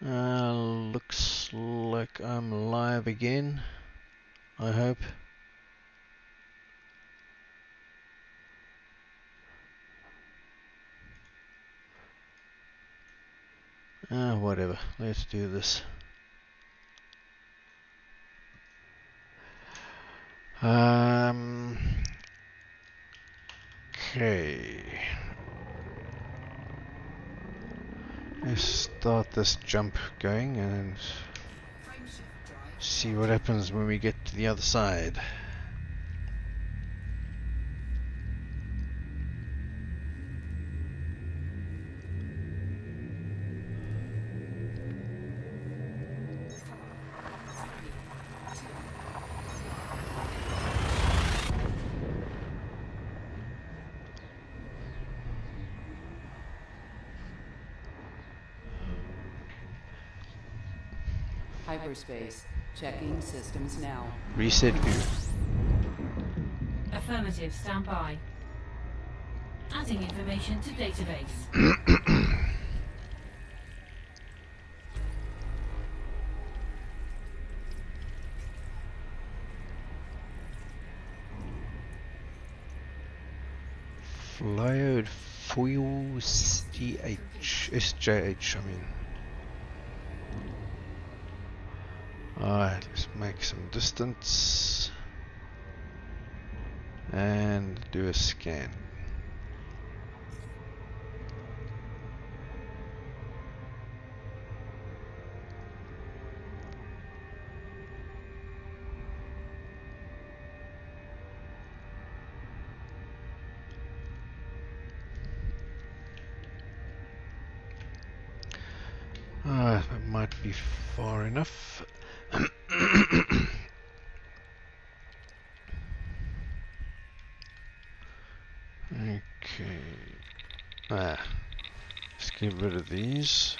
Looks like I'm live again, I hope. Whatever, let's do this. Okay. Let's start this jump going and see what happens when we get to the other side. Hyperspace. Checking systems now. Reset view. Affirmative, stand by. Adding information to database. Flyod foil SJH, I mean. Alright, let's make some distance and do a scan. That might be far enough. Okay. Let's get rid of these.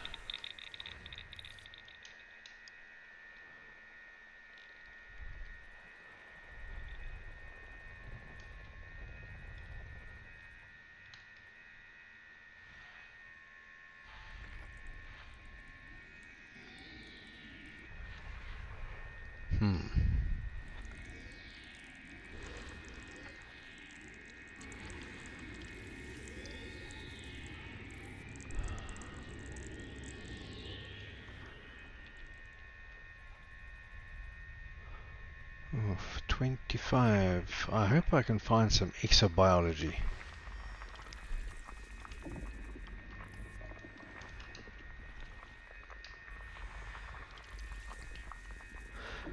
Oh, 25. I hope I can find some exobiology.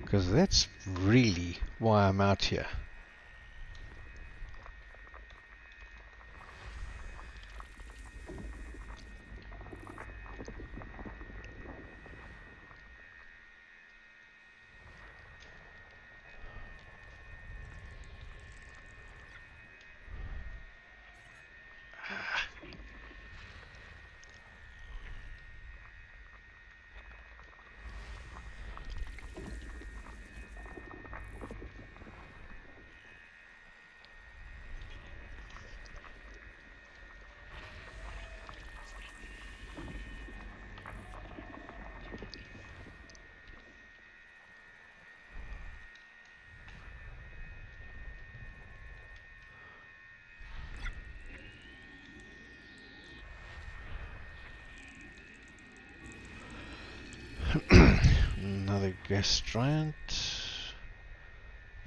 Because that's really why I'm out here. Another gas giant.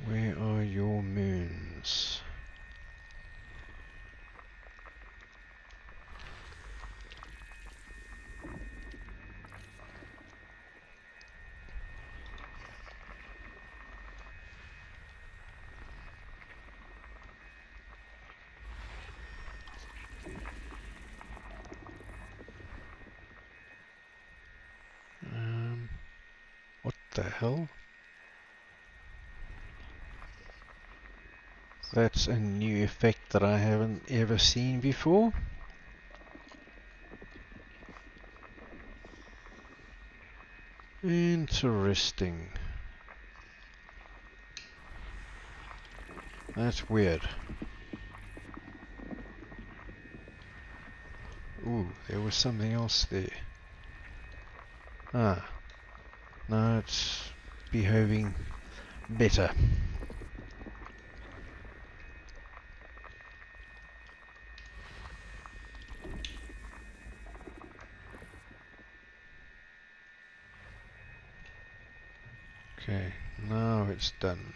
Where are your moons? What the hell? That's a new effect that I haven't ever seen before. Interesting. That's weird. Ooh, there was something else there. Ah, no, it's behaving better. Okay, now it's done.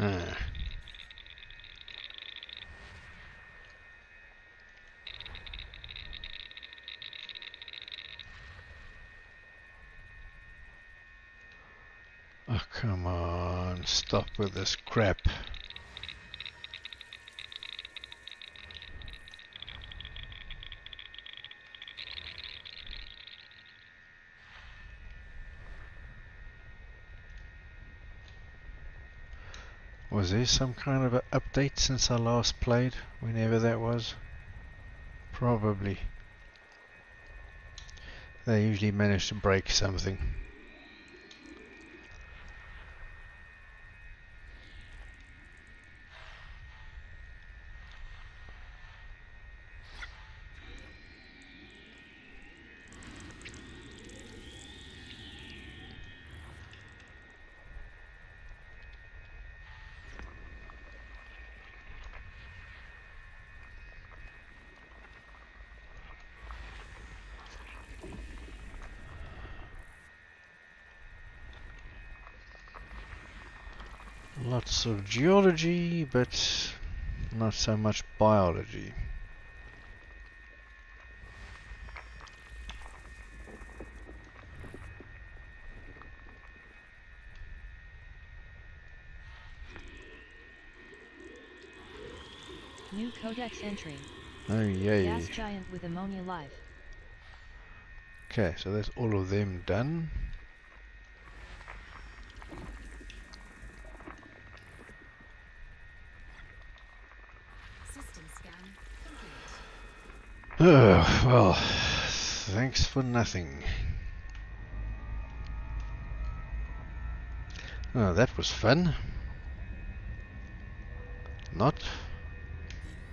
Ah. Oh, come on, stop with this crap. Was there some kind of an update since I last played, whenever that was? Probably. They usually manage to break something. Lots of geology, but not so much biology. New codex entry. Oh yay. Gas giant with ammonia life. Okay, so that's all of them done. System scan complete. Oh, well, thanks for nothing. Oh, that was fun. Not.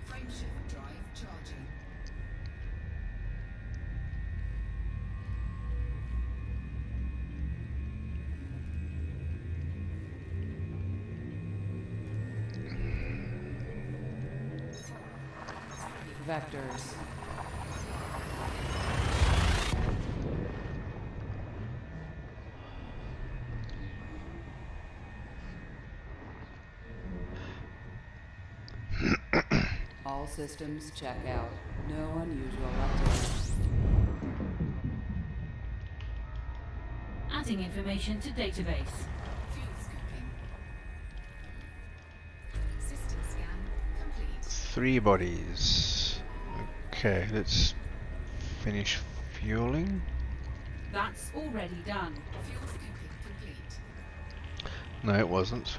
Frameshift drive charging. Vectors. All systems check out. No unusual activity. Adding information to database. Fuel scooping. System scan complete. 3 bodies. Okay, let's finish fueling. That's already done. Fuel scooping complete. No, it wasn't.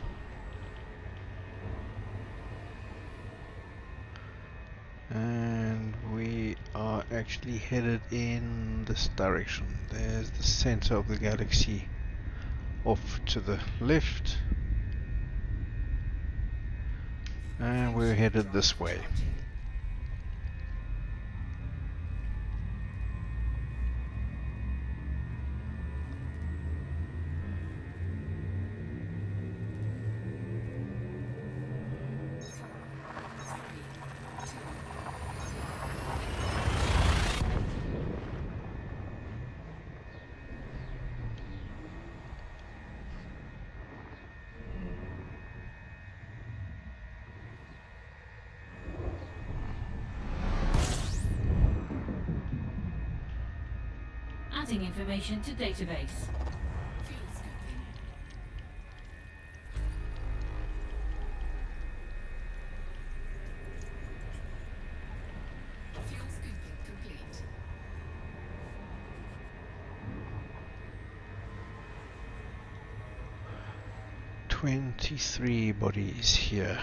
And we are actually headed in this direction. There's the center of the galaxy off to the left. And we're headed this way. Charging. Adding information to database. Fuel scooping. Fuel scooping complete. 23 bodies here.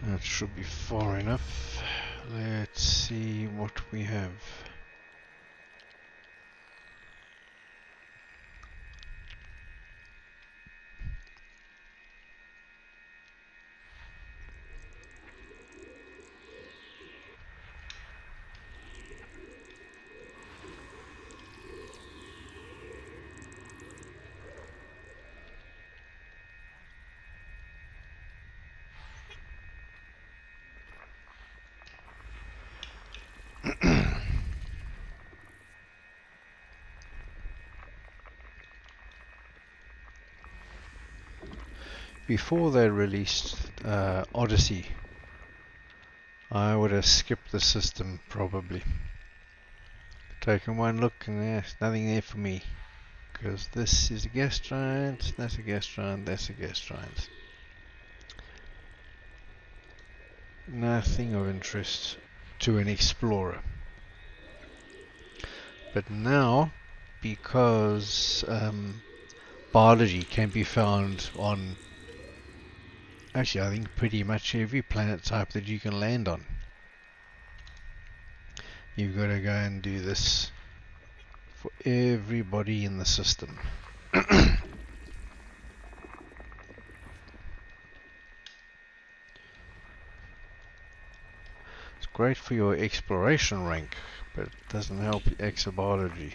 That should be far enough. Let's see what we have. Before they released Odyssey, I would have skipped the system probably. Taken one look and there's nothing there for me. Because this is a gas giant, that's a gas giant, that's a gas giant. Nothing of interest to an explorer. But now, because biology can be found on, actually I think pretty much every planet type that you can land on, you've got to go and do this for everybody in the system. It's great for your exploration rank, but it doesn't help exobiology.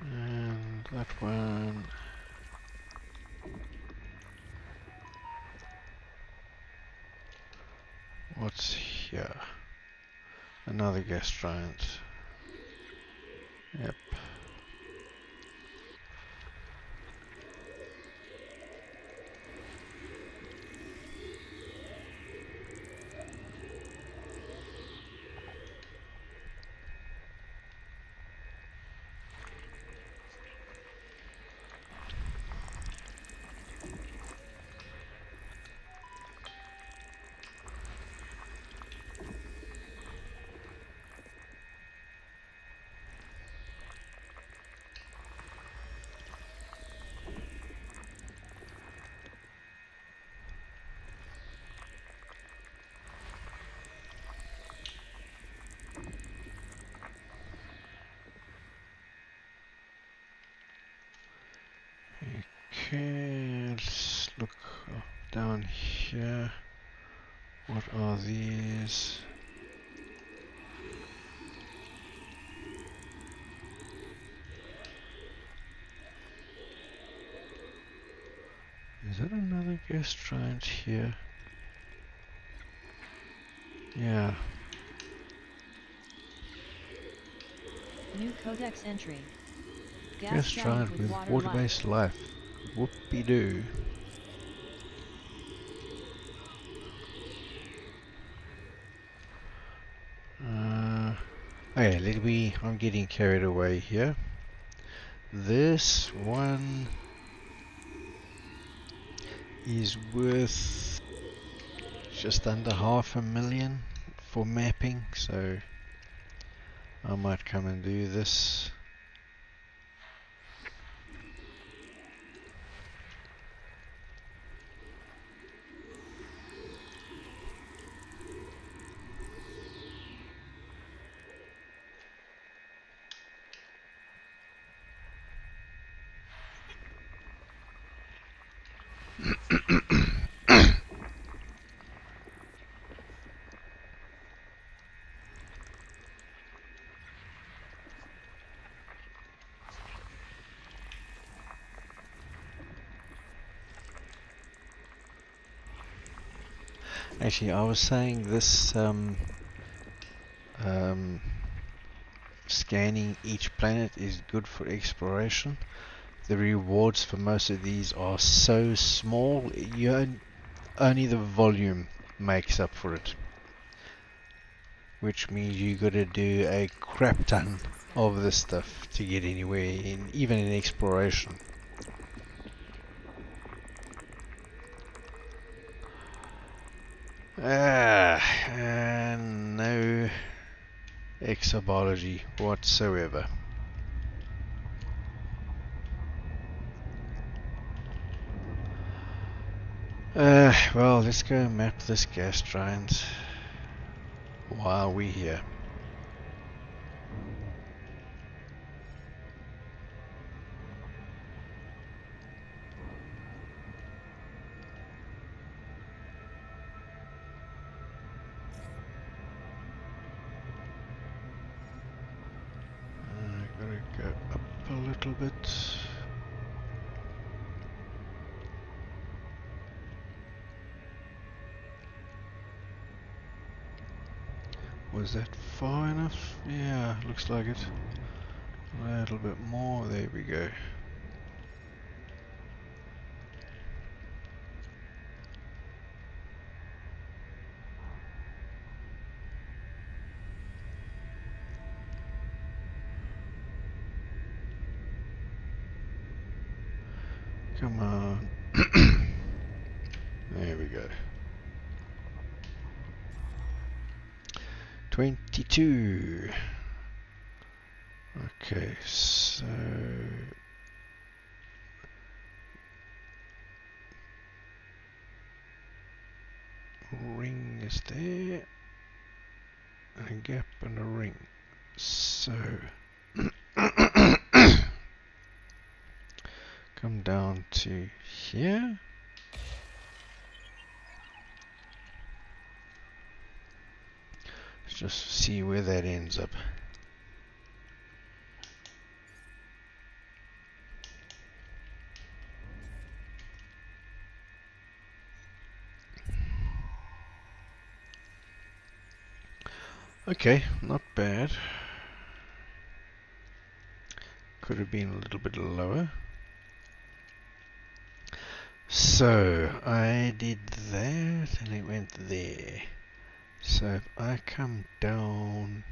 And that one. What's here? Another gas giant. Yep. Okay, let's look down here. What are these? Is that another gas giant here? Yeah. New codex entry. Gas giant with water-based life. Whoopie-doo. Okay, I'm getting carried away here. This one is worth just under 500,000 for mapping, so I might come and do this. Actually, I was saying this scanning each planet is good for exploration. the rewards for most of these are so small, only the volume makes up for it. Which means you gotta do a crap ton of this stuff to get anywhere, even in exploration. And no exobiology whatsoever. Well, let's go map this gas giant while we're here. Gotta go up a little bit. Was that far enough? Yeah, looks like it. A little bit more. There we go. Come on. There we go. 22. Okay, so ring is there, and a gap and a ring. So come down to here. Let's just see where that ends up. Okay, not bad. Could have been a little bit lower. So I did that and it went there. So if I come down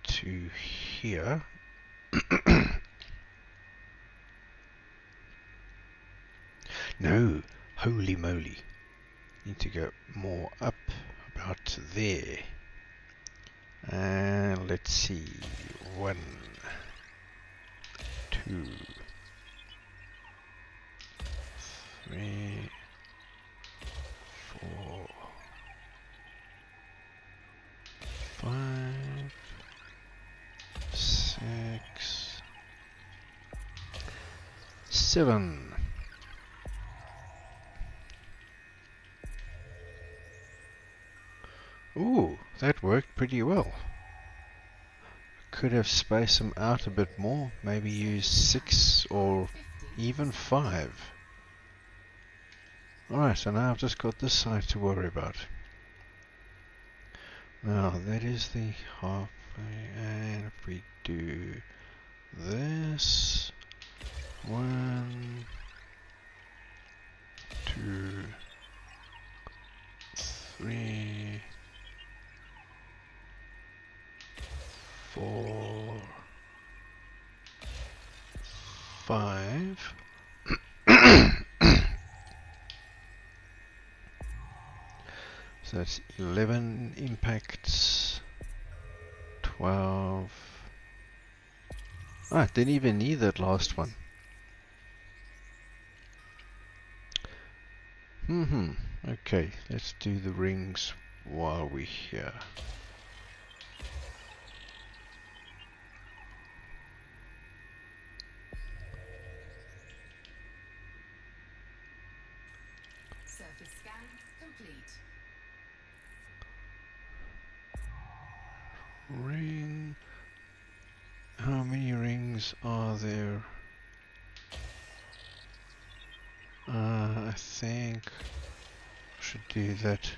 to here, no, holy moly, need to go more up, about there. And let's see, 1, 2, 3, 4, 5, 6, 7. Ooh, that worked pretty well. Could have spaced them out a bit more, maybe use 6 or even 5. Alright, so now I've just got this side to worry about. Now that is the halfway, and if we do this, 1, 2, 3, 4, 5. So that's 11 impacts, 12. Ah, didn't even need that last one. Okay, let's do the rings while we're here. Surface scan complete. Ring. How many rings are there? I think I should do that.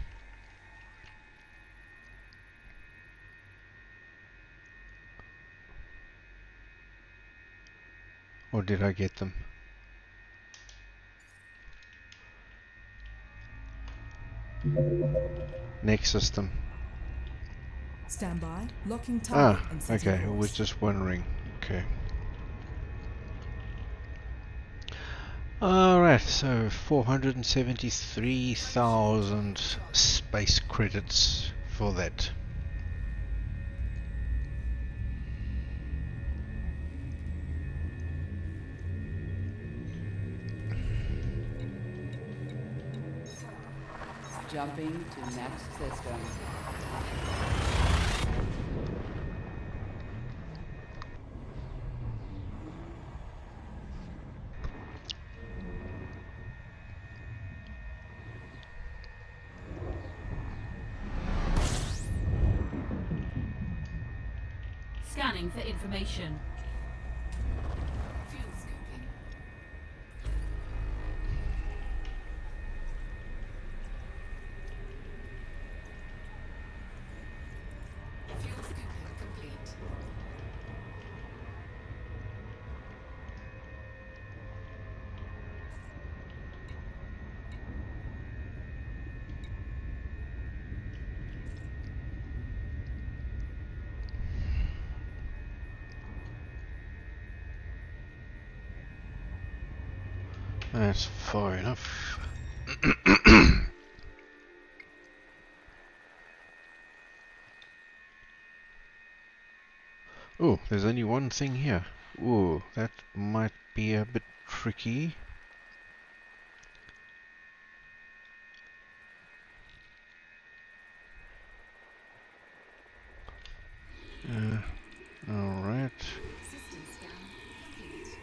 Or did I get them? Next system. Stand by. Locking target Ah, and setting okay, I was course. just wondering. Okay. Alright, so 473,000 space credits for that. Jumping to next system. Scanning for information. Fuel scooping. Fuel scooping complete. That's far enough. Oh, there's only one thing here. Ooh, that might be a bit tricky. Alright. System scan complete.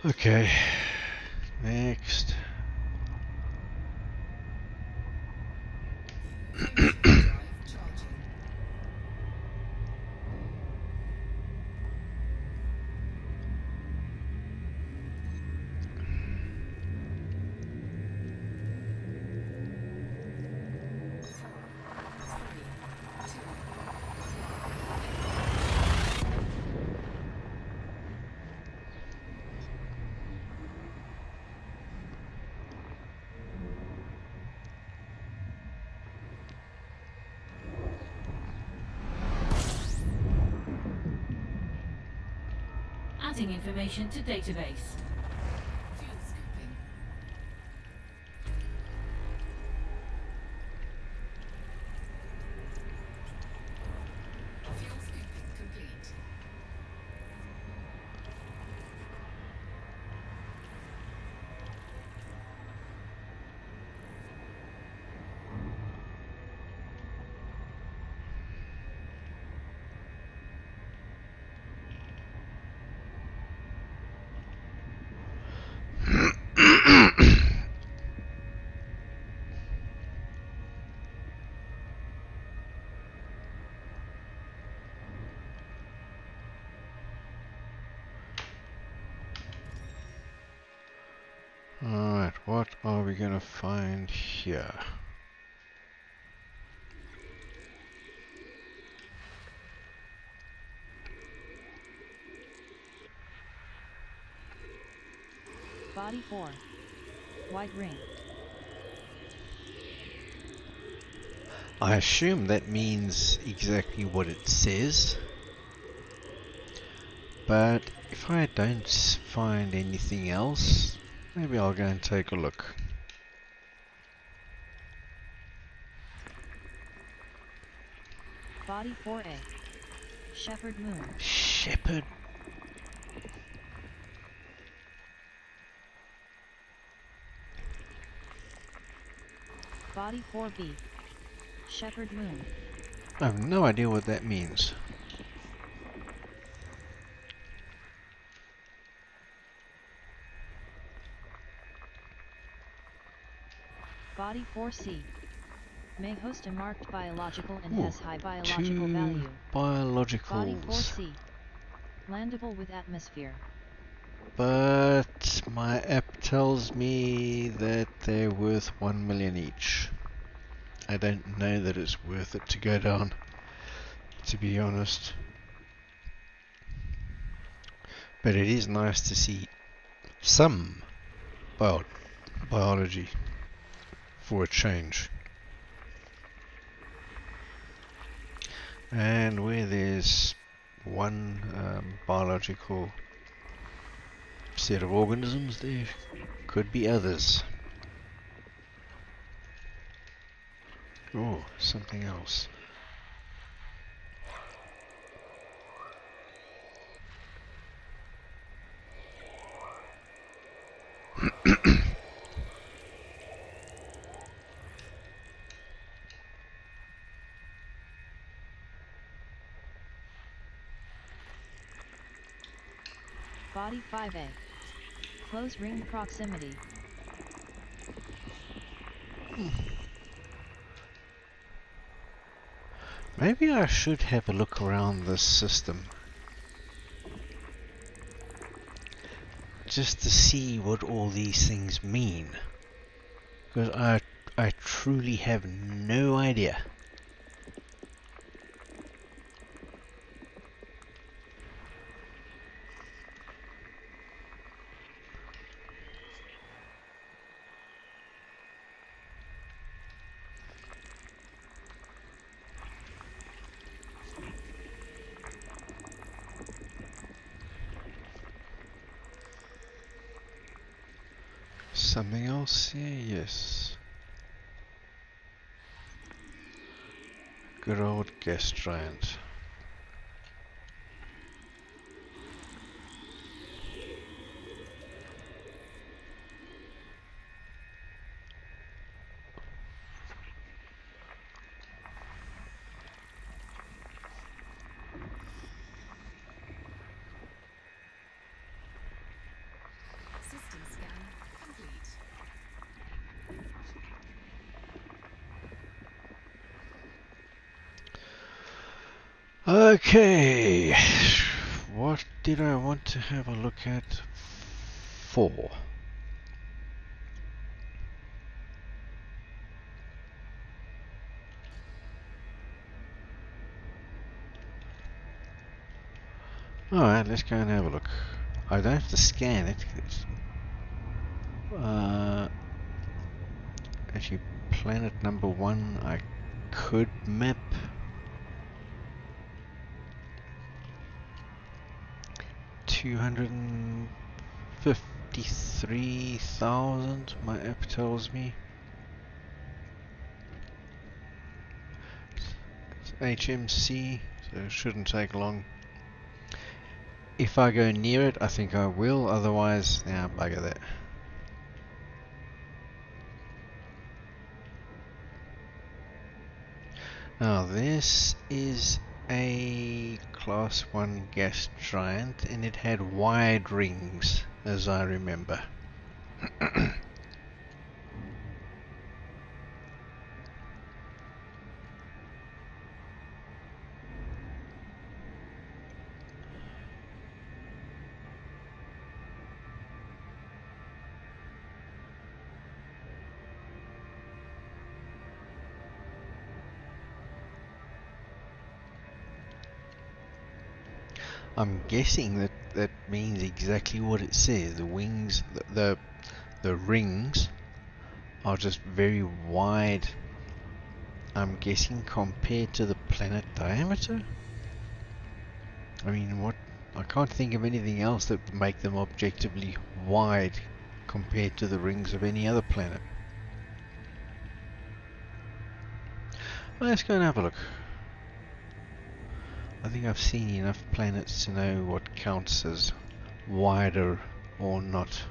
Okay. Next. Fuel superdrive charging. Adding information to database. Fuel scooping. Fuel scooping complete. Alright, what are we gonna find here? Body 4. White ring. I assume that means exactly what it says. But if I don't find anything else, maybe I'll go and take a look. Body 4A. Shepherd Moon. Shepherd. Body 4B. Shepherd Moon. I have no idea what that means. Body 4C. May host a marked biological and Ooh, has high biological two value. Body biologicals. 4C. Landable with atmosphere. But my app tells me that they're worth 1 million each. I don't know that it's worth it to go down, to be honest. But it is nice to see some biology for a change. And where there's one biological set of organisms, there could be others. Oh, something else. Body 5A. Close ring proximity. Maybe I should have a look around this system, just to see what all these things mean, because I truly have no idea. Something else here? Yes. Good old gas giant. System scan complete. Okay, what did I want to have a look at for? Alright, let's go and have a look. I don't have to scan it. Actually, planet number 1 I could map. $253,000, my app tells me. It's HMC, so it shouldn't take long. If I go near it, I think I will, otherwise, yeah, bugger that. Now, this is a Class 1 gas giant, and it had wide rings, as I remember. I'm guessing that that means exactly what it says. The wings, the rings are just very wide. I'm guessing compared to the planet diameter. I mean, what? I can't think of anything else that would make them objectively wide compared to the rings of any other planet. Well, let's go and have a look. I think I've seen enough planets to know what counts as wider or not.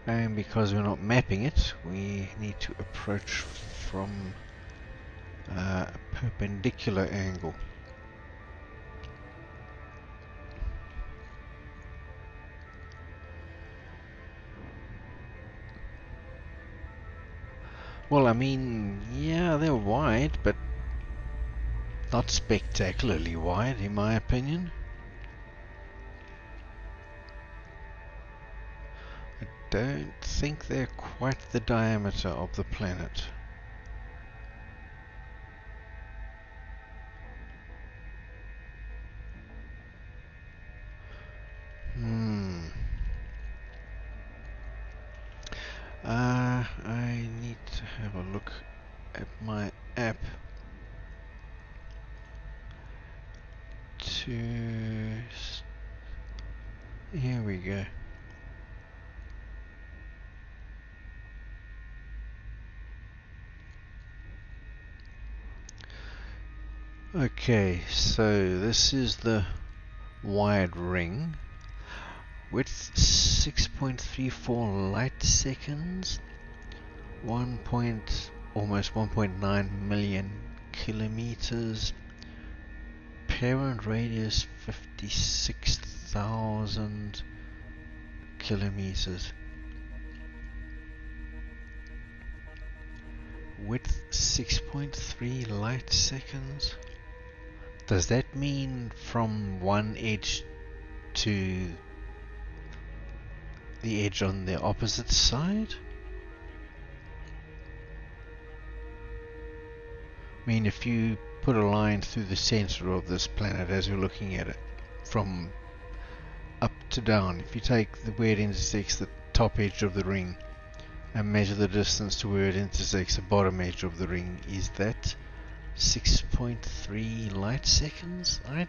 And because we're not mapping it, we need to approach from a perpendicular angle. Well, I mean, yeah, they're wide, but not spectacularly wide, in my opinion. I don't think they're quite the diameter of the planet. Here we go. Okay, so this is the wide ring. Width 6.34 light seconds. Almost 1.9 million kilometers. Parent radius 56,000 kilometers. Width 6.3 light seconds. Does that mean from one edge to the edge on the opposite side? I mean, if you put a line through the center of this planet as you're looking at it, from up to down, if you take where it intersects the top edge of the ring and measure the distance to where it intersects the bottom edge of the ring, is that 6.3 light seconds? I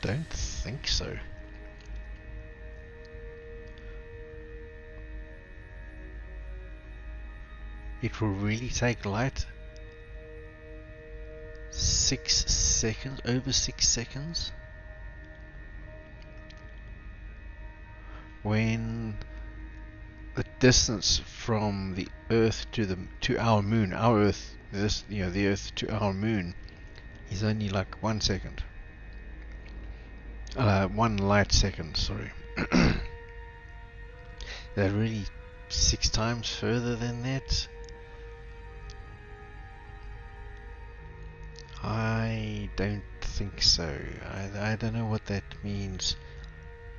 don't think so. It will really take light 6 seconds, over 6 seconds, when the distance from the Earth to our moon, our Earth, the Earth to our moon, is only like 1 second. 1 light second, sorry. They're really 6 times further than that. I don't think so. I don't know what that means.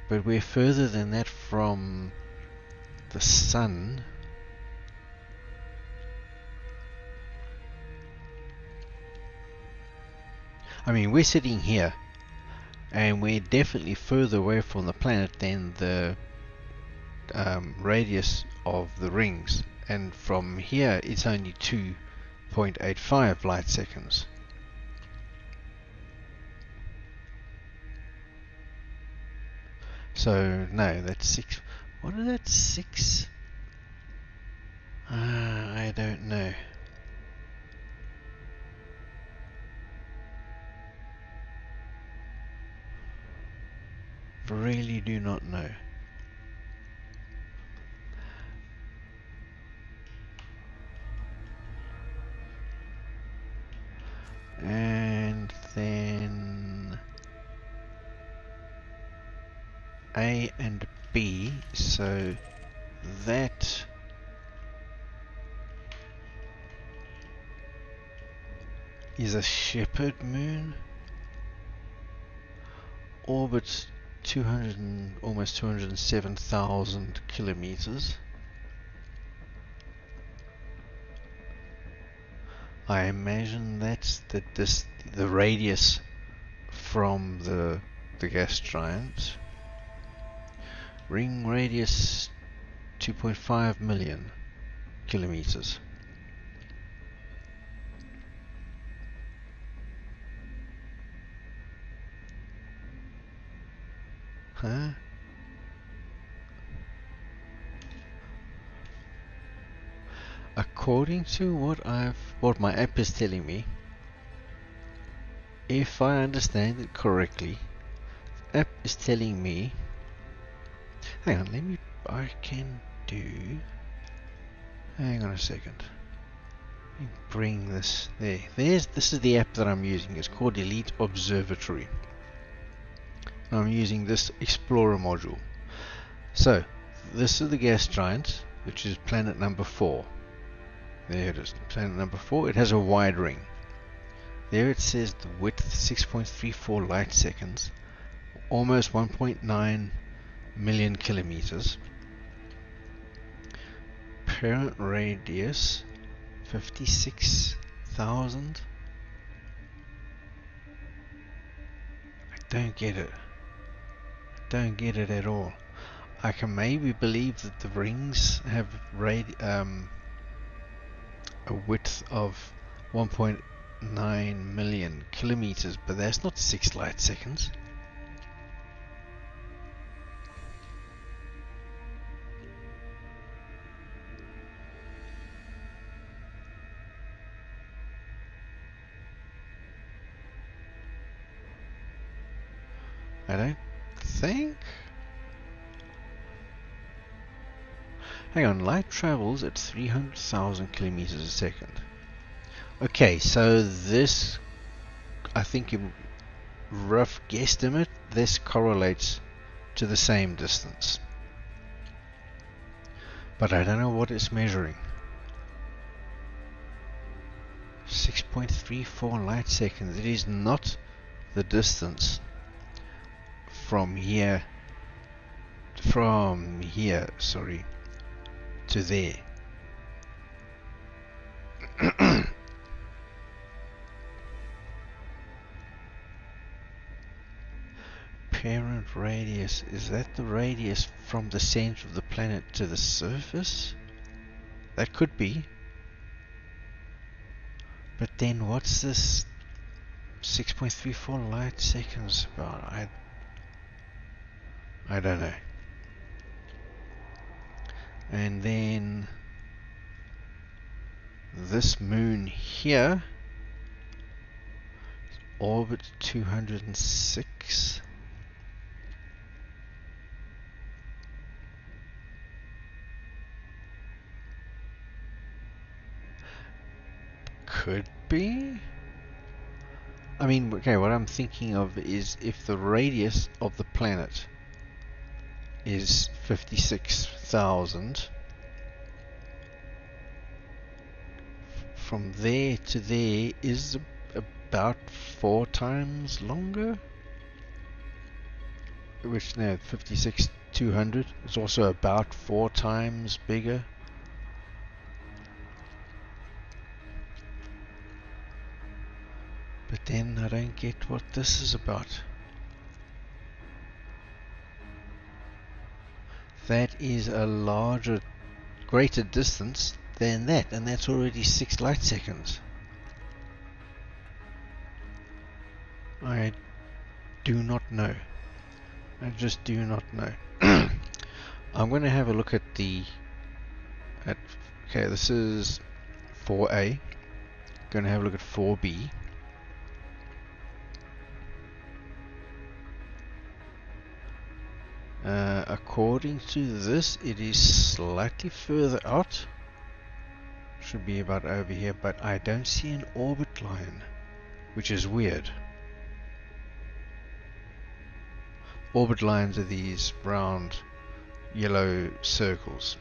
But we're further than that from the sun. I mean, we're sitting here, and we're definitely further away from the planet than the radius of the rings. And from here, it's only 2.85 light seconds. So, no, that's 6. What is that? 6? I don't know. Really do not know. And then A and B, so that is a shepherd moon, orbits almost 207,000 kilometers. I imagine that's the radius from the gas giant. Ring radius 2.5 million kilometers. Huh? According to what my app is telling me, if I understand it correctly, the app is telling me, hang on, hang on a second. Let me bring this there. This is the app that I'm using. It's called Elite Observatory. I'm using this Explorer module. So, this is the gas giant, which is planet number 4. There it is, planet number 4. It has a wide ring. There it says the width 6.34 light seconds, almost 1.9 million kilometers. Parent radius 56,000. I don't get it. Don't get it at all. I can maybe believe that the rings have a width of 1.8 9 million kilometers, but that's not 6 light seconds. I don't think. Hang on, light travels at 300,000 kilometers a second. Okay, so this, I think in rough guesstimate, this correlates to the same distance. But I don't know what it's measuring. 6.34 light seconds. It is not the distance from here, sorry, to there. Parent radius, is that the radius from the center of the planet to the surface? That could be. But then what's this 6.34 light seconds about? I don't know. And then this moon here, orbit 206. Could be. I mean, okay, what I'm thinking of is if the radius of the planet is 56,000, from there to there is about 4 times longer. Which, no, 56,200 is also about 4 times bigger. But then I don't get what this is about. That is a greater distance than that, and that's already 6 light seconds. I do not know. I just do not know. I'm going to have a look at okay, this is 4A. Going to have a look at 4B. According to this, it is slightly further out. Should be about over here, but I don't see an orbit line, which is weird. Orbit lines are these round yellow circles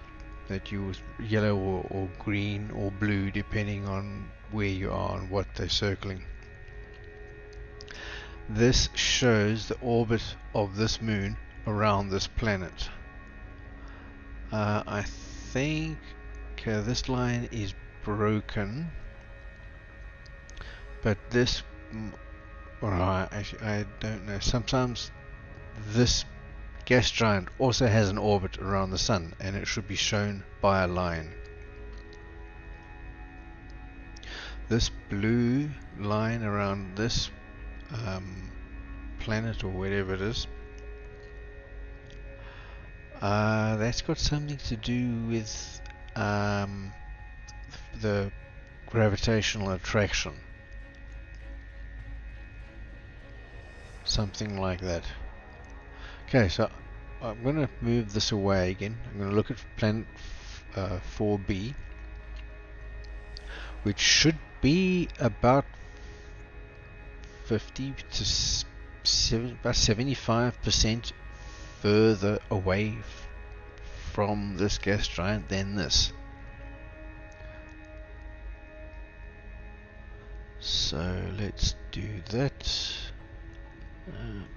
that yellow or green or blue depending on where you are and what they're circling. This shows the orbit of this moon around this planet. I think this line is broken, but this, actually I don't know, sometimes this gas giant also has an orbit around the sun, and it should be shown by a line. This blue line around this planet, or whatever it is, that's got something to do with the gravitational attraction. Something like that. Okay, so I'm going to move this away again. I'm going to look at planet 4B, which should be about 50 to 75% further away from this gas giant than this. So let's do that.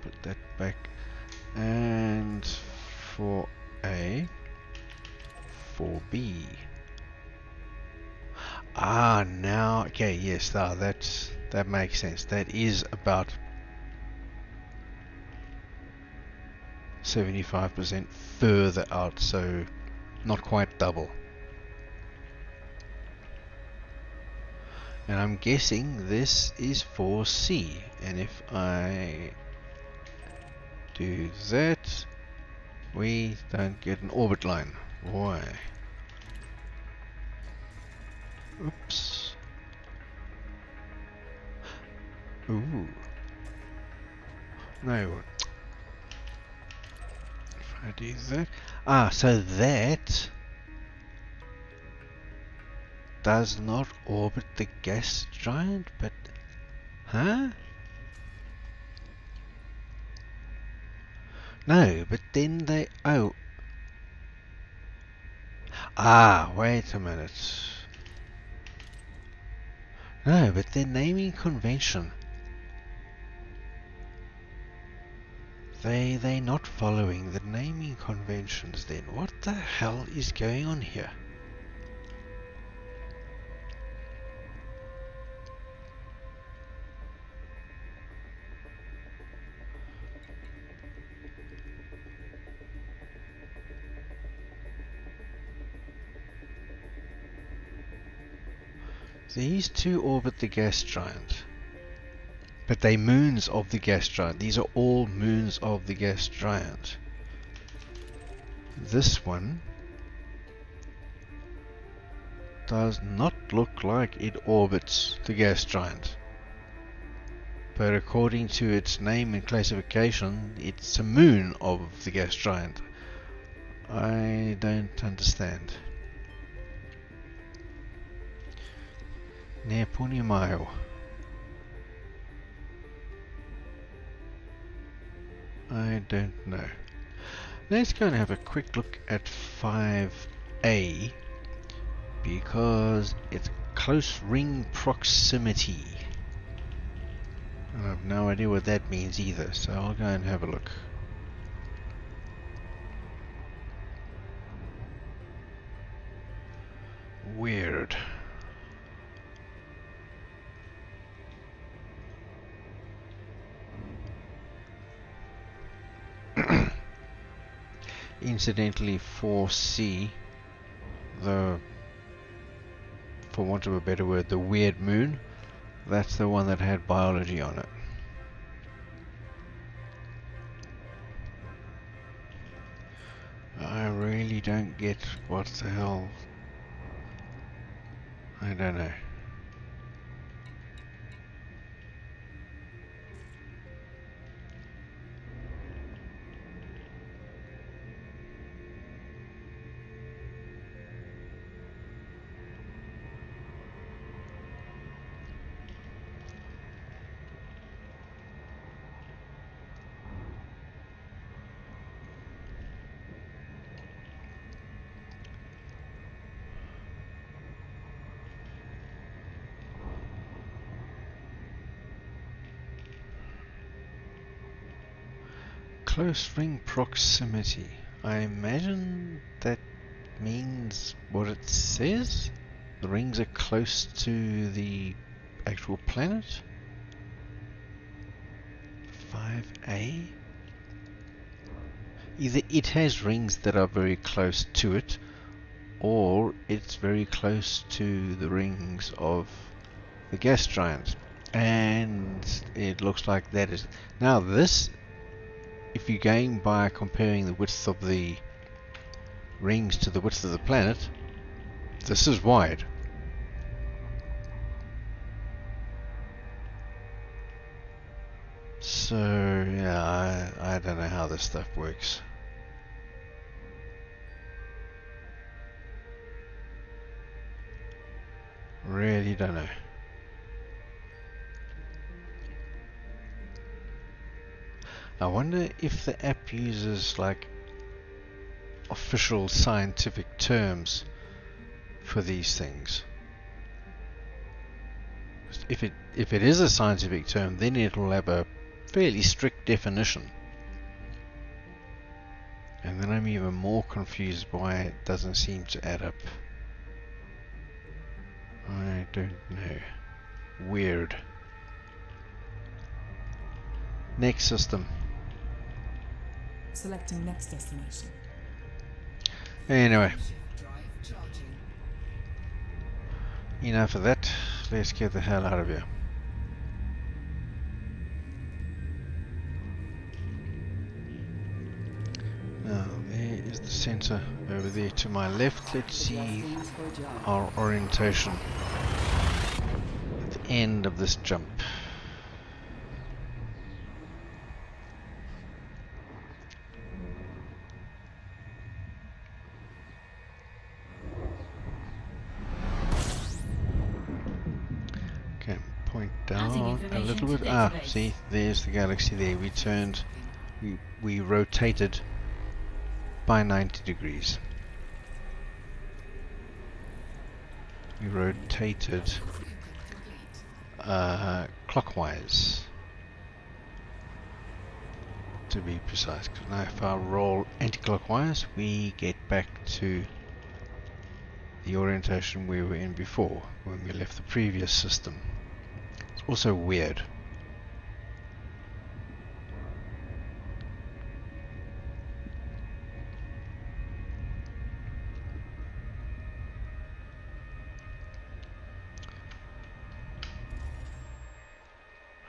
Put that back. And for A, 4B. Now, okay, yes, that makes sense. That is about 75% further out, so not quite double. And I'm guessing this is 4C. And if I do that, we don't get an orbit line. Why? Oops. Ooh. No. If I do that. Ah, so that does not orbit the gas giant, but... Huh? No, but then they... Oh. Ah, wait a minute. No, but their naming convention. They're not following the naming conventions then. What the hell is going on here? These two orbit the gas giant. But they're moons of the gas giant. These are all moons of the gas giant. This one does not look like it orbits the gas giant. But according to its name and classification, it's a moon of the gas giant. I don't understand. Ne punimayo. I don't know. Let's go and have a quick look at 5A because it's close ring proximity. And I've no idea what that means either, so I'll go and have a look. Weird. Incidentally, 4C, the, for want of a better word, the weird moon, that's the one that had biology on it. I really don't get what the hell. I don't know. Close ring proximity. I imagine that means what it says. The rings are close to the actual planet. 5A. Either it has rings that are very close to it, or it's very close to the rings of the gas giant. And it looks like that is... Now this, if you're going by comparing the width of the rings to the width of the planet, this is wide. So yeah, I don't know how this stuff works. Really don't know. I wonder if the app uses like official scientific terms for these things. If it is a scientific term, then it will have a fairly strict definition. And then I'm even more confused why it doesn't seem to add up. I don't know. Weird. Next system. Selecting next destination. Anyway. Enough of that. let's get the hell out of here. Now, there is the center over there to my left. Let's see Adjusting for jump. our orientation at the end of this jump. Okay, point Adding down a information little to bit. Ah, database. see, there's the galaxy there. We turned, we rotated by 90 degrees. We rotated clockwise, to be precise. Because now if I roll anti-clockwise, we get back to the orientation we were in before, when we left the previous system. It's also weird.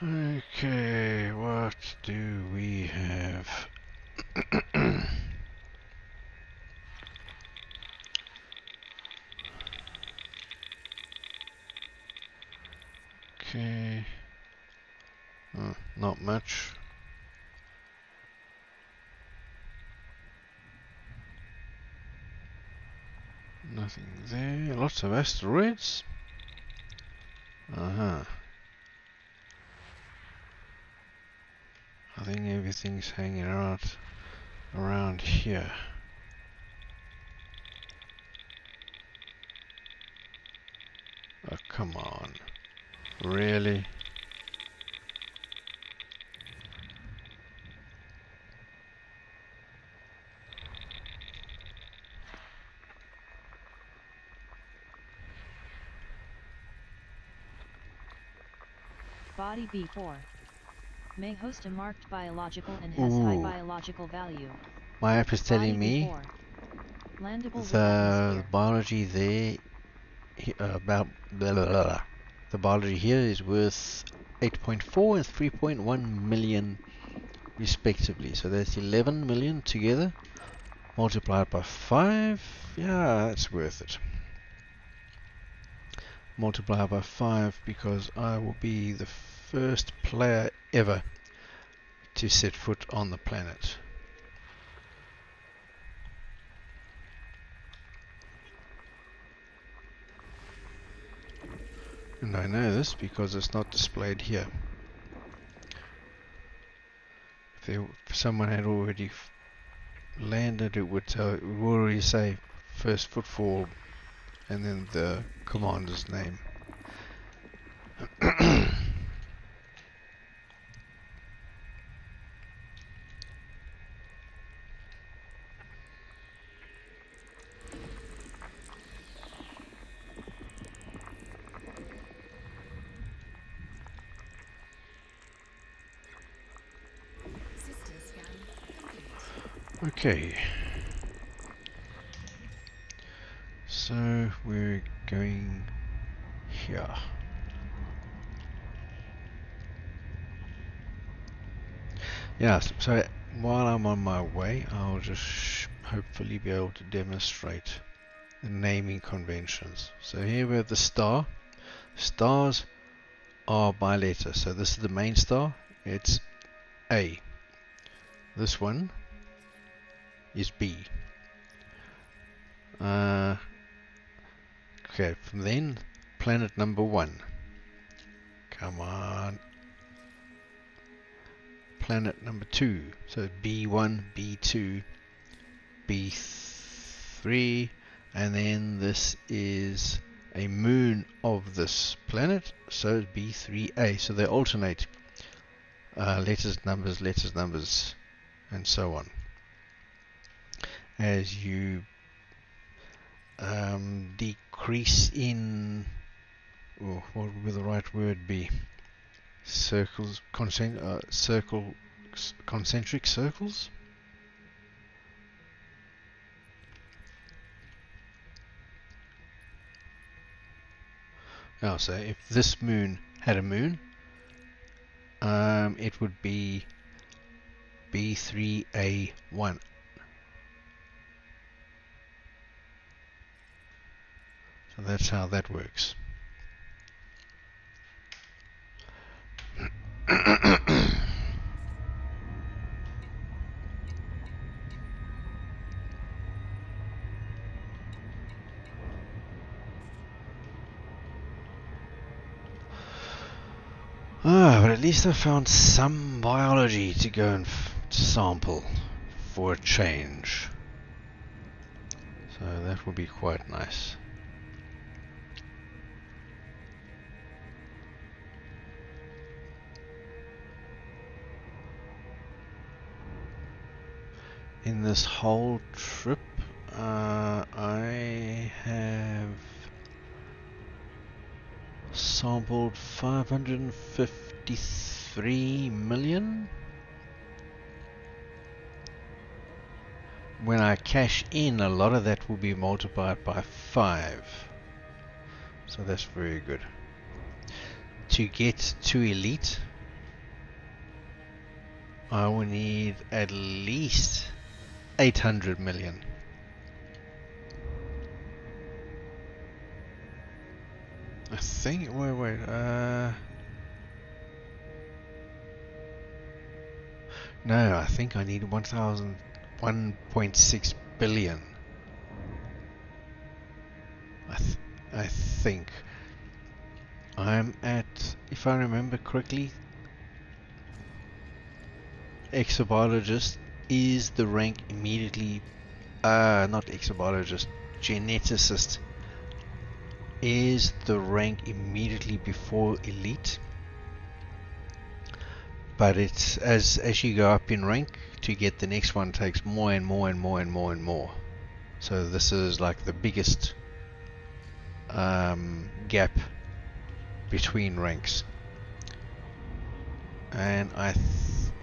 Okay, what do we have? Okay, not much. Nothing there. Lots of asteroids. Uh-huh. I think everything's hanging out around here. Oh, come on. Really? Body B4 may host a marked biological and has high Ooh. biological value. My app is telling Body me B4. Landable with the atmosphere. biology there about blah, blah, blah, blah. The biology here is worth 8.4 and 3.1 million respectively. So that's 11 million together. Multiplied by 5. Yeah, that's worth it. Multiply by 5 because I will be the first player ever to set foot on the planet. And I know this because it's not displayed here. If someone had already landed, it would already say first footfall and then the commander's name. System scan complete. Okay. So we're going here. Yeah, so while I'm on my way, I'll just hopefully be able to demonstrate the naming conventions. So here we have the star. Stars are by letter. So this is the main star. It's A. This one is B. Okay, from then, planet number 1. Come on. Planet number 2. So B1, B2, B3, and then this is a moon of this planet, so B3A. So they alternate letters, numbers, and so on. As you decrease in, what would the right word be? Circles, concentric circles. Oh, so if this moon had a moon, it would be B3A1. So that's how that works. But at least I found some biology to go and sample for a change. So that would be quite nice. In this whole trip, I have sampled 553 million. When I cash in, a lot of that will be multiplied by 5. So that's very good. To get to elite, I will need at least 800 million. I think, wait, no, I think I need 1.6 billion. I think I'm at, if I remember correctly, exobiologist is the rank immediately, not exobiologist, geneticist is the rank immediately before elite. But it's as you go up in rank, to get the next one takes more and more and more and more and more. So this is like the biggest gap between ranks. And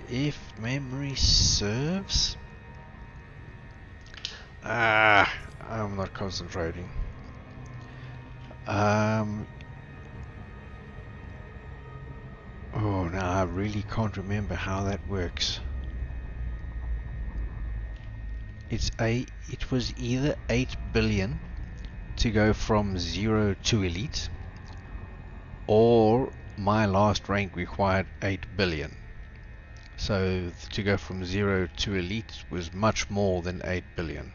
if memory serves, I'm not concentrating. Oh, no, I really can't remember how that works. It was either 8 billion to go from 0 to elite, or my last rank required 8 billion. So to go from 0 to elite was much more than 8 billion.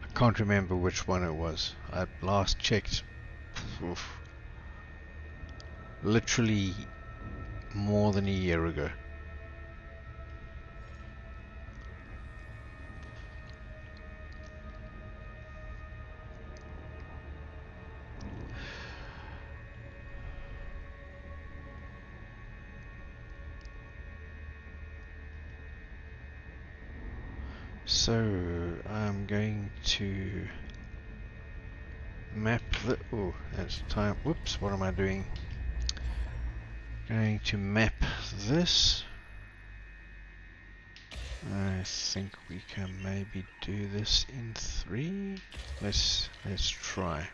I can't remember which one it was. I last checked literally more than a year ago. So I'm going to map the, oh, that's time, whoops, what am I doing? Going to map this. I think we can maybe do this in 3. Let's try.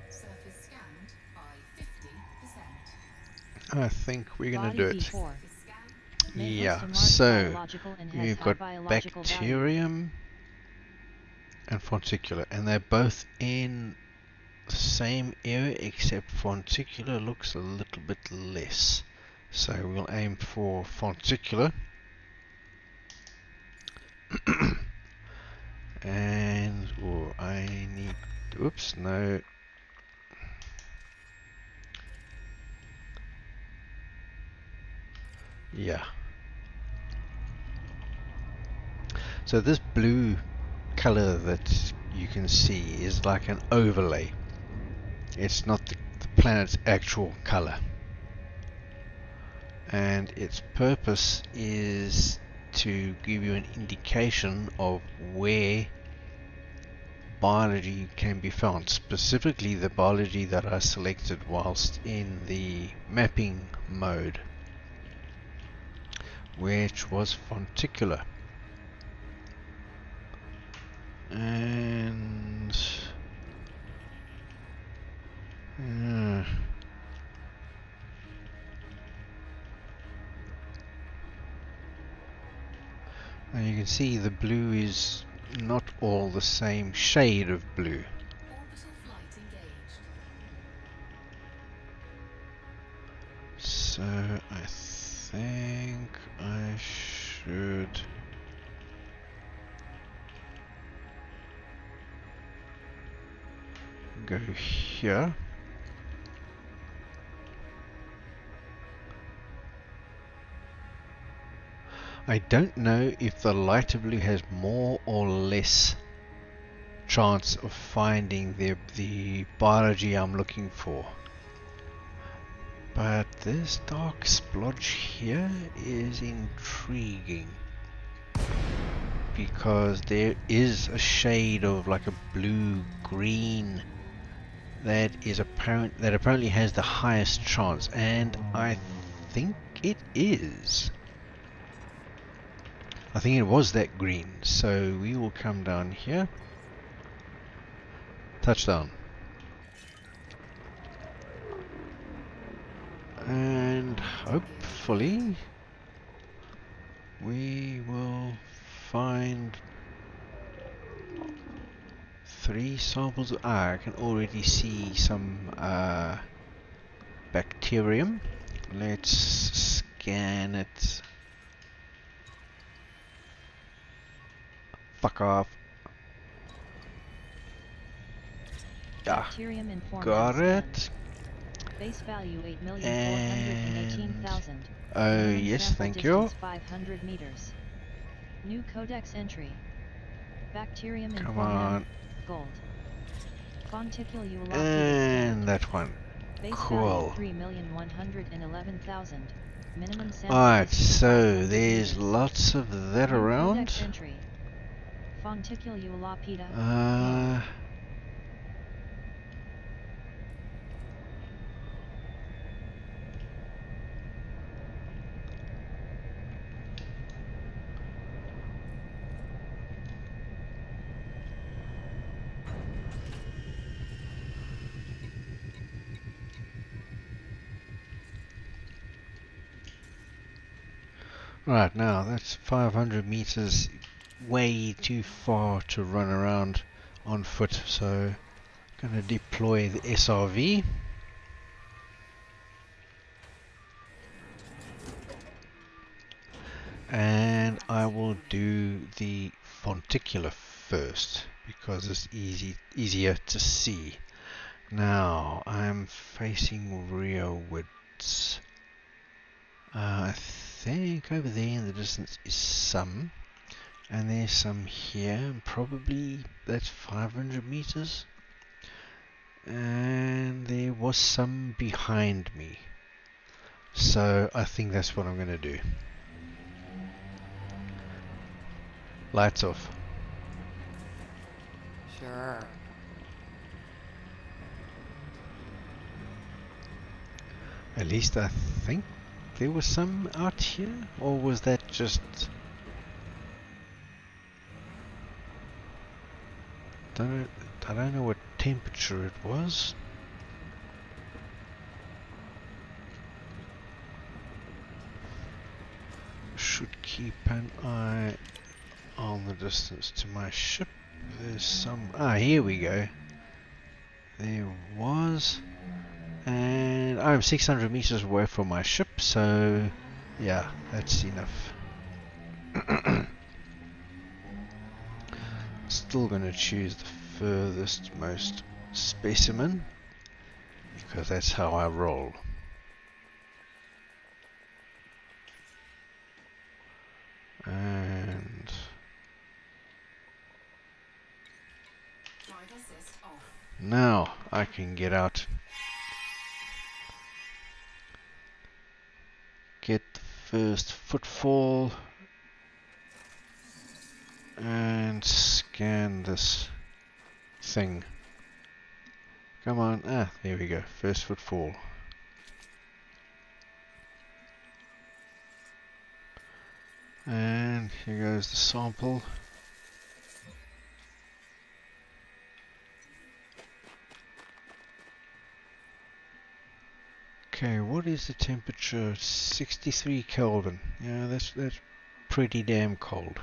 Surface scanned by 50%. I think we're gonna Body do it. B4. Scan May Yeah, host a marked so biological and has we've high got biological value. bacterium and fonticular, and they're both in the same area, except fonticular looks a little bit less. So we'll aim for fonticular. And I need, oops, no. Yeah. So this blue color that you can see is like an overlay. It's not the planet's actual color. And its purpose is to give you an indication of where biology can be found, specifically the biology that I selected whilst in the mapping mode, which was fonticular. And and you can see the blue is not all the same shade of blue. Orbital flight engaged. So I think I should go here. I don't know if the lighter blue has more or less chance of finding the biology I'm looking for. But this dark splodge here is intriguing, because there is a shade of like a blue-green that apparently has the highest chance, and I think it is. I think it was that green, so we will come down here. Touchdown. And hopefully we will find 3 samples. I can already see some bacterium. Let's scan it. Fuck off. Yeah, Bacterium informed got scan. it. Base value 8,418,000. Oh Minimum yes, sample thank you. distance 500 meters. New codex entry. Bacterium Come informed on. gold. Fonticulum And that one. Base Cool. value 3,111,000. Minimum sample Alright, distance so 500 there's meters. lots of that New around. codex entry. Fonticulum Right, now that's 500 meters, way too far to run around on foot, so I'm going to deploy the SRV. And I will do the fonticular first, because it's easier to see. Now, I'm facing rearwards. I think over there in the distance is some, and there's some here, and probably that's 500 meters, and there was some behind me, so I think that's what I'm going to do. Lights off. Sure. At least I think there was some out here, or was that just... I don't know what temperature it was. Should keep an eye on the distance to my ship. There's some... here we go. There was... And I'm 600 meters away from my ship, so yeah, that's enough. Still gonna choose the furthest most specimen, because that's how I roll. And Drive assist off. now I can get out. Get the first footfall and scan this thing. Come on. Ah, there we go. First footfall. And here goes the sample. Okay, what is the temperature? 63 Kelvin. Yeah, that's pretty damn cold.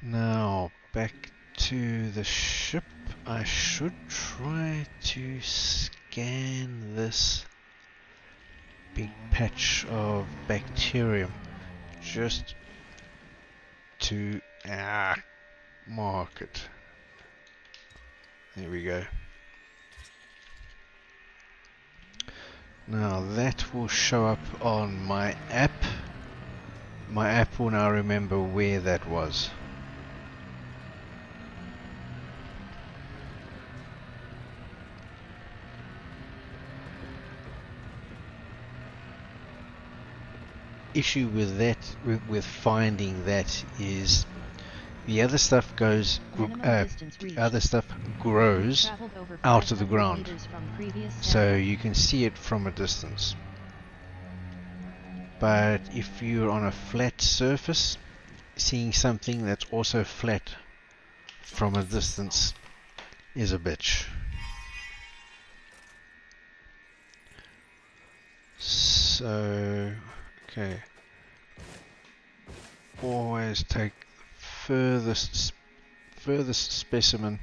Now back to the ship. I should try to scan this big patch of bacterium just to mark it. There we go. Now that will show up on my app. My app will now remember where that was. Issue with that, with finding that, is the other stuff goes, other stuff grows out of the ground, so you can see it from a distance. But if you're on a flat surface, seeing something that's also flat from a distance is a bitch. So, okay. Always take furthest specimen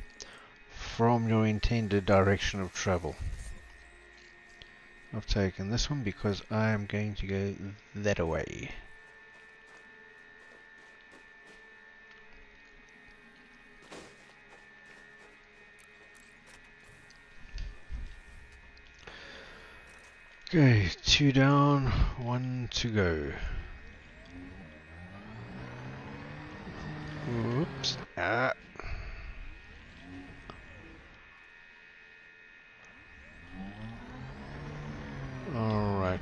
from your intended direction of travel. I've taken this one because I am going to go that away. Okay, 2 down, 1 to go. Oops. Alright.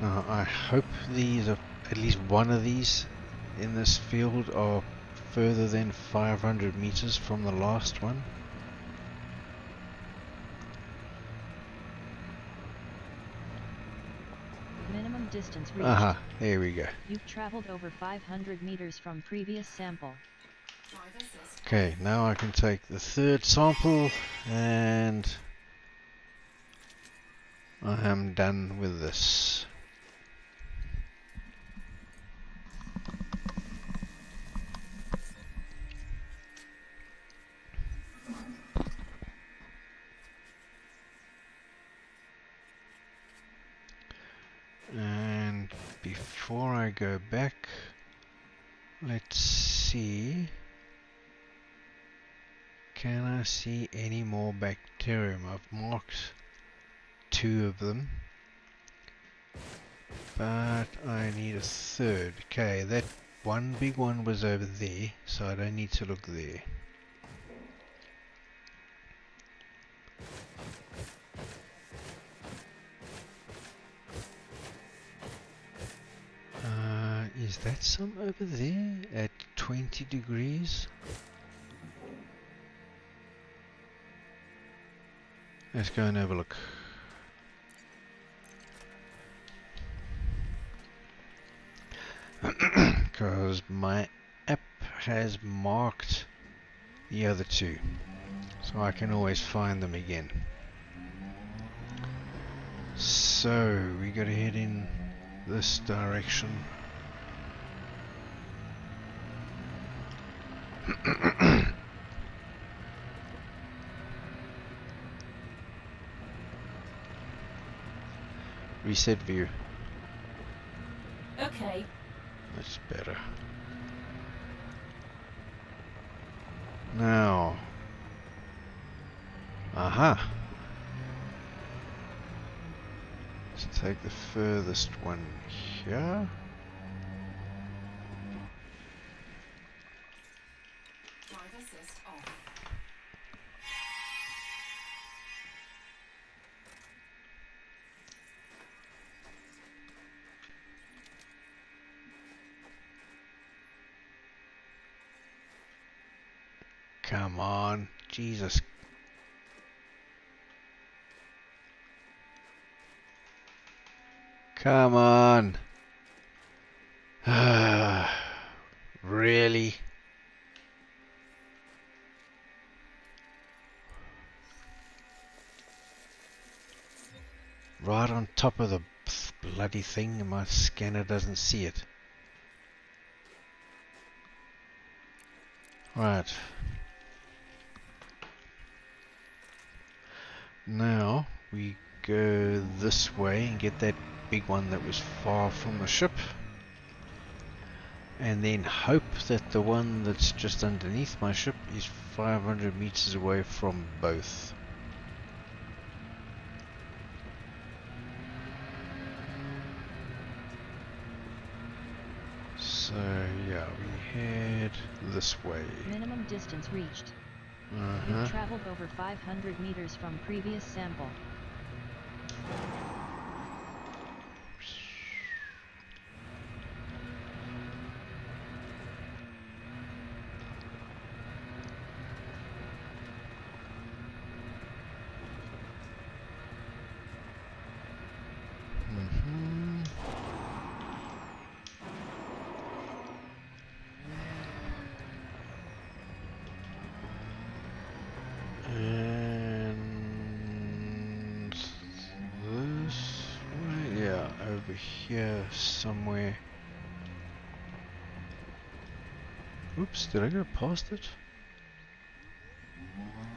Now I hope these are, at least one of these in this field, are further than 500 meters from the last one. Minimum distance reached. Aha, there we go. You've traveled over 500 meters from previous sample. Okay, now I can take the third sample and I am done with this. And before I go back, let's see, can I see any more bacterium? I've marked 2 of them, but I need a third. Okay, that one big one was over there, so I don't need to look there. Is that some over there at 20 degrees? Let's go and have a look. Because my app has marked the other 2, so I can always find them again. So we gotta head in this direction. Reset view. Okay. That's better. Now. Aha. Let's take the furthest one here. Driver come on. Jesus. Come on. Really? Right on top of the bloody thing, and my scanner doesn't see it. Right. Now we go this way and get that big one that was far from the ship. And then hope that the one that's just underneath my ship is 500 meters away from both. So yeah, we head this way. Minimum distance reached. You've traveled over 500 meters from previous sample. And this way, yeah, over here somewhere. Oops, did I go past it?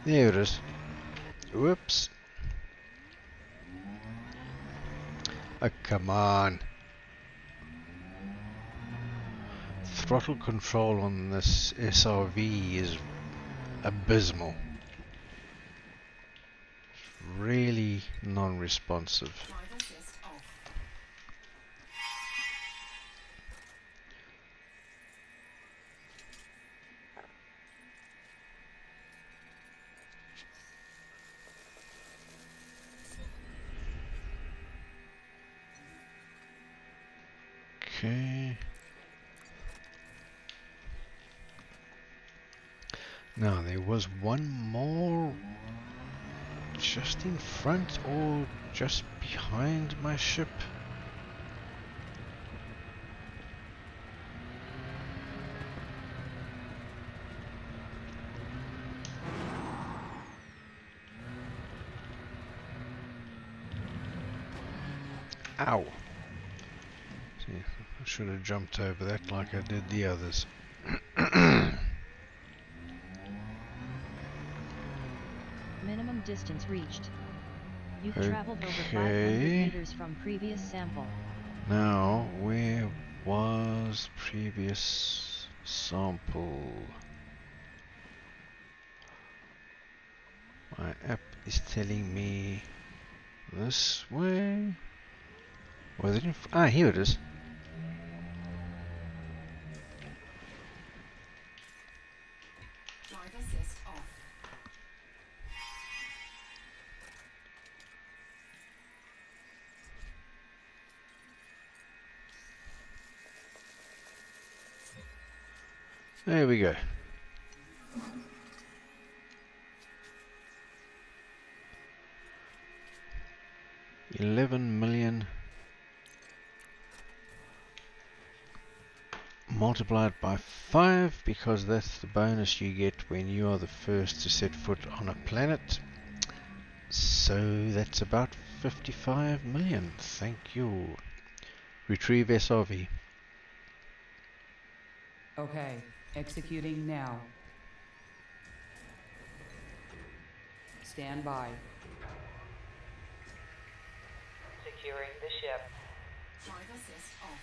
There it is. Whoops. Oh, come on. Throttle control on this SRV is abysmal. Really non-responsive. Drive assist off. Okay. Now there was one more just in front or just behind my ship. Ow. See, I should have jumped over that like I did the others. Minimum distance reached. You've traveled over Okay. 500 meters from previous sample. Now, where was previous sample? My app is telling me this way. Was it in here it is. Drive assist off. There we go. $11 million multiplied by 5 because that's the bonus you get when you are the first to set foot on a planet. So that's about 55 million. Thank you. Retrieve SRV. Okay, executing now. Stand by. Securing the ship. Drive assist off.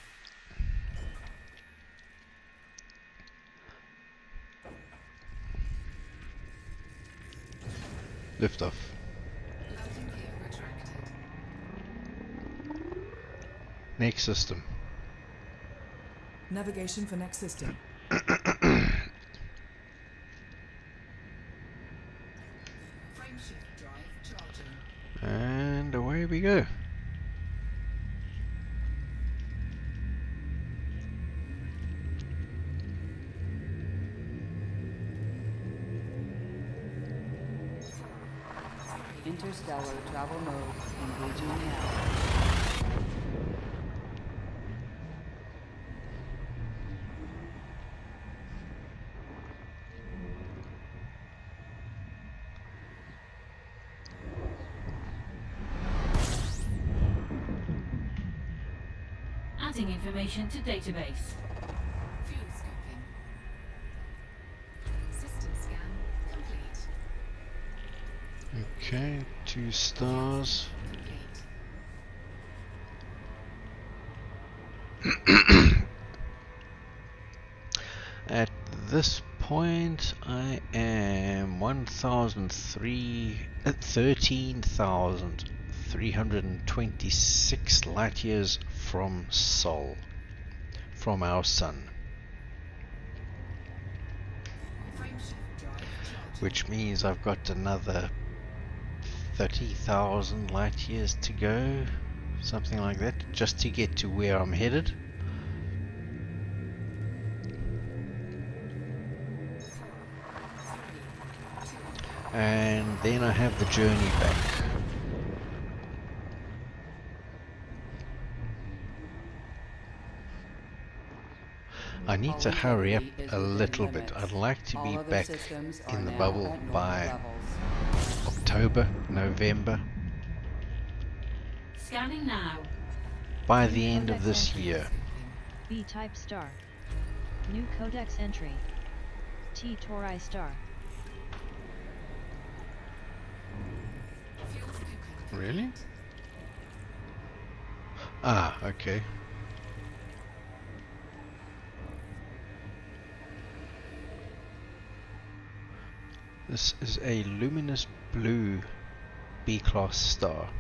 Liftoff. Landing gear retracted. Next system. Navigation for next system. Frameshift drive charging. And away we go. Interstellar travel mode engaging now. Adding information to database. Fuel scoping. System scan complete. Okay, 2 stars. Complete. At this point, I am 13,326 light years from Sol, from our sun, Frameshift drive charging. which means I've got another 30,000 light years to go, something like that, just to get to where I'm headed. And then I have the journey back. I need to hurry up a little bit. I'd like to be back in the bubble by October, November, Scanning now. by the end of this year. B-type star. New codex entry. T Tori star. Fuel scoping. Really? Ah, okay. This is a luminous blue B-class star.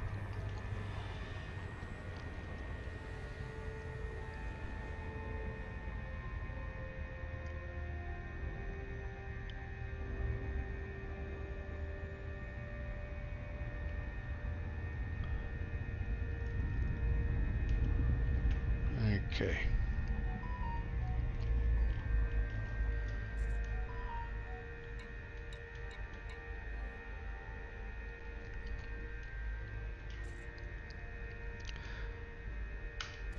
Okay.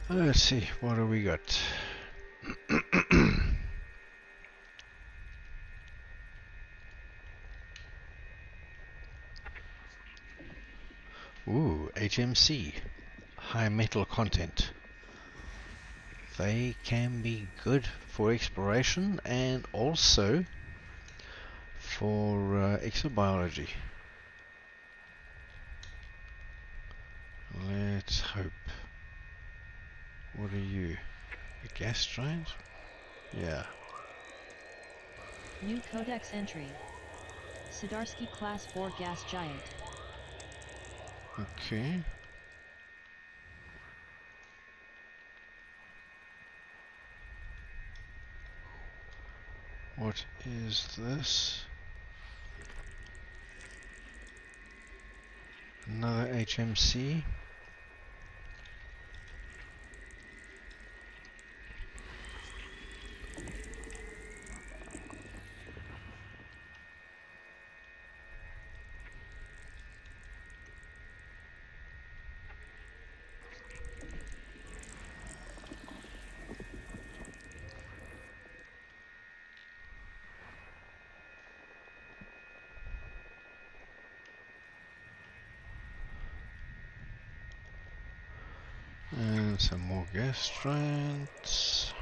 Let's see, what do we got? Ooh, HMC. High metal content. They can be good for exploration and also for exobiology. Let's hope. What are you? A gas giant? Yeah. New codex entry. Sidarsky class 4 gas giant. Okay. What is this? Another HMC. And some more gas giants.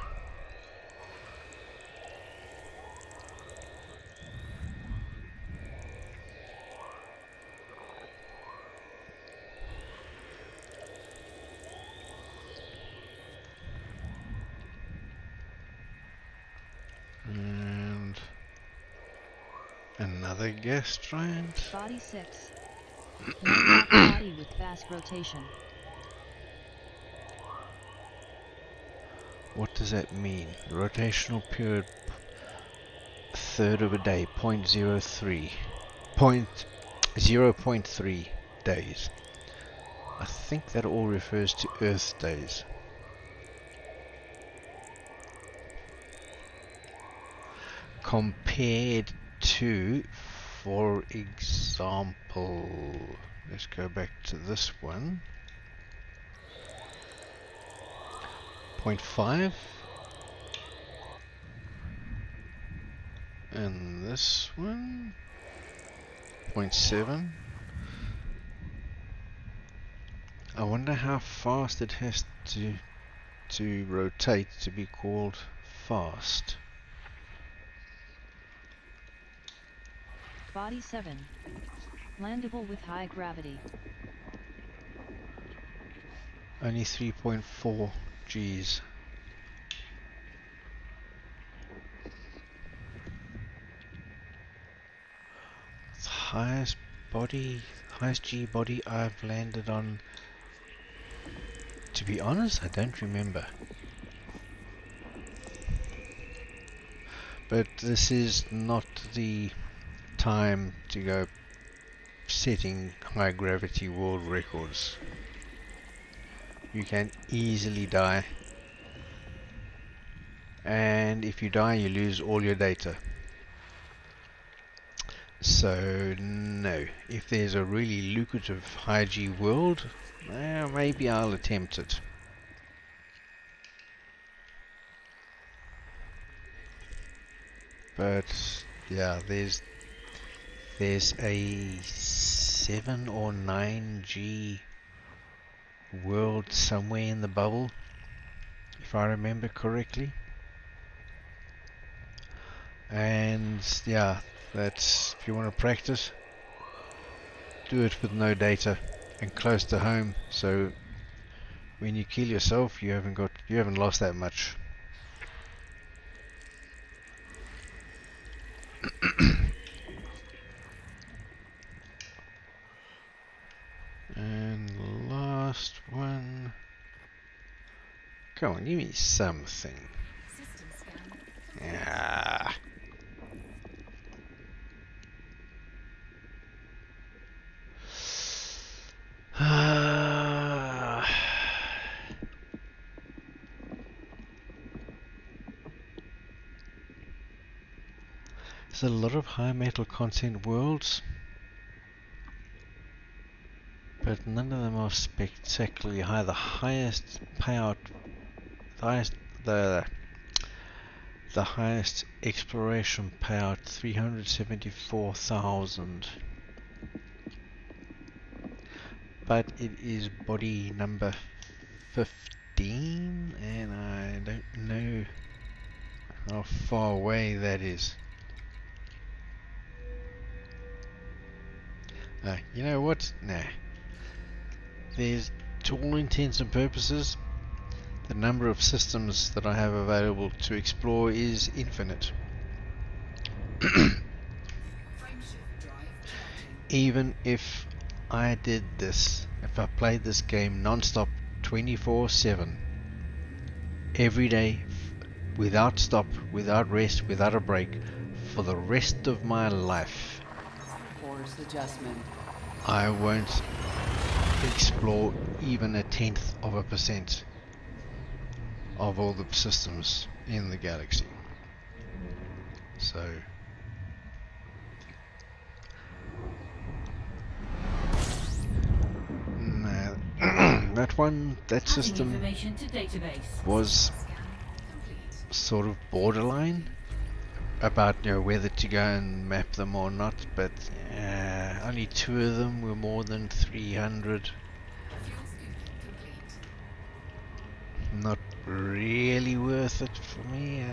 And another gas giant. Body 6. Compact body with fast rotation. What does that mean? Rotational period third of a day, 0.03. 0.3 days. I think that all refers to Earth days. Compared to, for example, let's go back to this one. 0.5. And this one 0.7. I wonder how fast it has to rotate to be called fast. Body 7. Landable with high gravity. Only 3.4 Gs. The highest G body I've landed on. To be honest, I don't remember. But this is not the time to go setting high gravity world records. You can easily die, and if you die you lose all your data. So no, if there's a really lucrative high G world, maybe I'll attempt it. But yeah, there's a 7 or 9G world somewhere in the bubble, if I remember correctly. And yeah, that's, if you want to practice, do it with no data and close to home, so when you kill yourself you haven't lost that much. And the last one. Come on, give me something. System scan. Yeah. There's a lot of high metal content worlds, but none of them are spectacularly high. The highest payout, the highest exploration payout, 374,000. But it is body number 15, and I don't know how far away that is. You know what? Nah. There's, to all intents and purposes, the number of systems that I have available to explore is infinite. Frameshift drive charging. Even if I did this, if I played this game non-stop 24/7, every day, without stop, without rest, without a break, for the rest of my life, Force adjustment. I won't explore even 0.1% of all the systems in the galaxy. So no, that Adding system information to database. was Scan complete. sort of borderline about, you know, whether to go and map them or not, but only 2 of them were more than 300. Fuel scoop complete. Not really worth it for me.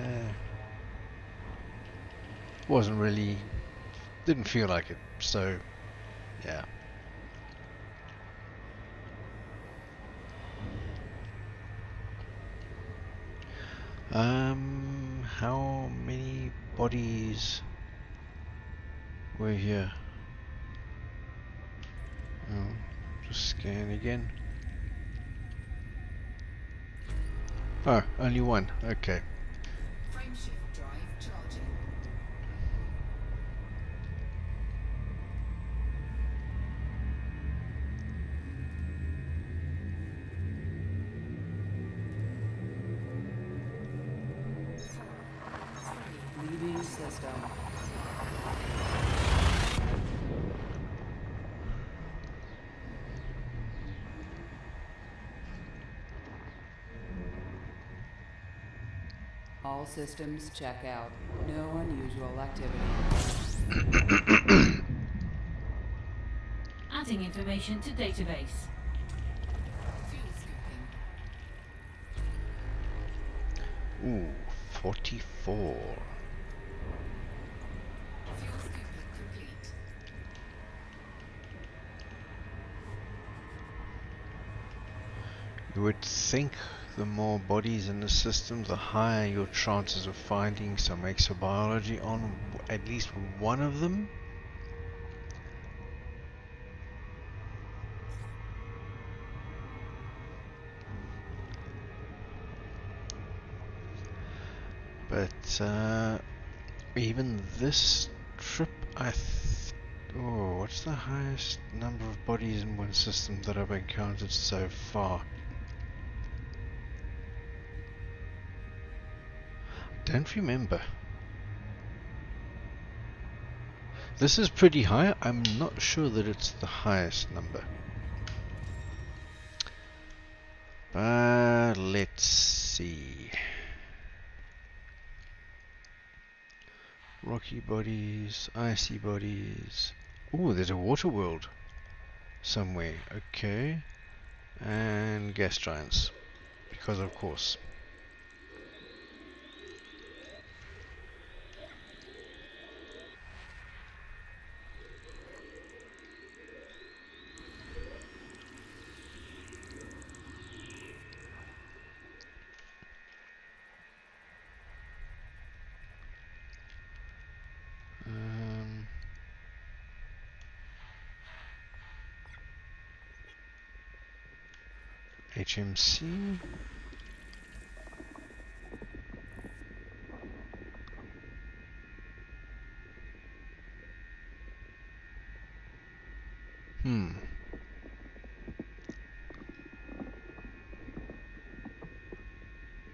Wasn't really, didn't feel like it, so yeah. How many bodies were here? Oh, just scan again. Oh, only one. Okay. Frameshift drive charging. Leaving system. All systems check out. No unusual activity. Adding information to database. Fuel scooping. Ooh, 44. Fuel scooping complete. You would think the more bodies in the system, the higher your chances of finding some exobiology on at least one of them. But even this trip, oh, what's the highest number of bodies in one system that I've encountered so far? Don't remember. This is pretty high. I'm not sure that it's the highest number. But let's see. Rocky bodies, icy bodies. Ooh, there's a water world somewhere. Okay. And gas giants. Because of course. HMC.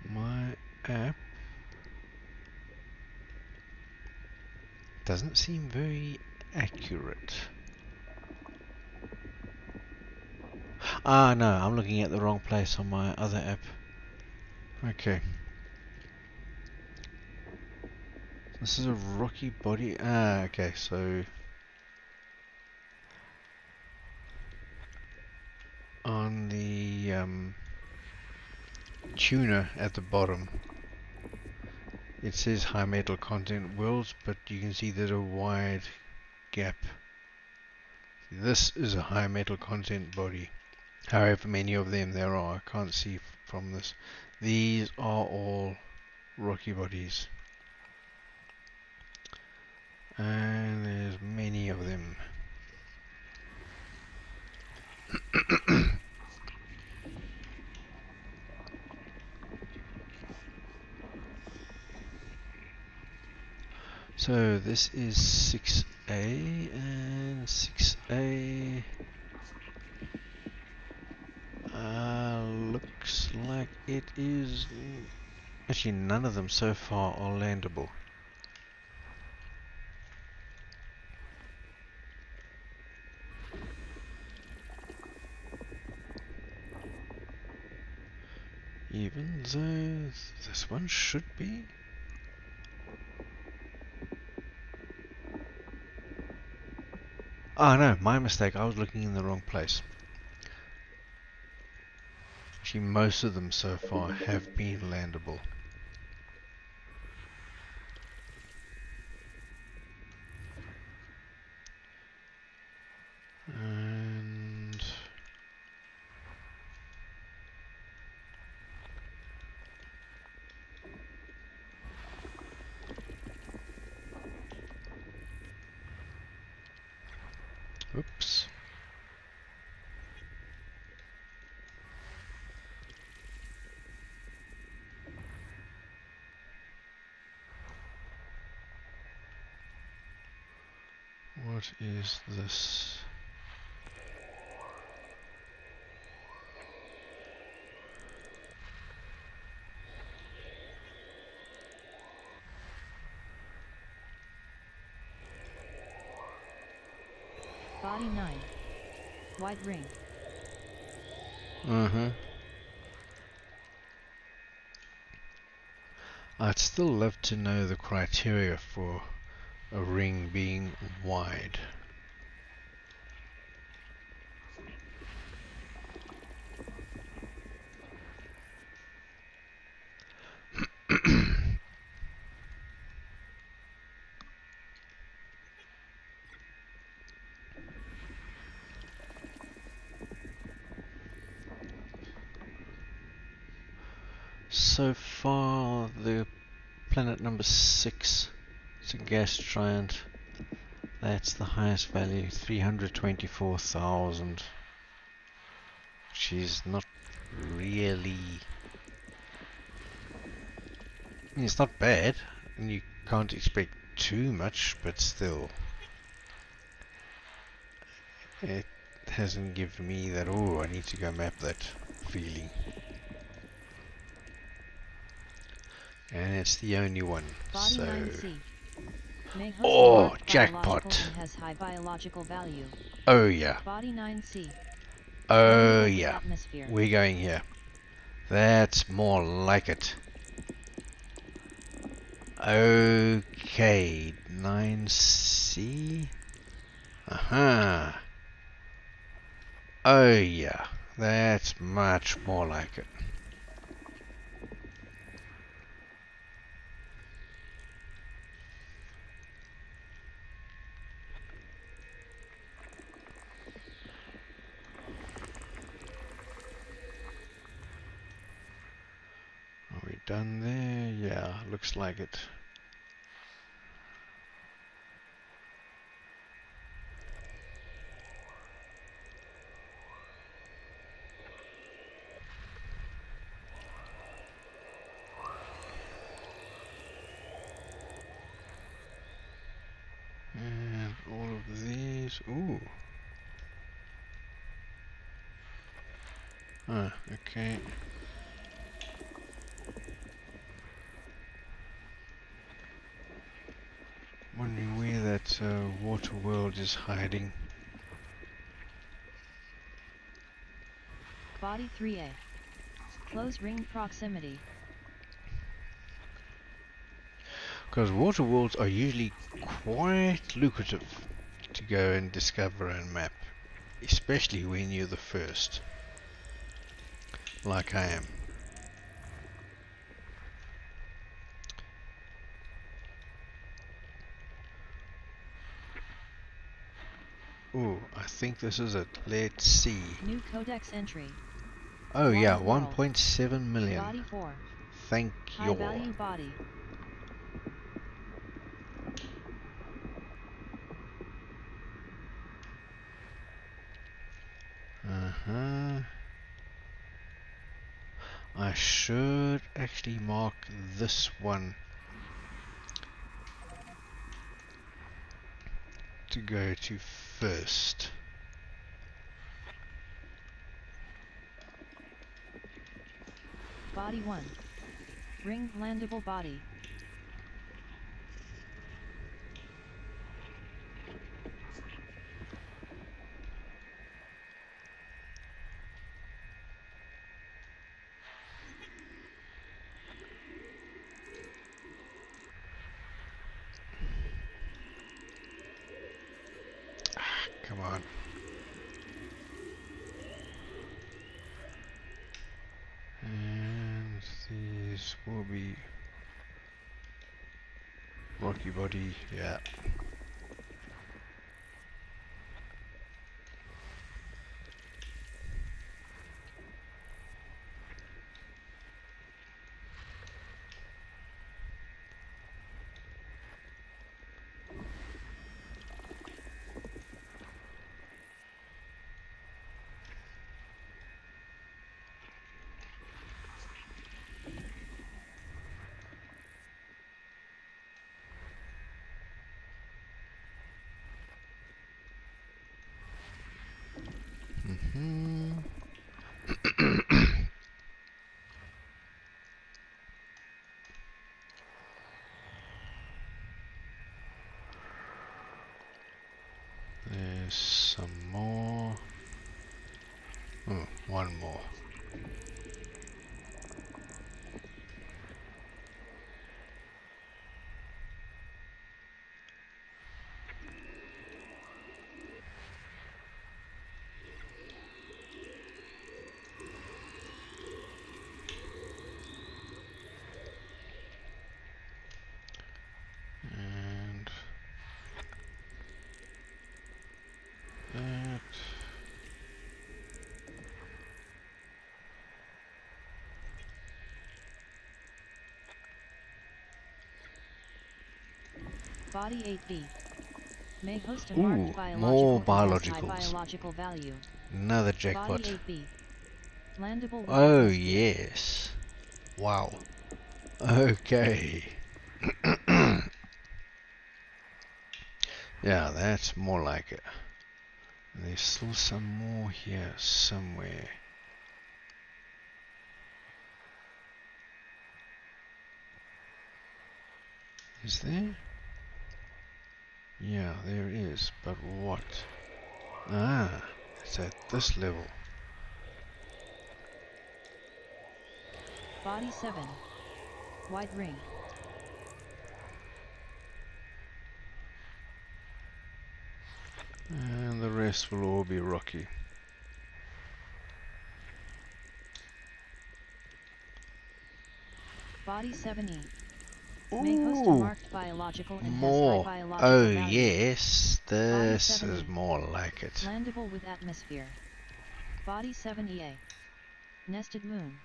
My app doesn't seem very accurate. Ah, no, I'm looking at the wrong place on my other app. Okay. This is a rocky body. Ah, okay, so on the tuner at the bottom, it says high metal content worlds, but you can see there's a wide gap. This is a high metal content body. However many of them there are, I can't see from this. These are all rocky bodies. And there's many of them. So this is 6A and 6A looks like it is actually none of them so far are landable. Even though this one should be. Ah, no, my mistake. I was looking in the wrong place. Actually, most of them so far have been landable. And oops. What is this? Body 9. White ring. I'd still love to know the criteria for a ring being wide. So far, the planet number 6, it's a gas giant. That's the highest value, 324,000. Which is not really... I mean, it's not bad, and you can't expect too much, but still. It hasn't given me that, oh, I need to go map that feeling. And it's the only one, Body so... 9C. May host Oh, a marked jackpot. biological and has high biological value. Oh yeah, Body 9C. oh Vulnerable to yeah, atmosphere. we're going here. That's more like it. Okay, 9C. Aha. Oh yeah, that's much more like it. Are we done there? Yeah, looks like it. And all of these. Ooh. Ah, okay. Wondering where that water world is hiding. Body 3A. Close ring proximity. Because water worlds are usually quite lucrative to go and discover and map. Especially when you're the first. Like I am. Ooh, I think this is it. Let's see. New codex entry. Oh yeah, Wild world. 1.7 million. Body 4. Thank High you. value body. Uh-huh. I should actually mark this one to go to first. Body 1. Ring landable body. Come on. And these will be rocky body, yeah. Mm-hmm. There's some more. Oh, one more. Body 8B. May host a Ooh, marked more biological and has high biologicals. biological value. Another jackpot. Body 8B. Landable with Oh atmosphere. yes. Wow. Okay. Yeah, that's more like it. And there's still some more here somewhere. Is there? Yeah, there is. But what? Ah, it's at this level. Body 7. White ring. And the rest will all be rocky. Body 7E. May host a Ooh, marked biological and has high more. biological Oh value. yes, this Body is 7E. more like it. Landable with atmosphere. Body 7EA. Nested moon.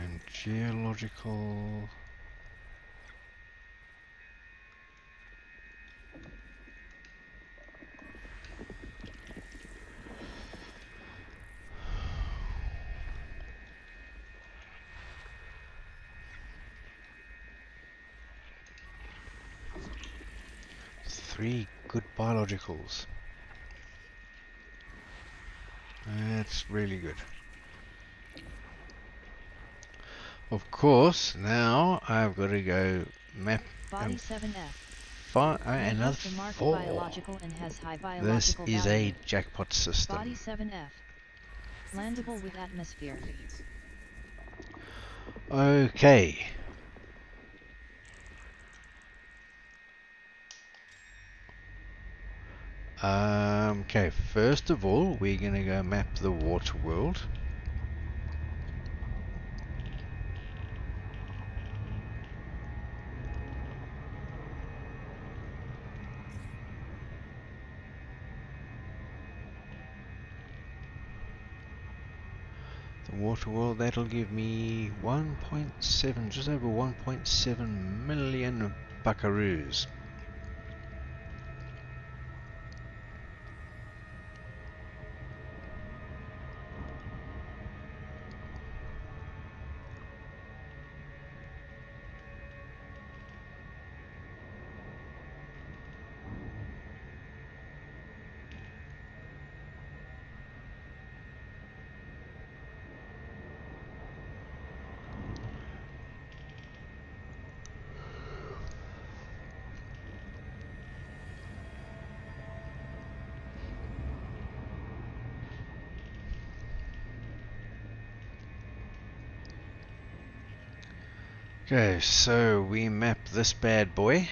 And geological. Three good biologicals. That's really good. Of course, now I've got to go map Body and 7F. May another host a marked 4. biological and has high This biological is value. a jackpot system. Body 7F. Landable with atmosphere. Okay. Okay, first of all, we're going to go map the water world. The water world, that'll give me 1.7, just over 1.7 million buckaroos. Okay, so we map this bad boy.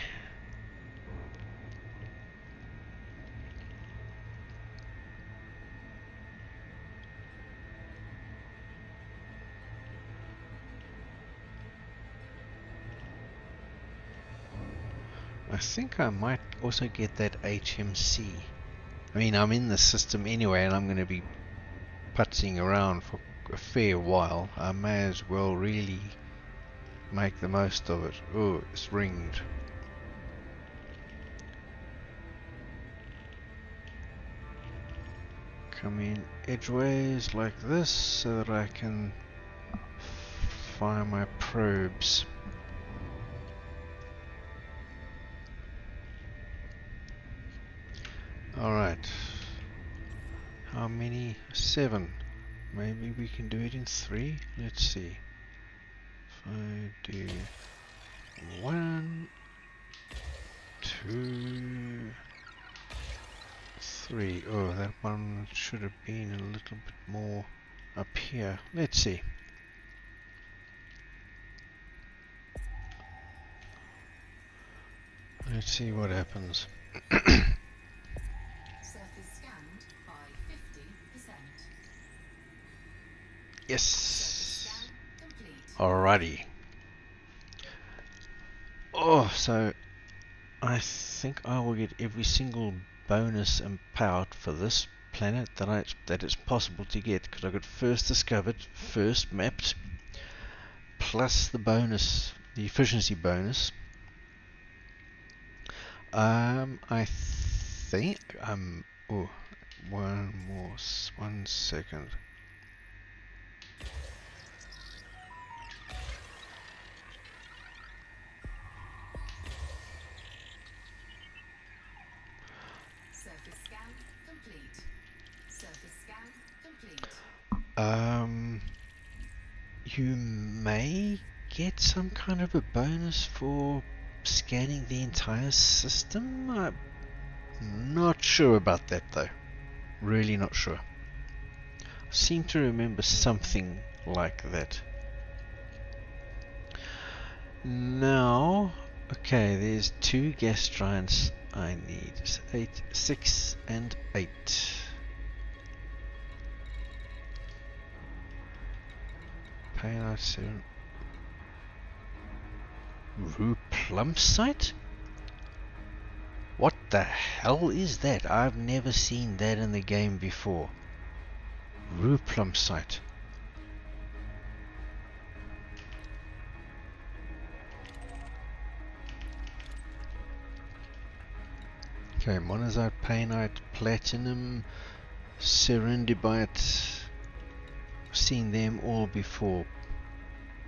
I think I might also get that HMC. I mean, I'm in the system anyway, and I'm going to be putzing around for a fair while. I may as well really make the most of it. Oh, it's ringed. Come in edgeways like this so that I can fire my probes. Alright. How many? 7. Maybe we can do it in 3. Let's see. If I do 1, 2, 3. Oh, that one should have been a little bit more up here. Let's see. Let's see what happens. Surface scanned by 50%. Yes. Surface scan complete. Alrighty. Oh, so I think I will get every single bonus and payout for this planet that it's possible to get, because I got first discovered, first mapped, plus the bonus, the efficiency bonus. I think oh, one second. Surface scan complete. Surface scan complete. You may get some kind of a bonus for scanning the entire system. I'm not sure about that though. Really not sure. I seem to remember something like that. Now, okay, there's 2 gas giants I need. 8, 6, and 8. Payload 7. Rue Plum Site? What the hell is that? I've never seen that in the game before. Rue Plum Site. Okay, monazite, painite, platinum, serendibite. I've seen them all before.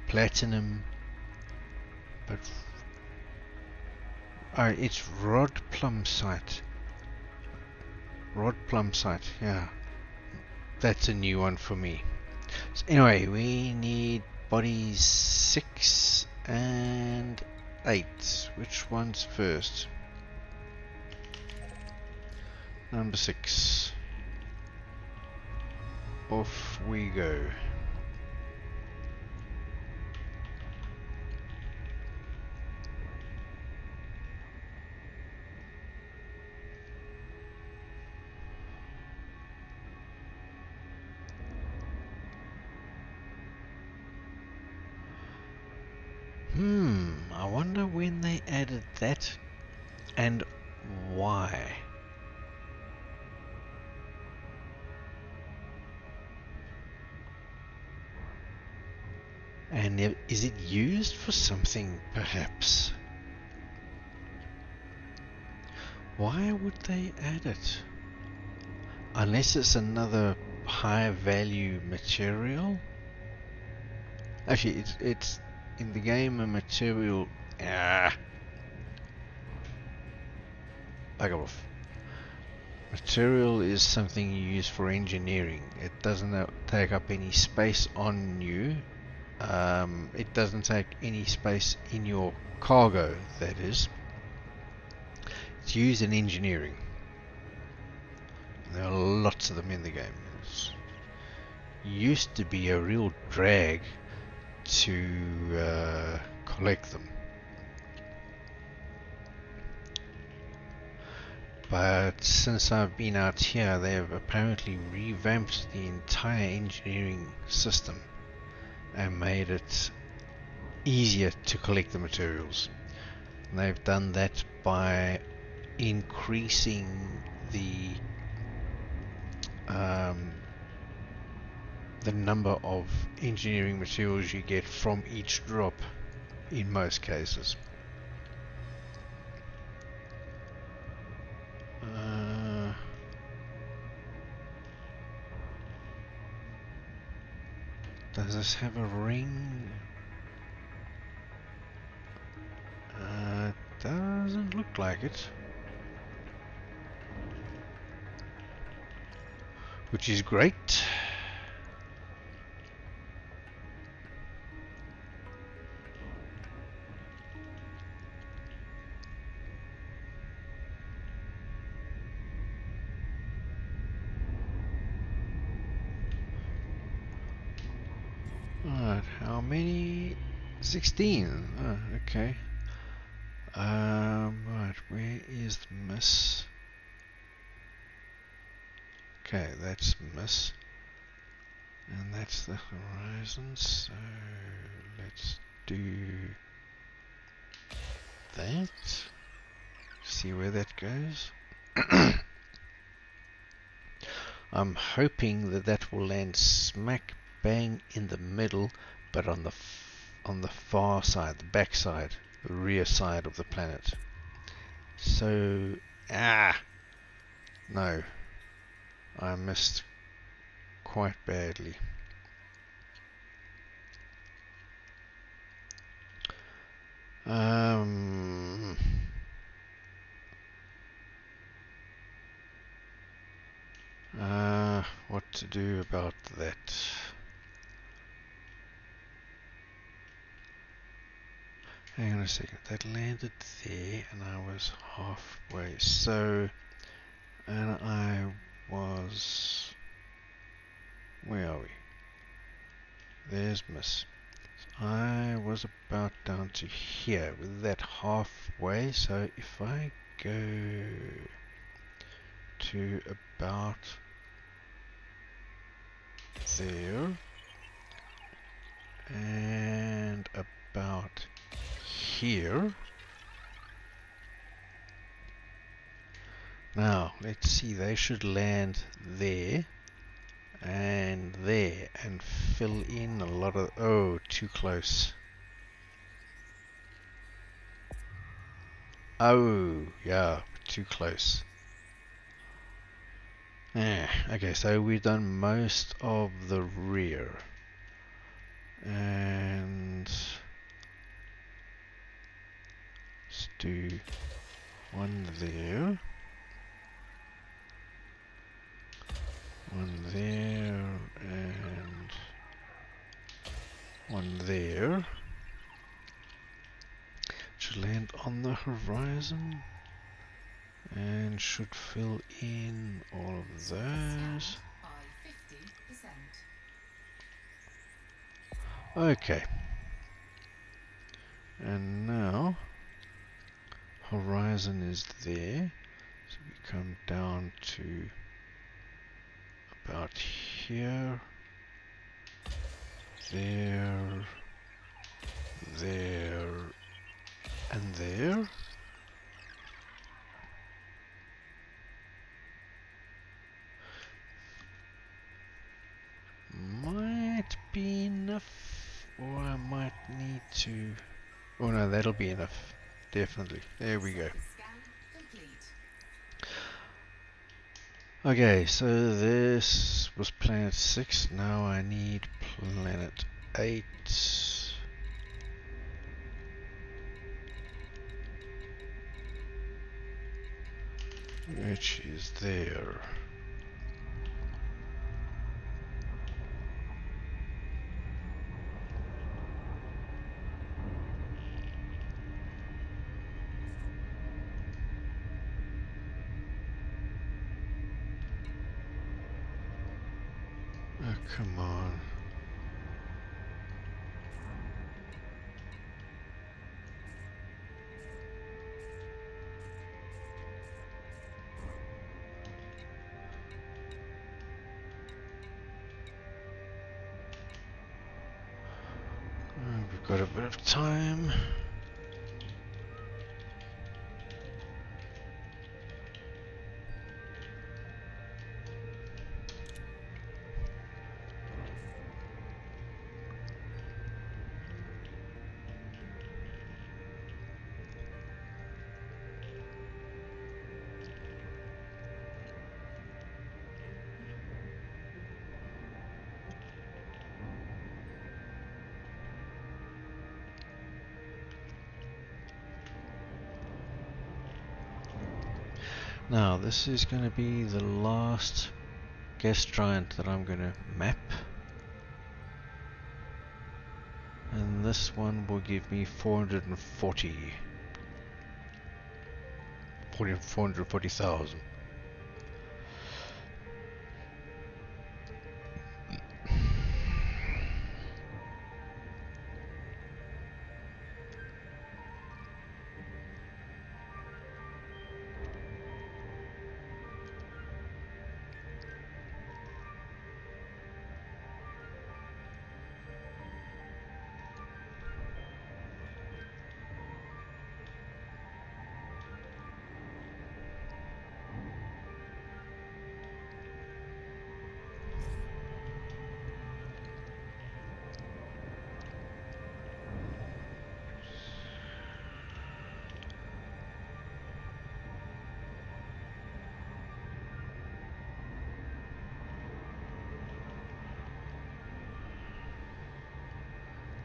Platinum, but it's Rod Plum Site. Rod Plum Site, yeah. That's a new one for me. So anyway, we need bodies 6 and 8. Which one's first? Number 6. Off we go. I wonder when they added that and why. And is it used for something, perhaps? Why would they add it? Unless it's another high value material? Actually, it's in the game a material. Back off. Material is something you use for engineering. It doesn't take up any space on you. It doesn't take any space in your cargo, that is. It's used in engineering. There are lots of them in the game. It used to be a real drag to collect them. But since I've been out here, they have apparently revamped the entire engineering system and made it easier to collect the materials. And they've done that by increasing the number of engineering materials you get from each drop in most cases. Does this have a ring? Doesn't look like it. Which is great. Alright, how many? 16. Oh, okay. Right, where is the miss? Okay, that's miss. And that's the horizon, so let's do that. See where that goes. I'm hoping that that will land smack bang in the middle, but on the far side, the back side, the rear side of the planet. So, no, I missed quite badly. What to do about that? Hang on a second, that landed there and I was halfway, so, and I was, where are we? There's miss. I was about down to here with that halfway, so if I go to about there and about here. Now let's see, they should land there and fill in a lot of, oh, too close. Oh yeah, too close. Okay, so we've done most of the rear and let's do one there, one there, and one there. Should land on the horizon and should fill in all of those. By 50%. Okay. And now horizon is there. So we come down to about here, there, there, and there. Might be enough, or I might need to. Oh no, that'll be enough. Definitely. There we go. Scan complete. Okay, so this was planet 6. Now I need planet 8. Which is there. Oh, come on. We've got a bit of time. Now, this is going to be the last gas giant that I'm going to map. And this one will give me 440,000.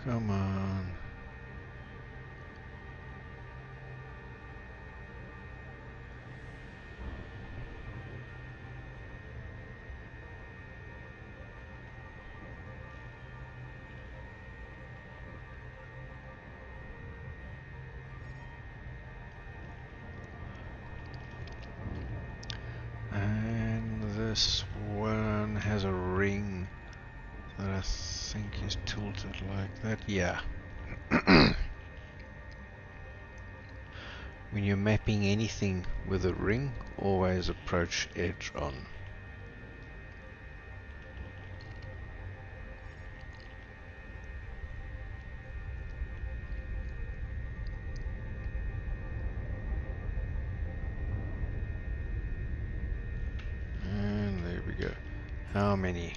Come on. And this one has a ring that I think is tilted like that. Yeah. When you're mapping anything with a ring, always approach edge on. And there we go. How many?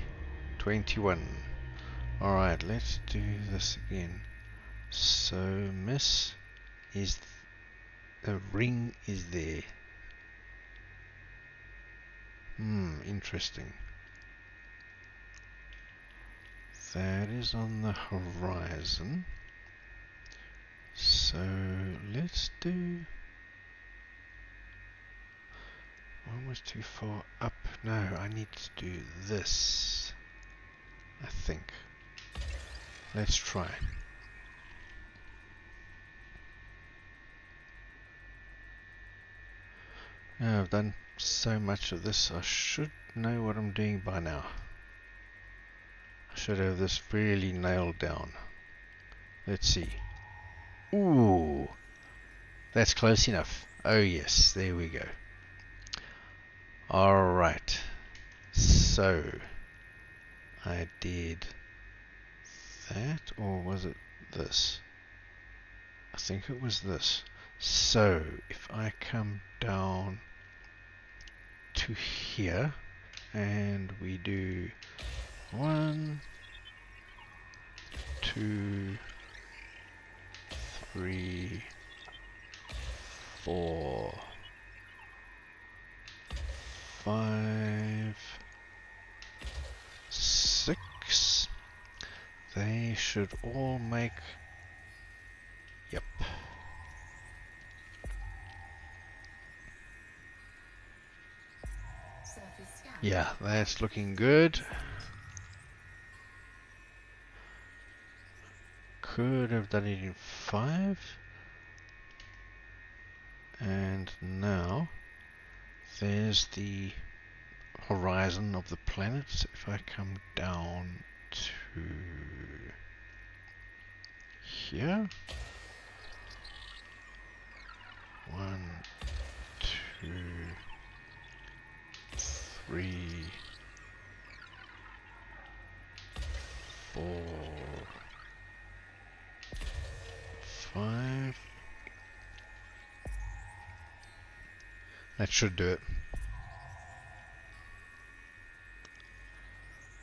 21. Alright, let's do this again. So, miss is the ring is there. Interesting. That is on the horizon. So let's do... One was too far up. No, I need to do this, I think. Let's try. I've done so much of this, I should know what I'm doing by now. I should have this really nailed down. Let's see. Ooh, that's close enough. Oh yes, there we go. Alright, so I did that, or was it this? I think it was this. So if I come down to here and we do 1, 2, 3, 4, 5, 6. They should all make... Yep. Surface scan. Yeah, that's looking good. Could have done it in 5. And now there's the horizon of the planets. If I come down to here, 1, 2, 3, 4, 5. That should do it.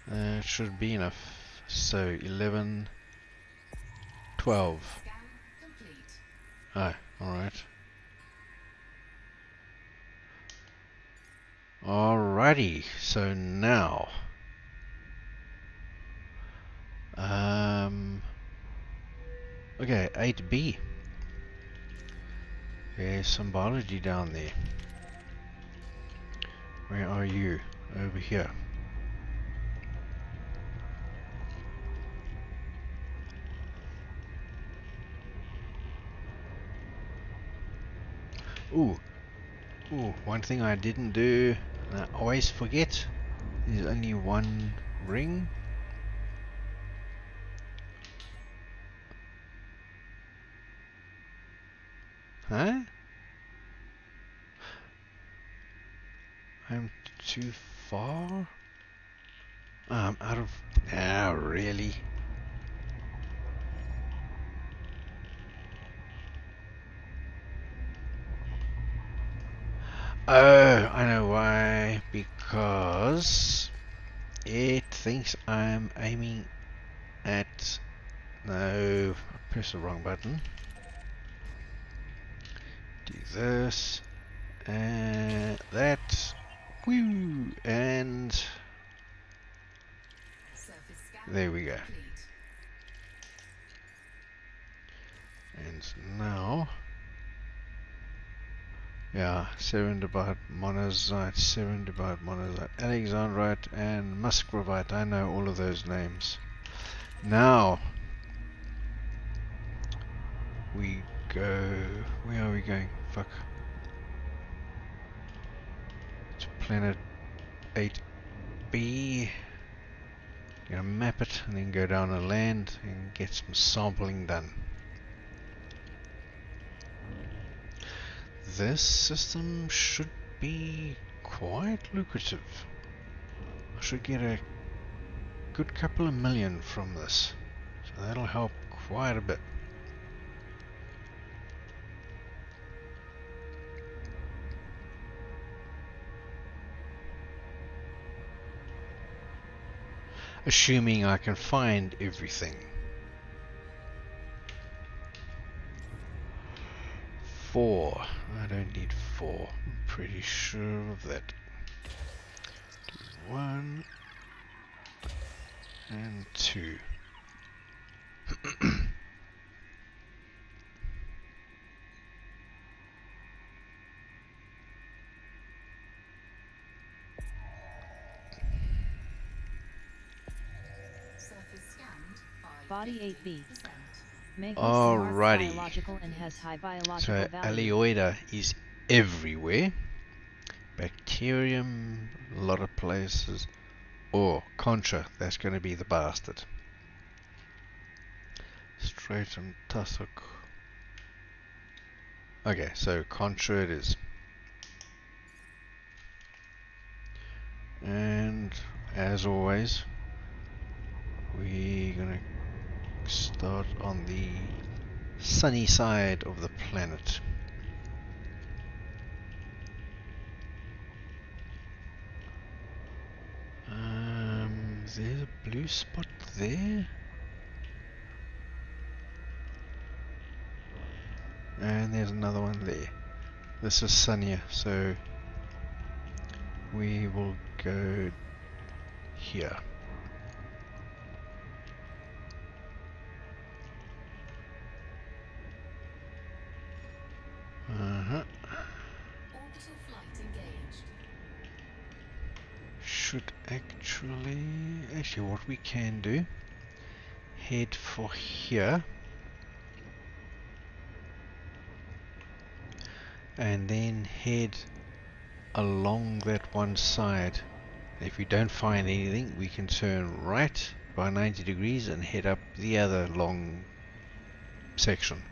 That should be enough. So 11, 12. Scan complete. Ah, alright. Alrighty, so now okay, 8B. There's some biology down there. Where are you? Over here. Ooh, one thing I didn't do, and I always forget, there's only one ring. Huh? I'm too far? I'm out of... Ah, really? Oh, I know why. Because it thinks I'm aiming at... No, I pressed the wrong button. Do this. And that. Woo! And Surface scan there we go. complete. means now, yeah, 7 divided monazite, 7 divided monazite, alexandrite and muscovite. I know all of those names. Now we go, where are we going? Fuck. To planet 8b. Gonna map it and then go down and land and get some sampling done. This system should be quite lucrative. I should get a good couple of million from this, so that'll help quite a bit. Assuming I can find everything. 4. I don't need 4. I'm pretty sure of that. 1 and 2. Surface scanned by Body 8B. 50%. May host a marked Alrighty. biological and has high biological So value. Aleoida is everywhere. Bacterium, a lot of places. Or Concha, that's going to be the bastard. Stratum tussock. Okay, so Concha it is. And as always, we're going to start on the sunny side of the planet. There's a blue spot there. And there's another one there. This is sunnier, so we will go here. Orbital flight engaged. Should actually what we can do, head for here and then head along that one side. If we don't find anything, we can turn right by 90 degrees and head up the other long section.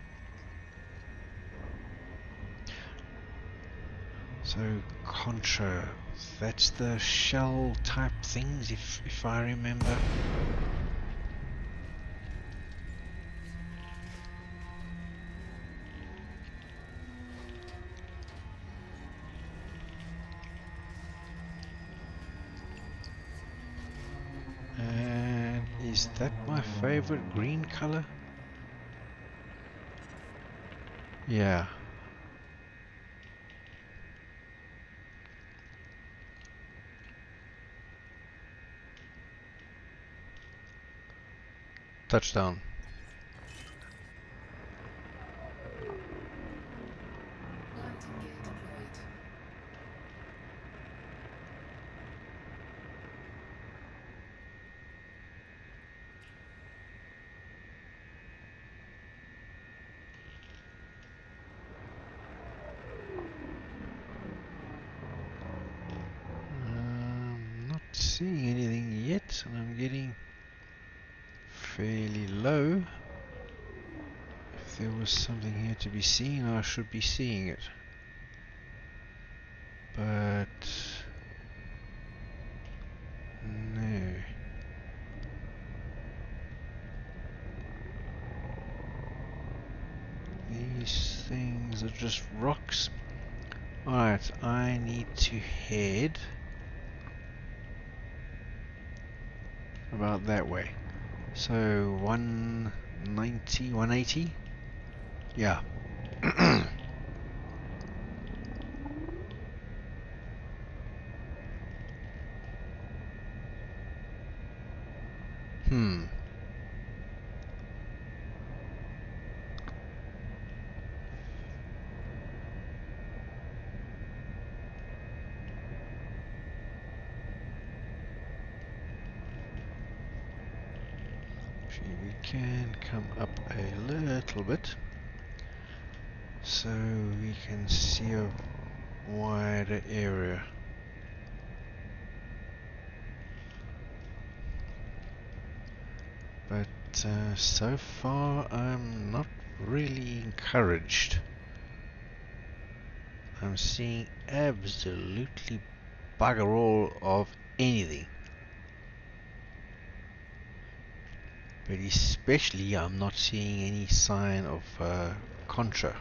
So Concha, that's the shell type things, if I remember. And is that my favorite green color? Yeah. Touchdown. Landing gear deployed. Not seeing anything yet, and I'm getting fairly low. If there was something here to be seen, I should be seeing it. But no. These things are just rocks. Alright, I need to head about that way. So 190, 180? Yeah. Actually, we can come up a little bit so we can see a wider area. But so far I'm not really encouraged. I'm seeing absolutely bugger all of anything. But especially I'm not seeing any sign of Contra.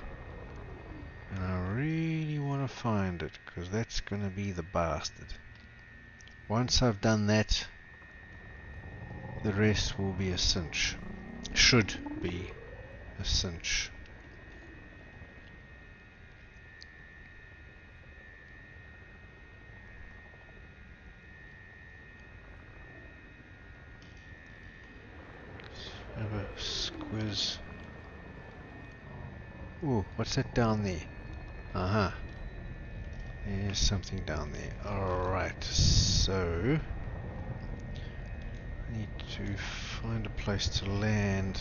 And I really want to find it, because that's going to be the bastard. Once I've done that, the rest will be a cinch. Should be a cinch. Have a squiz. Ooh, what's that down there? Uh-huh. There's something down there. Alright, so I need to find a place to land.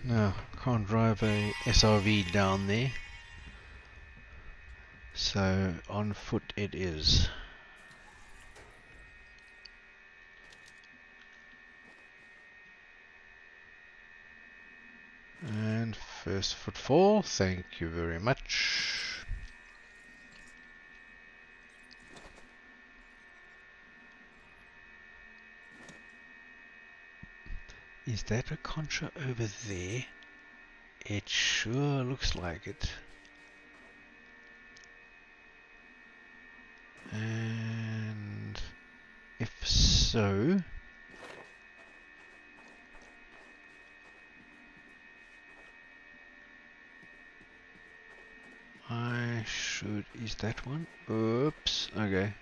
No, can't drive a SRV down there. So on foot it is. And first footfall, thank you very much. Is that a Contra over there? It sure looks like it. And if so, I should... Is that one? Oops, okay.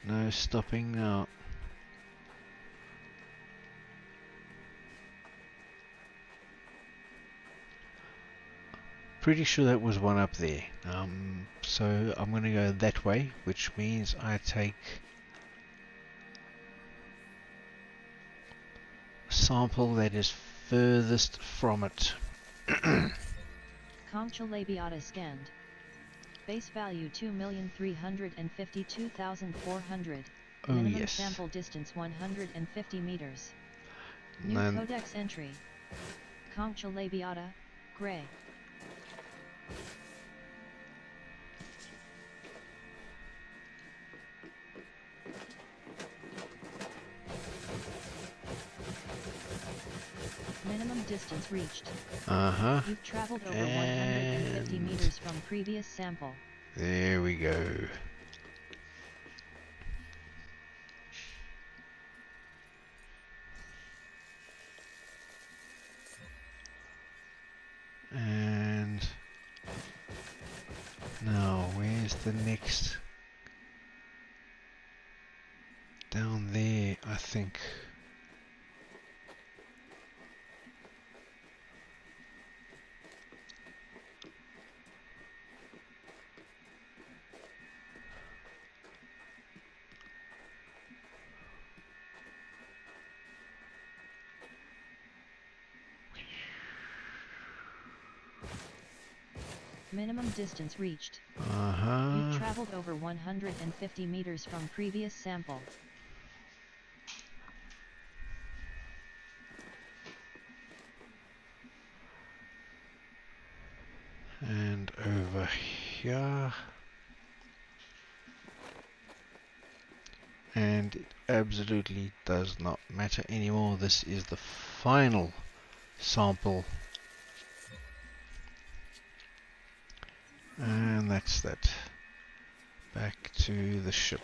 No stopping now. Pretty sure that was one up there. So I'm going to go that way, which means I take a sample that is furthest from it. Concha labiata scanned. Base value 2,352,400. Oh Minimum yes. sample distance 150 meters. New None. codex entry. Concha labiata, gray. Minimum distance reached. Uh-huh. You've traveled over 150 meters from previous sample. There we go. And now where's the next? Down there, I think. Minimum distance reached. Uh-huh. You've traveled over 150 meters from previous sample. And over here. And it absolutely does not matter anymore. This is the final sample. And that's that. Back to the ship.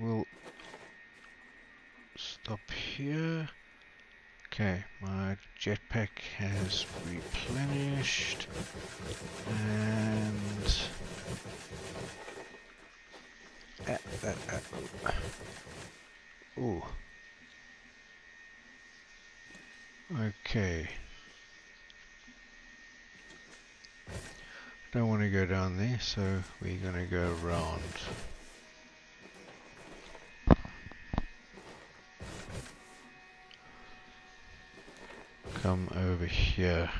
will stop here. Okay, my jetpack has replenished, and ooh, okay. Don't want to go down there, so we're gonna go around. Come over here.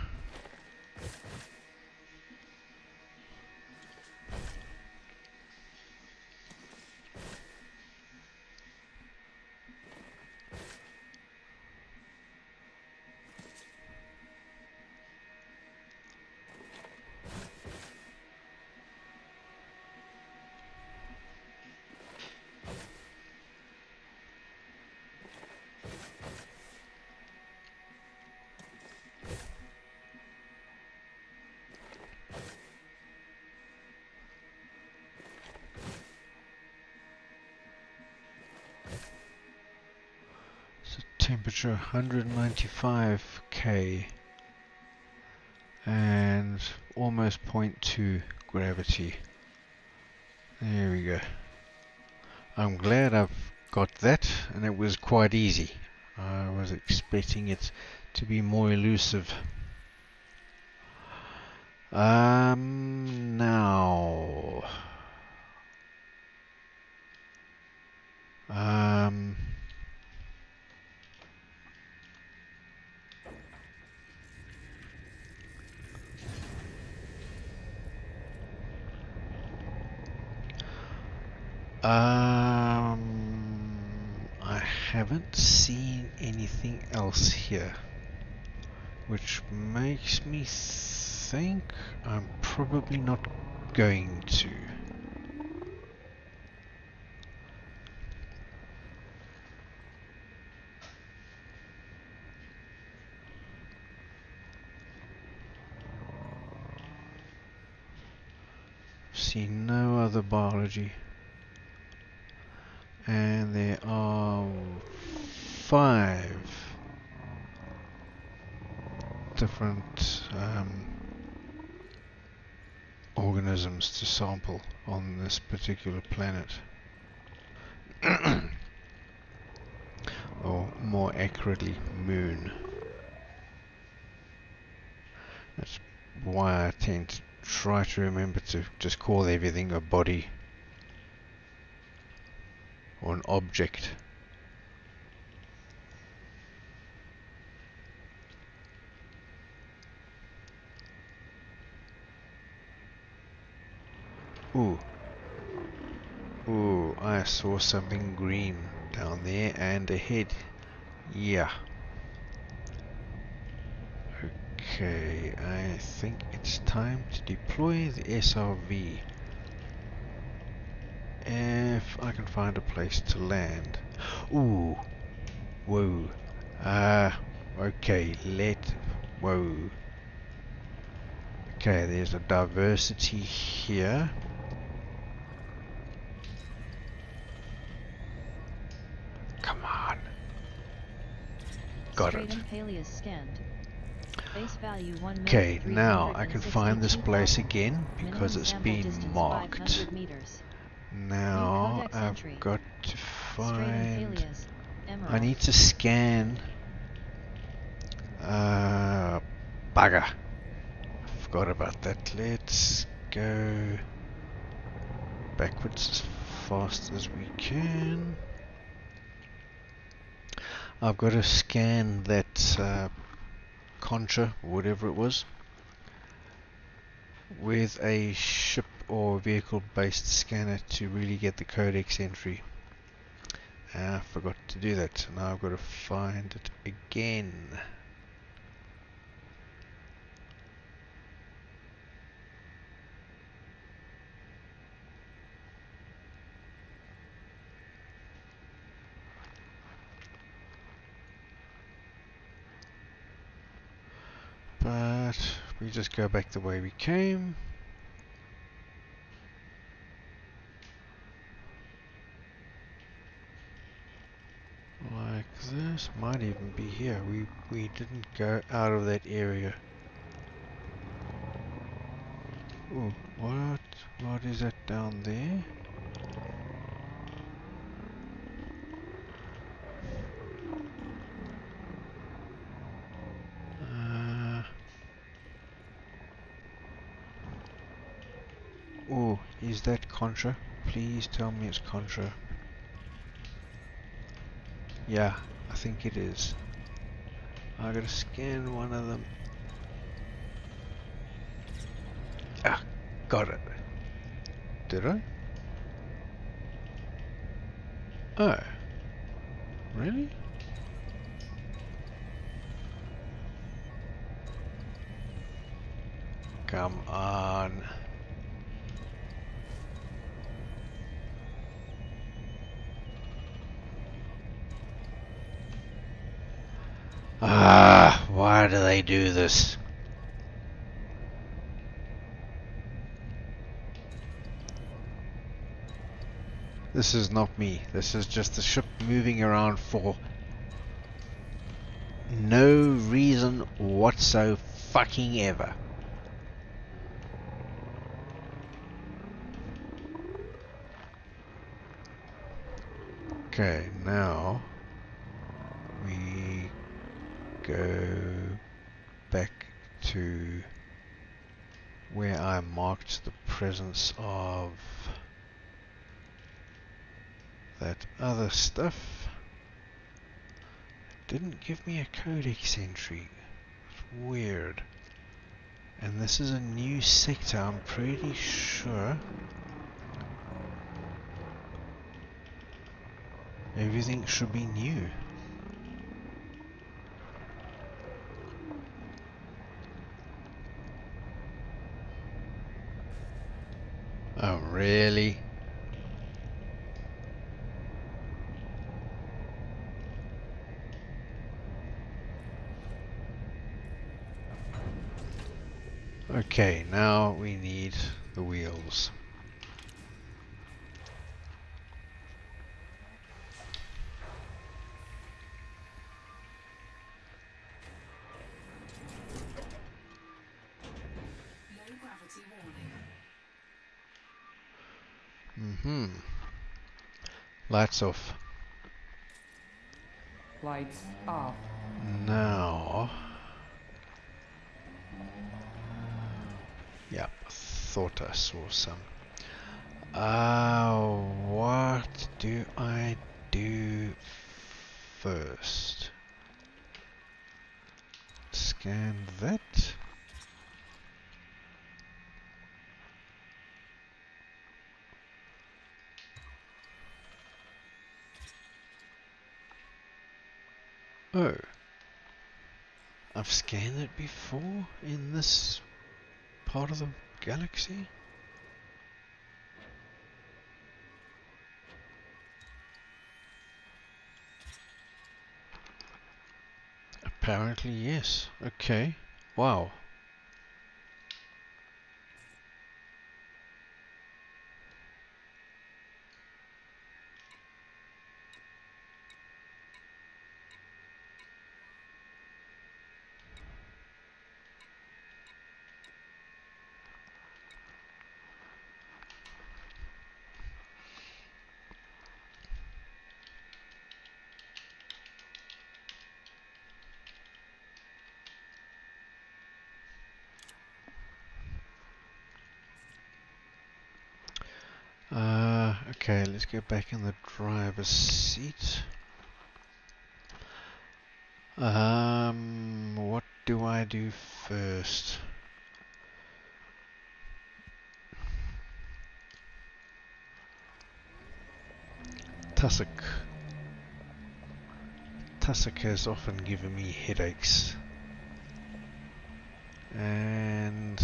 So temperature 195 K and almost 0.2 gravity. There we go. I'm glad I've got that, and it was quite easy. I was expecting it to be more elusive. Now. Um. I haven't seen anything else here, which makes me think I'm probably not going to. See no other biology. And there are 5 different organisms to sample on this particular planet. Or more accurately, moon. That's why I tend to try to remember to just call everything a body or an object. Ooh. Ooh, I saw something green down there and ahead. Yeah. Okay, I think it's time to deploy the SRV. If I can find a place to land. Ooh. Whoa. Okay, whoa. Okay, there's a diversity here. Come on. Got it. Stratum Paleus scanned. Base value 1 Okay, now I can find this place again because it's been marked. Now I've got to find... I need to scan... bugger. Forgot about that. Let's go backwards as fast as we can. I've got to scan that concha, whatever it was, with a ship or vehicle based scanner to really get the codex entry. I forgot to do that. Now I've got to find it again. But we just go back the way we came. This might even be here. We didn't go out of that area. Oh, what is that down there? Oh, is that Contra? Please tell me it's Contra. Yeah, I think it is. I gotta scan one of them. Ah, got it. Did I? Oh, really? Come on. Ah, why do they do this? This is not me. This is just the ship moving around for no reason whatso fucking ever. Okay, now we go back to where I marked the presence of that other stuff. Didn't give me a codex entry. It's weird. And this is a new sector, I'm pretty sure. Everything should be new. Oh, really? Okay, now we need the wheels. Low gravity warning. Lights off. Lights off. Now... Yep, thought I saw some. What do I do first? Scan that. Oh, I've scanned it before in this part of the galaxy? Apparently yes. Okay. Wow. Okay, let's go back in the driver's seat. What do I do first? Tussock. Tussock has often given me headaches. And...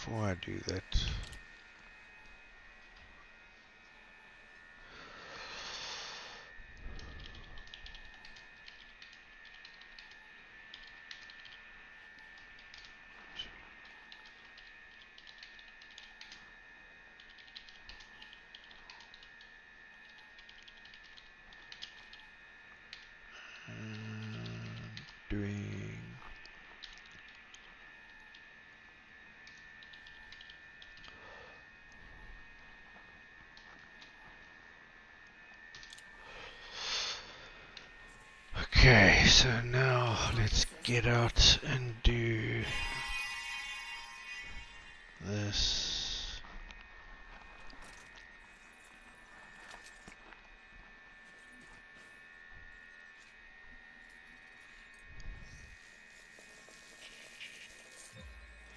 before I do that... Okay, so now let's get out and do this.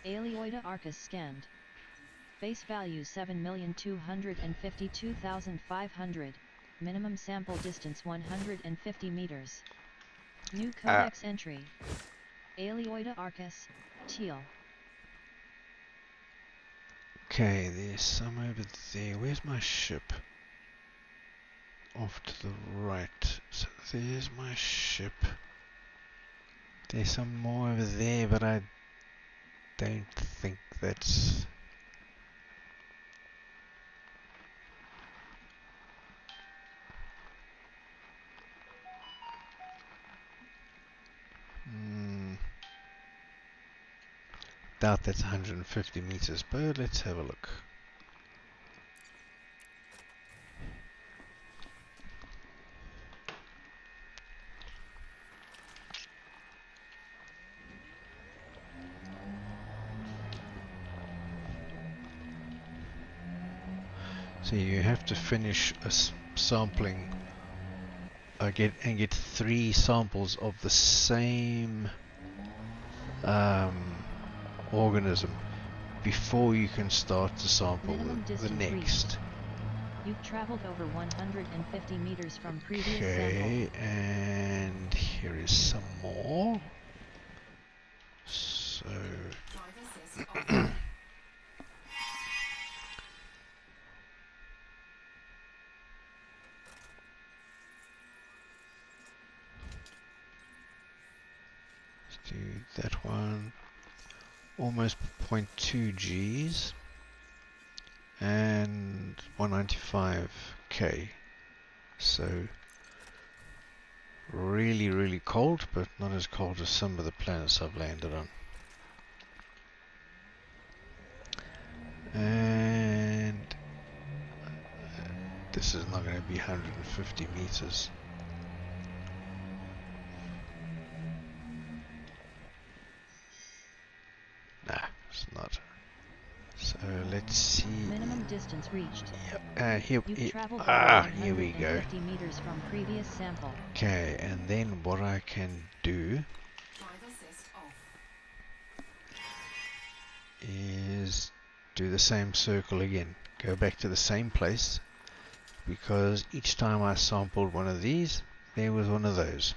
Aleoida Arcus scanned. Base value 7,252,500. Minimum sample distance 150 meters. New codex entry. Aleoida Arcus, teal. Okay, there's some over there. Where's my ship? Off to the right. So there's my ship. There's some more over there, but I don't think that's... Doubt that's 150 meters, but let's have a look. So you have to finish a sampling, get 3 samples of the same organism before you can start to sample the next. Reached. You've traveled over 150 meters from previous Okay, sample. and here is some more. So let's do that one. Almost 0.2 Gs and 195K. So really cold, but not as cold as some of the planets I've landed on. And this is not going to be 150 meters. Nah, it's not. So let's see. Minimum distance reached. Yep. Here we go. 150 meters from previous sample. Okay, and then what I can do is do the same circle again. Go back to the same place, because each time I sampled one of these, there was one of those.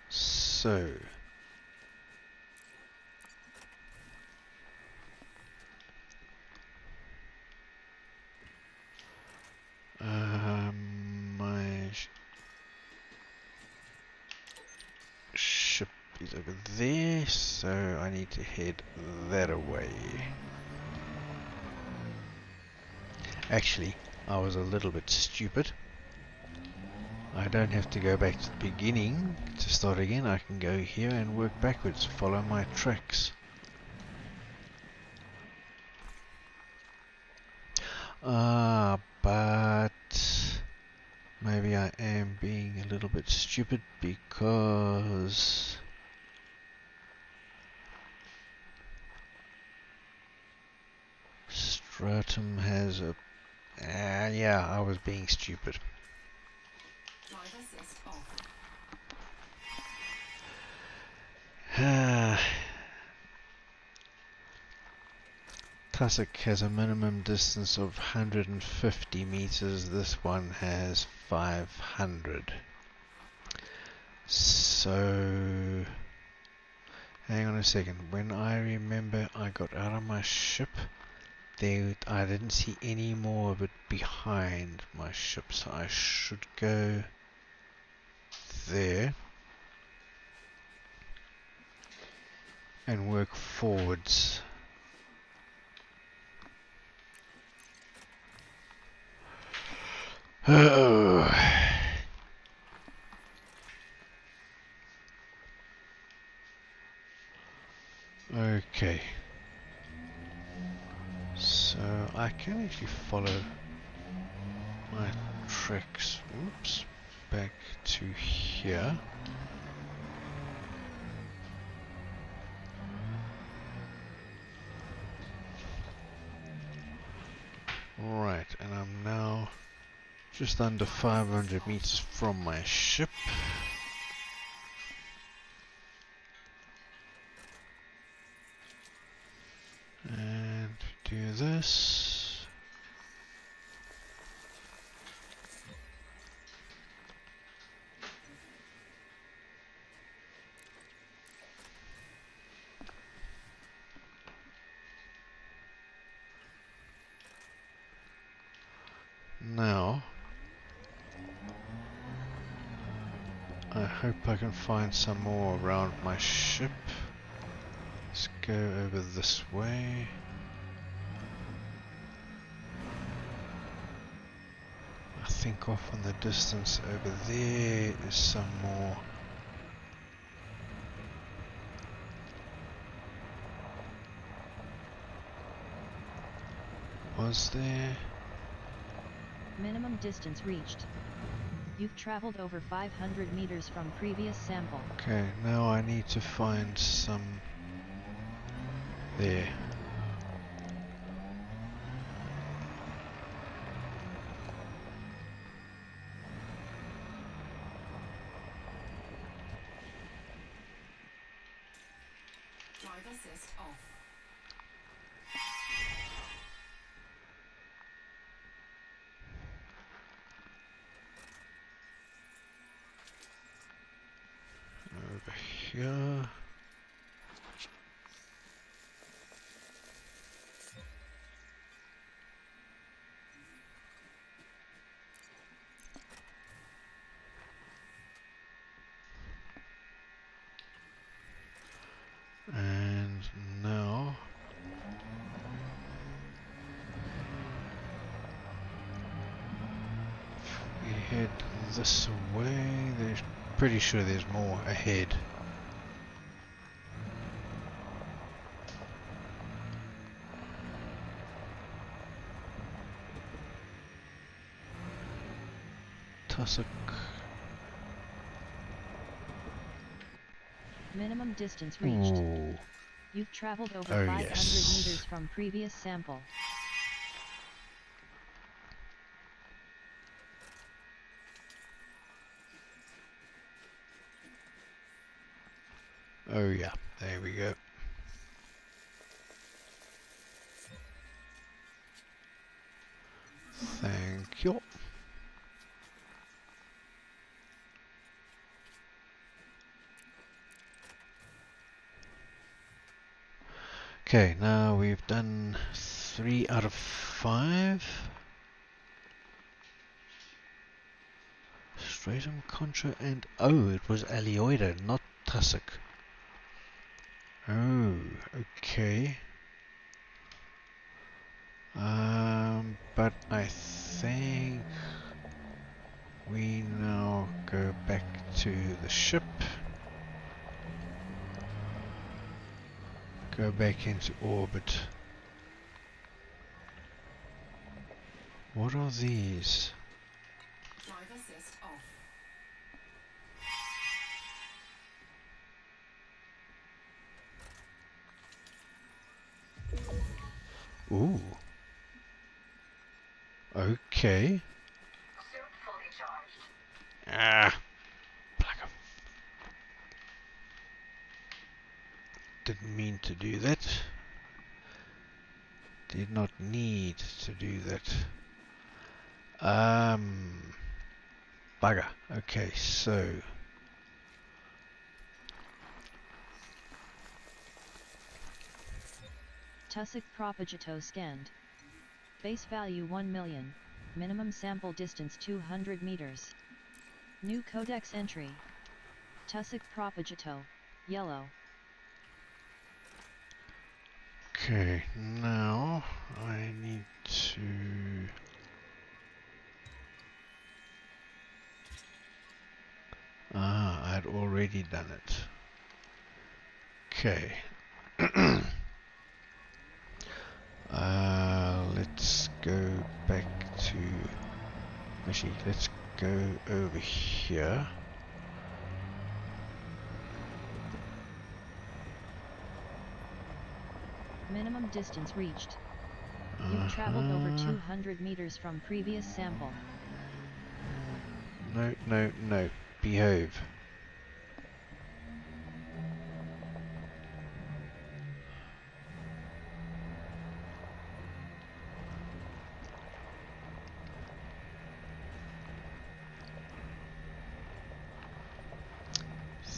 So my ship is over there, so I need to head that away. Actually, I was a little bit stupid. I don't have to go back to the beginning to start again. I can go here and work backwards, follow my tracks. But maybe I am being a little bit stupid, because Stratum has a... yeah, I was being stupid. Tussock has a minimum distance of 150 meters. This one has 500. So, hang on a second. When I remember I got out of my ship, I didn't see any more of it behind my ship, so I should go there and work forwards. Oh. Okay. So I can actually follow my tracks. Oops. Back to here. Right, and I'm now just under 500 meters from my ship. And do this. Now, I hope I can find some more around my ship. Let's go over this way. I think off in the distance over there is some more. Was there? Minimum distance reached. You've traveled over 500 meters from previous sample. Okay, now I need to find some there. Drive assist off. Over here. And now we head this way. There's pretty sure there's more ahead. Tussock. Minimum distance reached. Ooh. You've traveled over Oh, 500 yes. meters from previous sample. Oh yeah, there we go. Thank you. Okay, now we've done 3 out of 5. Stratum, Contra, and oh, it was Alioida, not Tussock. Oh, okay. But I think we now go back to the ship. Go back into orbit. What are these? Drive assist off. Ooh. Okay. Suit fully charged. Ah. Bugger. Didn't mean to do that. Did not need to do that. Bugger. Okay, so Tussock Propagato scanned. Base value 1 million. Minimum sample distance 200 meters. New codex entry. Tussock Propagato, yellow. okay, now I need to I'd already done it. Okay. Let's go back to... Actually, let's go over here. Minimum distance reached. You've traveled over 200 meters from previous sample. No, no, no. Behave.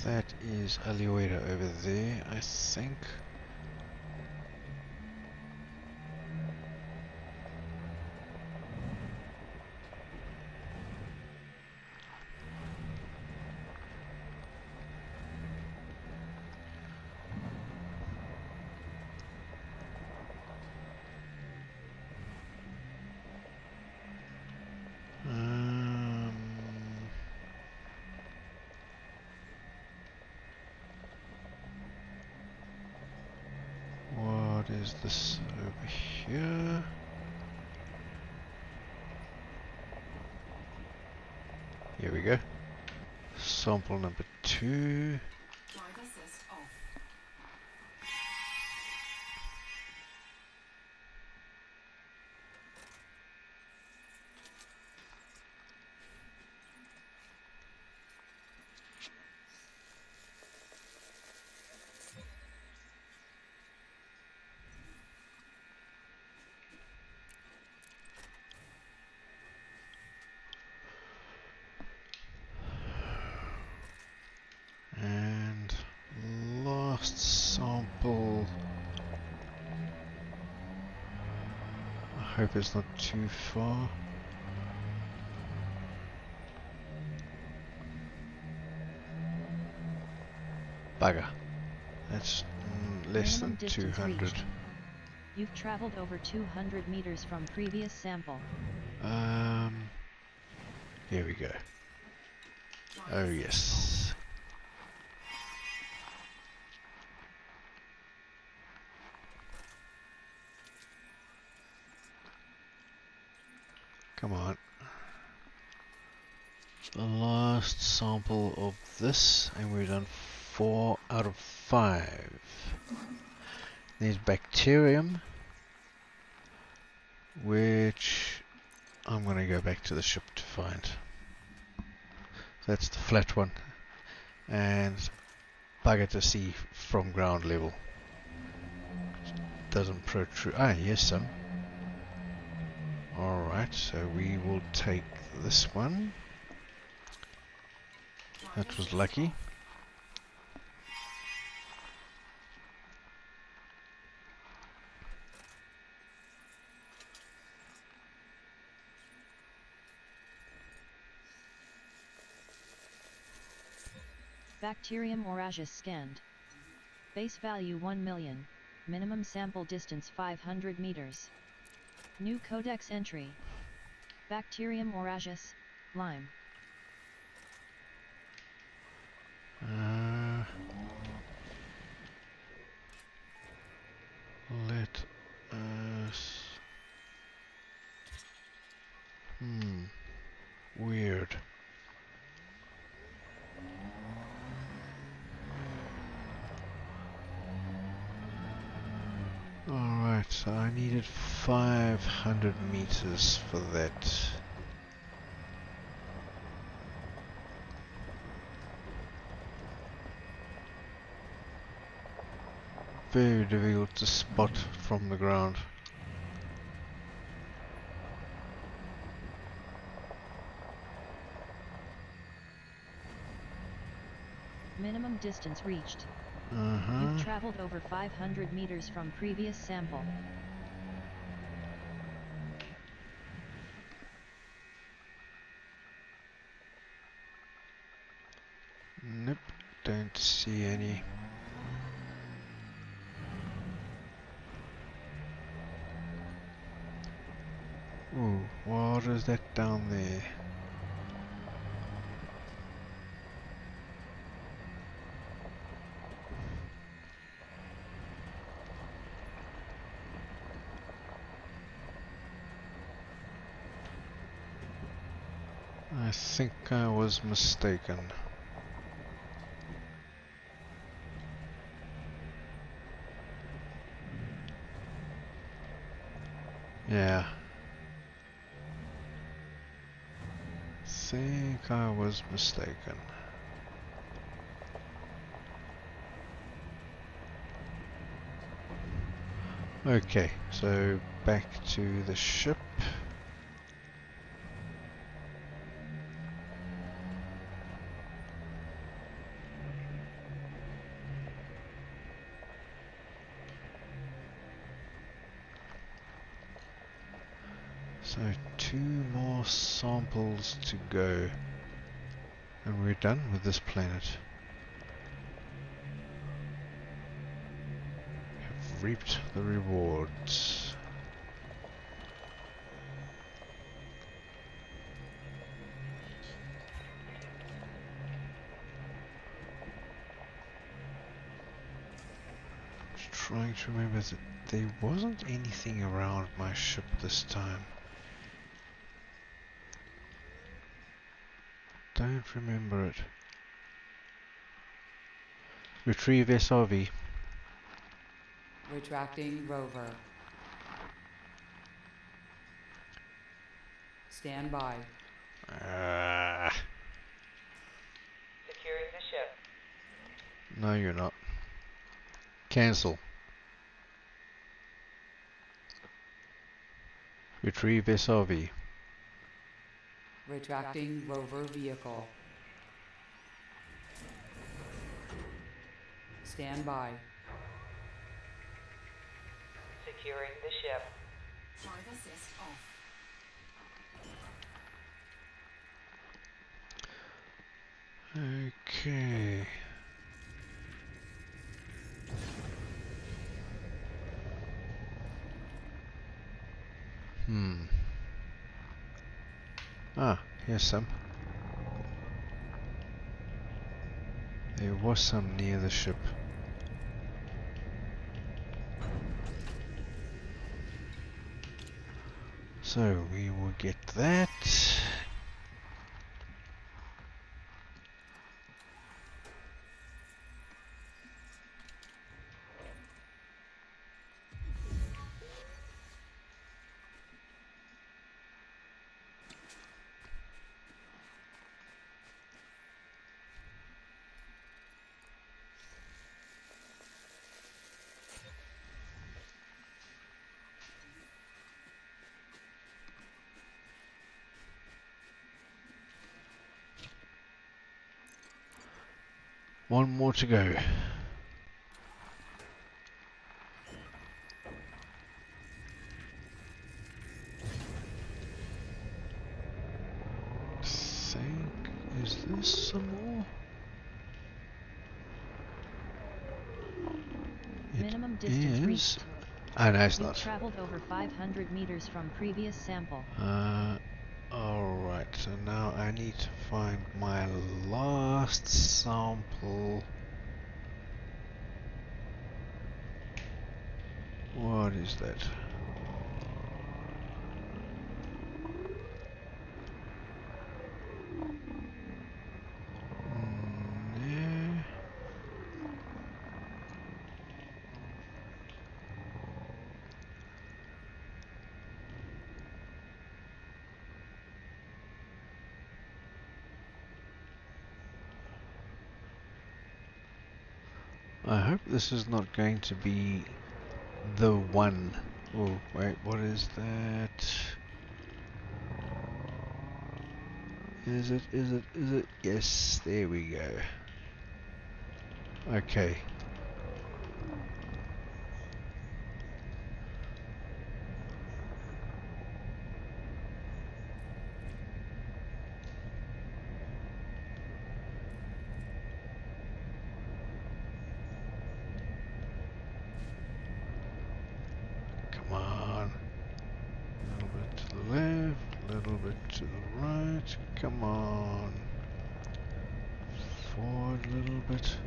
That is Alioida over there, I think. What is this over here? Here we go. Sample number 2. Drive assist off. And last sample. I hope it's not too far. Bugger. That's less Minimum than distance 200. reached. You've traveled over 200 meters from previous sample. Here we go. Drive Oh assist yes. Come on. The last sample of this, and we've done 4 out of 5. There's bacterium, which I'm going to go back to the ship to find. That's the flat one, and bugger to see from ground level. Doesn't protrude. Ah, yes, some. Alright, so we will take this one. That was lucky. Bacterium Orageus scanned. Base value 1 million. Minimum sample distance 500 meters. New codex entry. Bacterium Orageus, Lime. Let us... Weird. Alright, so I needed 500 meters for that. Very difficult to spot from the ground. Minimum distance reached. You've traveled over 500 meters from previous sample. Nope, don't see any. Ooh, what is that down there? I think I was mistaken. Yeah. Think I was mistaken. Okay, so back to the ship. So 2 more samples to go and we're done with this planet. Have reaped the rewards. Just trying to remember that there wasn't anything around my ship this time. Don't remember it. Retrieve SRV. Retracting rover. Stand by. Securing the ship. No, you're not. Cancel. Retrieve SRV. Retracting rover vehicle. Stand by. Securing the ship. Drive assist off. Okay. Ah, here's some. There was some near the ship. So we will get that. One more to go. Is this some more? Minimum distance reached. Ah, no, it's You've not. traveled over 500 meters from previous sample. Alright, so now I need to find my last sample. What is that? Yeah. I hope this is not going to be the one. Oh, wait, what is that? Is it? Yes, there we go. Okay. Come on. A little bit to the left, a little bit to the right. Come on. Forward a little bit.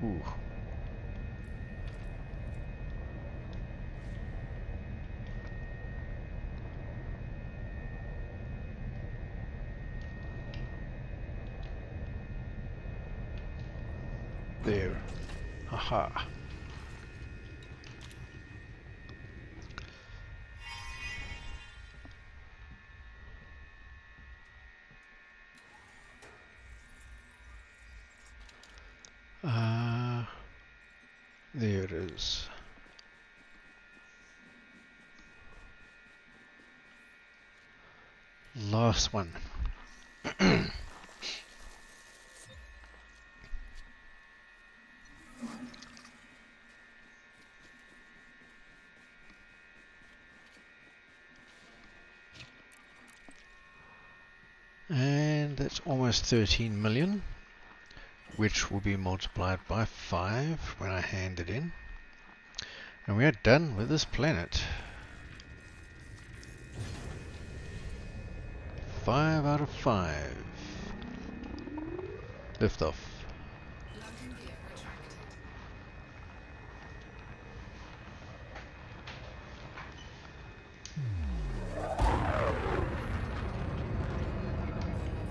Ooh. there. Haha. There it is. Last one. And that's almost 13 million, which will be multiplied by 5 when I hand it in. And we are done with this planet. 5 out of 5. Lift off. Landing gear retracted.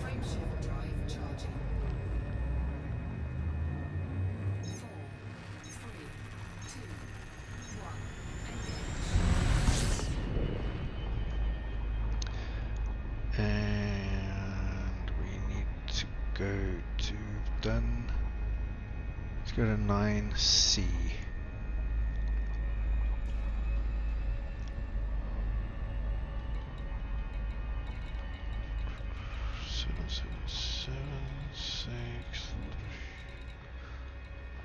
Frameshift drive charging. 4, 3, 2, 1. Engage. And we need to go to done. Let's go to 9C. Seven, six.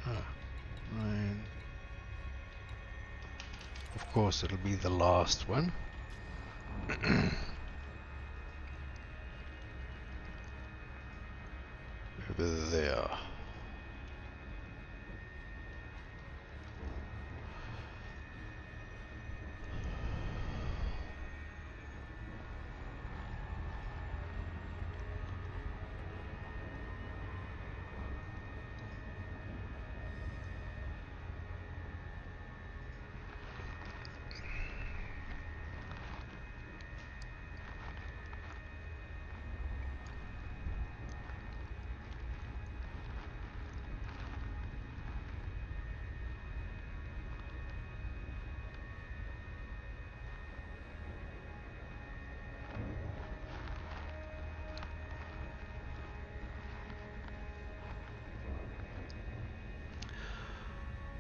Ah, 9. Of course, it'll be the last one. Over there.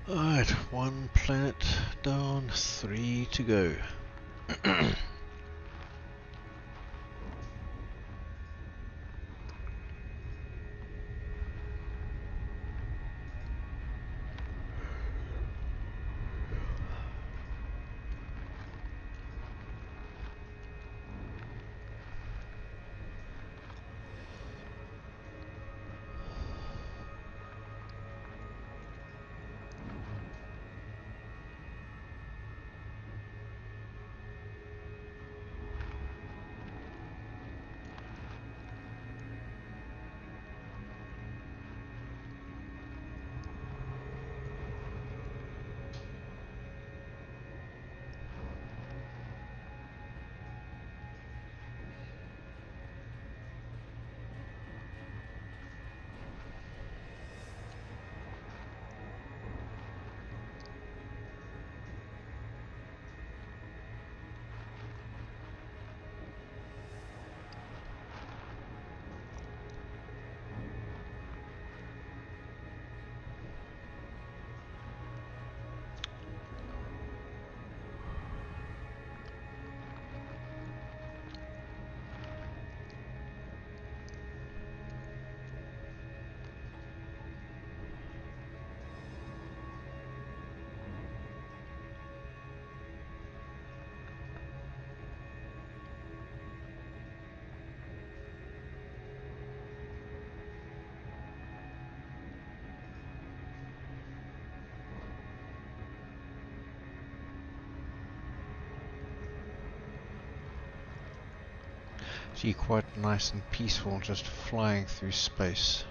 Alright, 1 planet down, 3 to go. See, quite nice and peaceful, just flying through space.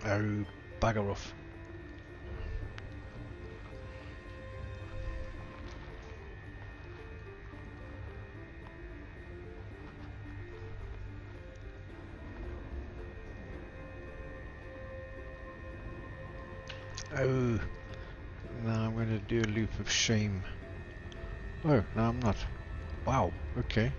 Oh, bugger off. Oh, now I'm going to do a loop of shame. Oh, no I'm not. Wow, okay.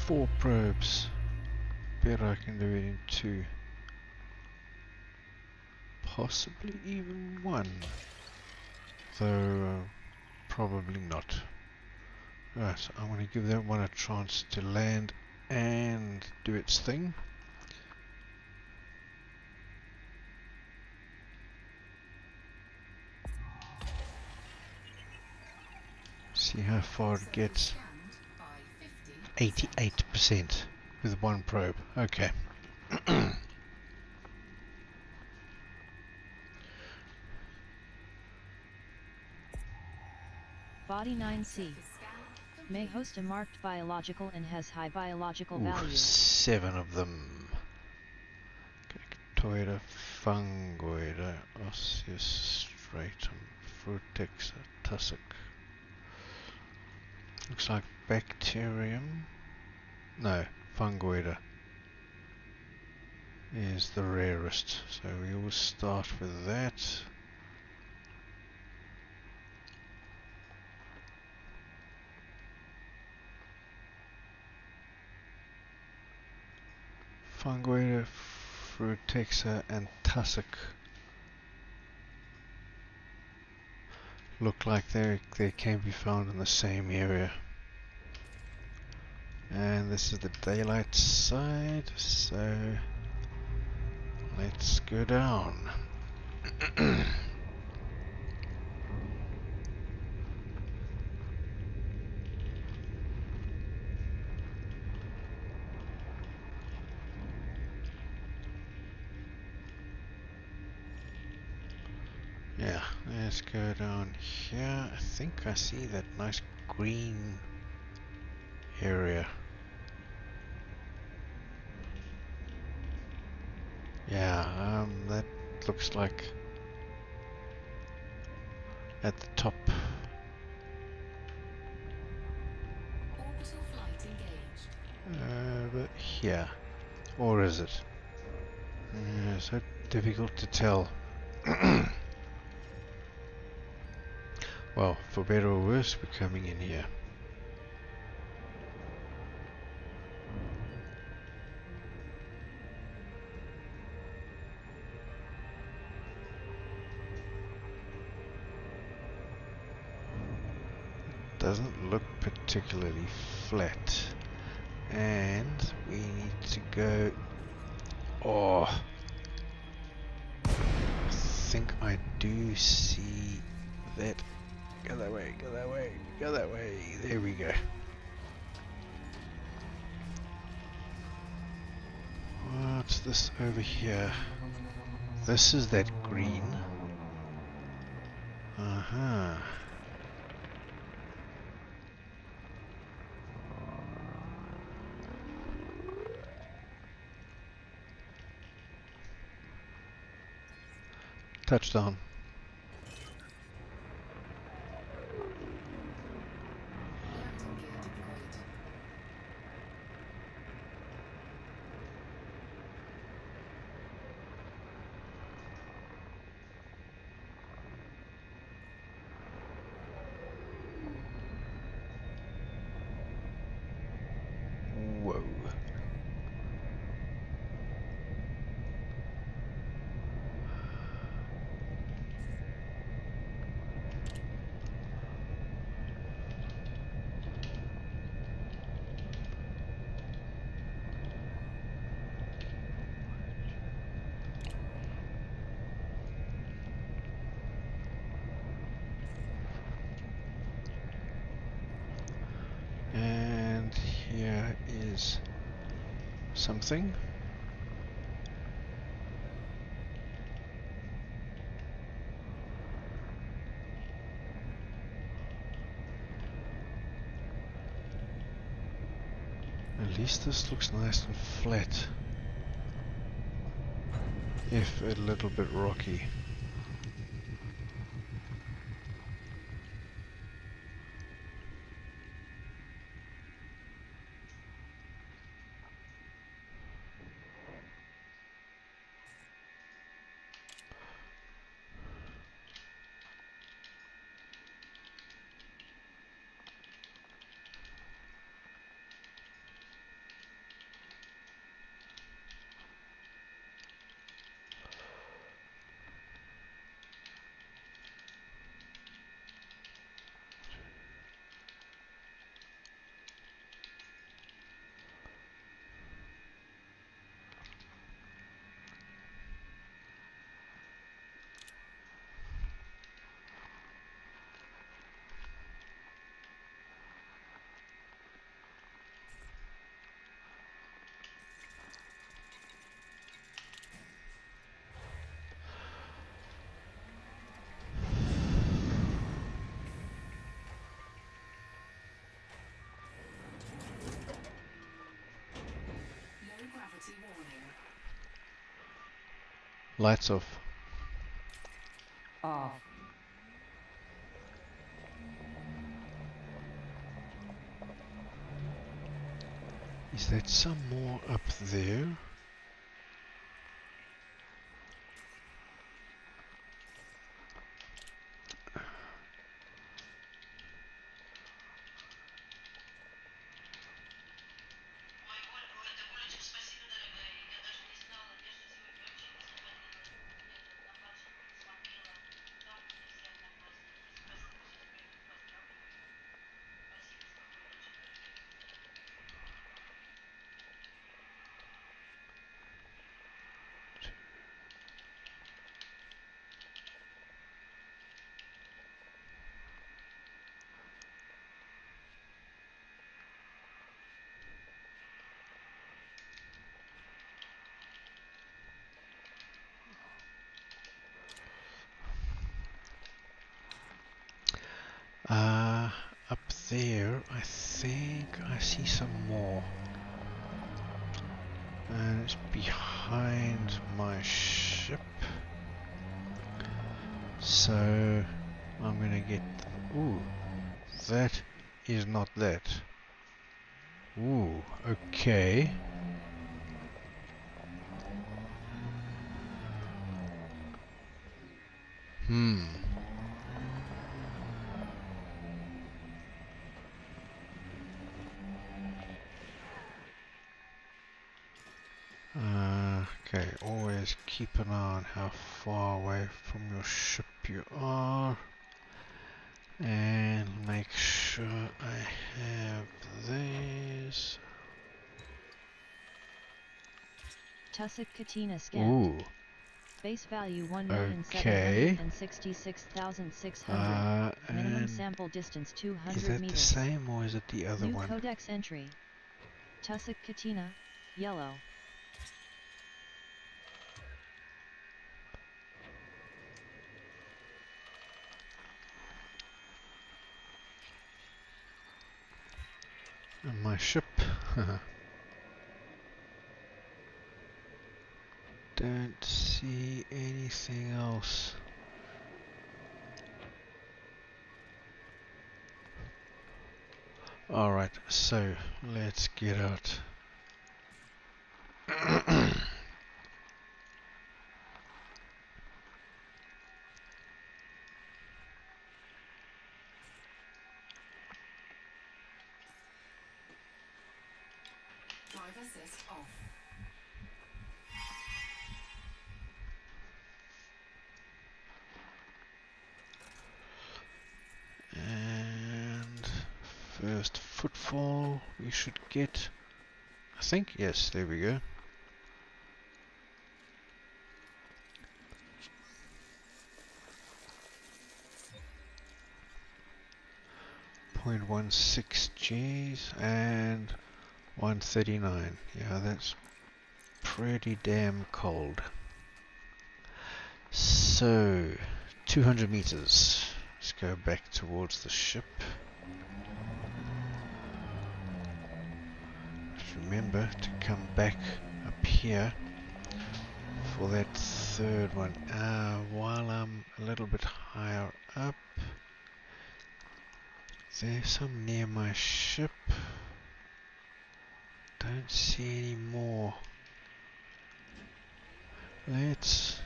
Four probes. Bet I can do it in two. Possibly even one. Though, probably not. Right, I want to give that one a chance to land and do its thing. See how far it gets. Scanned by 50. 88% with one probe. Okay. Body 9C Scan may complete. host a marked biological and has high biological Ooh, value. 7 of them. Cactoida, fungoida, osseous stratum, frutexa, tussock. Looks like bacterium. No, fungoida is the rarest. So we will start with that. Fungoida, frutexa and tussock look like they can be found in the same area. And this is the daylight side, so let's go down. Yeah, let's go down here. I think I see that nice green area. Yeah, that looks like at the top. Orbital flight engaged. But here. Or is it? So difficult to tell. Well, for better or worse, we're coming in here. Doesn't look particularly flat. And we need to go... Oh! I think I do see that. Go that way, go that way, go that way. There we go. What's this over here? This is that green. Uh-huh. Touchdown. Landing gear deployed. Whoa. something. At least this looks nice and flat, if a little bit rocky. Low gravity warning. Lights off. Off. Is that some more up there? Up there, I think I see some more. And it's behind my ship. So, I'm gonna get... Ooh, that is not that. Ooh, okay. Okay, always keep an eye on how far away from your ship you are. And make sure I have these. Tussock Katina scanned. Ooh. Base value Okay. 1,766,600. Minimum And sample distance 200 is that meters. the same or is it the other New one? codex entry. Tussock Katina, yellow. And my ship. Don't see anything else. Alright, so let's get out. Drive assist off. And first footfall we should get, I think, yes, there we go. .16 Gs and 139. Yeah, that's pretty damn cold. So, 200 meters. Let's go back towards the ship. Just remember to come back up here for that third one. While I'm a little bit higher up, there's some near my ship. Don't see any more. Let's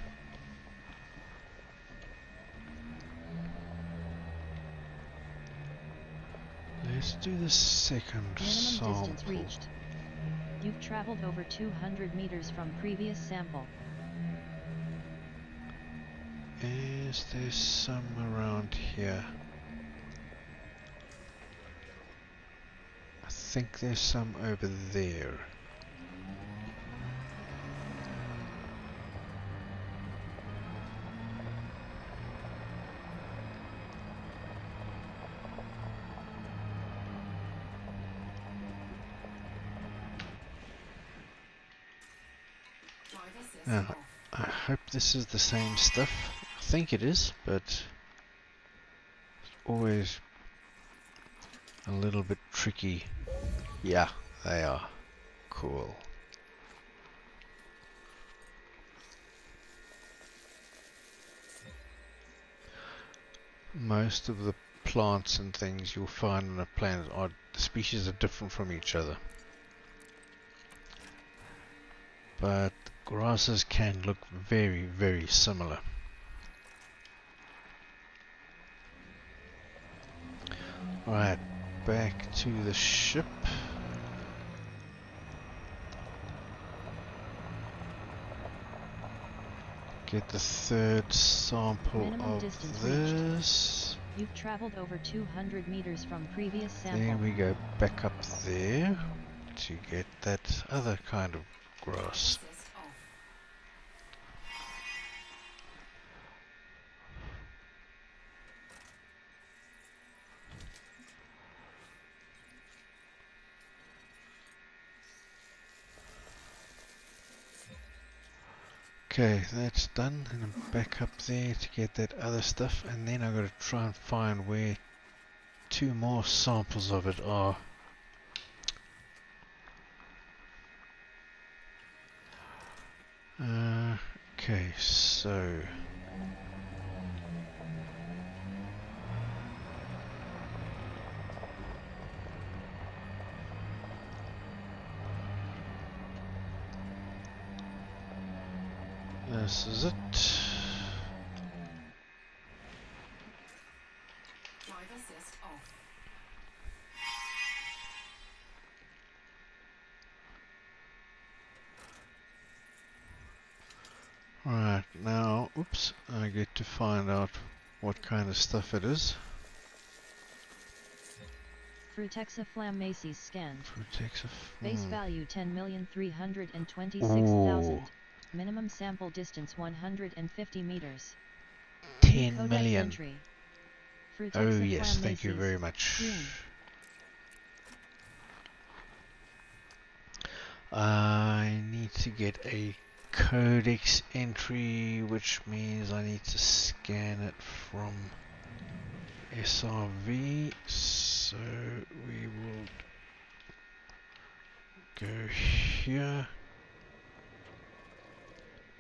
do the second Minimum sample. distance reached. You've traveled over 200 meters from previous sample. Is there some around here? I think there's some over there. Driver assist Now, off. I hope this is the same stuff. I think it is, but it's always a little bit tricky. Yeah, they are. Cool. Most of the plants and things you'll find on a planet are, the species are different from each other. But grasses can look very, very similar. Right, back to the ship. Get the third sample Minimum of distance this. You've traveled over 200 meters from previous sample. There we go, back up there to get that other kind of grass. Assist off. Okay, that's done, and I'm back up there to get that other stuff, and then I've got to try and find where two more samples of it are. Okay, so this is it. Driver assist off. Right, now, oops, I get to find out what kind of stuff it is. Frutexa flammaceae scanned. Protects Base value 10,326,000. Ooh, Minimum sample distance 150 meters. 10 Codex million. entry. Oh Frutexa yes, thank you flammaceae. very much. Green. I need to get a codex entry, which means I need to scan it from SRV. So we will go here.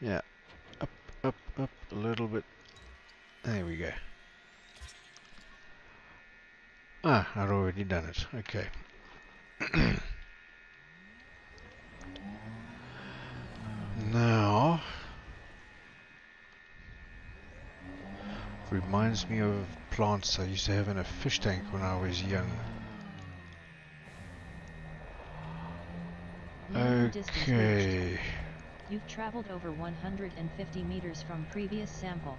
Yeah, up, up, up a little bit. There we go. Ah, I'd already done it. Okay. Now, reminds me of plants I used to have in a fish tank when I was young. Minimum distance reached. Okay. You've traveled over 150 meters from previous sample.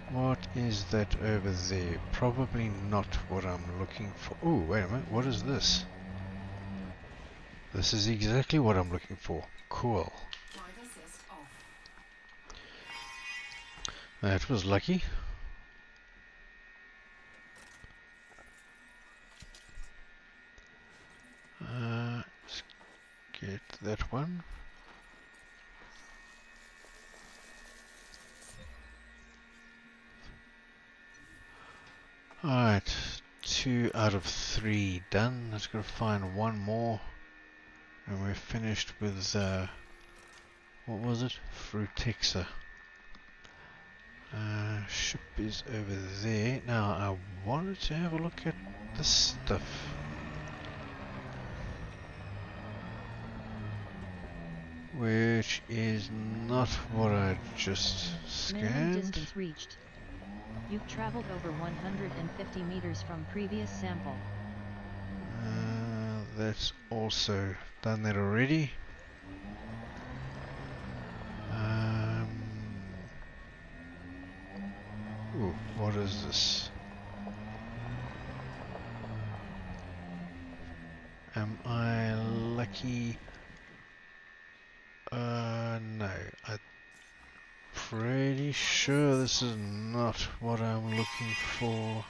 What is that over there? Probably not what I'm looking for. Oh, wait a minute. What is this? This is exactly what I'm looking for. Cool. Driver assist off. That was lucky. Let's Alright, 2 out of 3 done. Let's go find one more. And we're finished with, what was it? Frutexa. Ship is over there. Now, I wanted to have a look at this stuff. Which is not what I just Minimum scanned. distance reached. You've traveled over 150 meters from previous sample. That's also done that already. Ooh, what is this? Am I lucky? No. I'm pretty sure this is not what I'm looking for.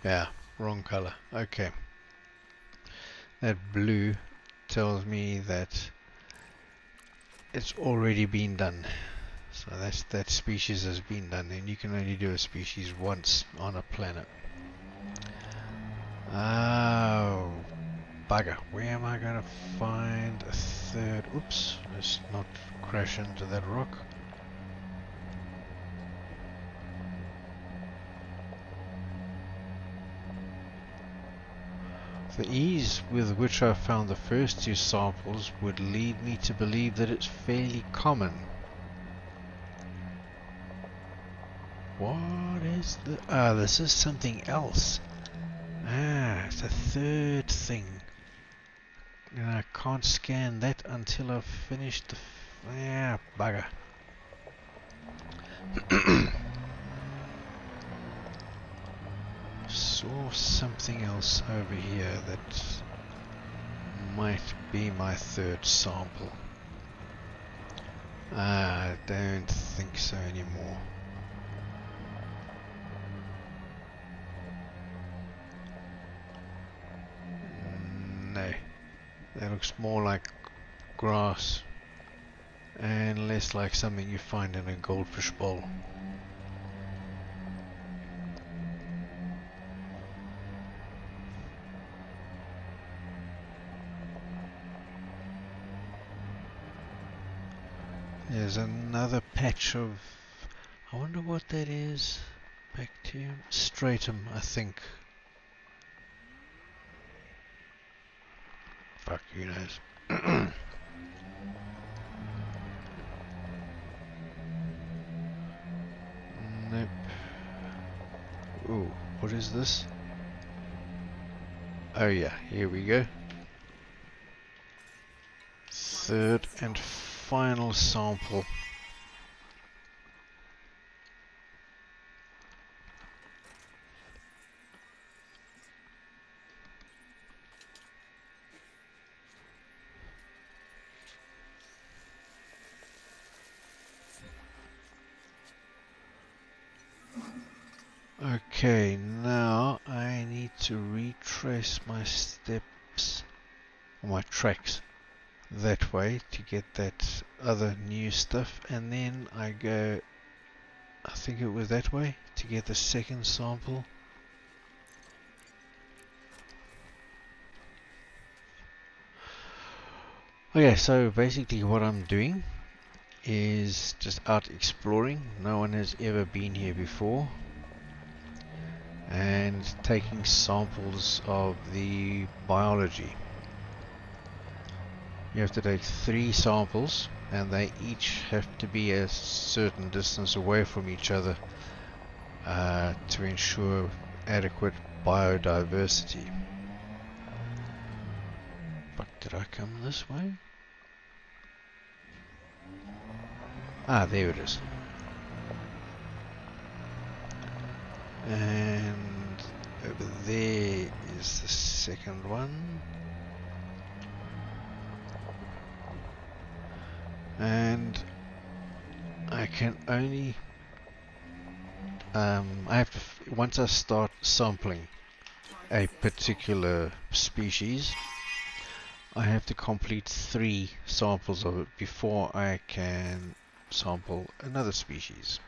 Yeah, wrong color. Okay. That blue tells me that it's already been done. So that species has been done, and you can only do a species once on a planet. Oh, bugger. Where am I going to find a third? Oops, let's not crash into that rock. The ease with which I found the first 2 samples would lead me to believe that it's fairly common. What is the... Ah, this is something else. Ah, it's a third thing. And I can't scan that until I've finished the... Ah, bugger. Saw something else over here that might be my third sample. I don't think so anymore. No, that looks more like grass and less like something you find in a goldfish bowl. There's another patch of... I wonder what that is. Bacterium stratum, I think. Fuck, who knows. Nope. Ooh, what is this? Oh yeah, here we go. Third and final sample. Okay, now I need to retrace my steps, or my tracks, that way to get that other new stuff, and then I go, I think it was that way, to get the second sample. Okay, so basically what I'm doing is just out exploring. No one has ever been here before. And taking samples of the biology. You have to take 3 samples, and they each have to be a certain distance away from each other to ensure adequate biodiversity. But did I come this way? Ah, there it is. And over there is the second one. And I can only I have to, once I start sampling a particular species, I have to complete 3 samples of it before I can sample another species.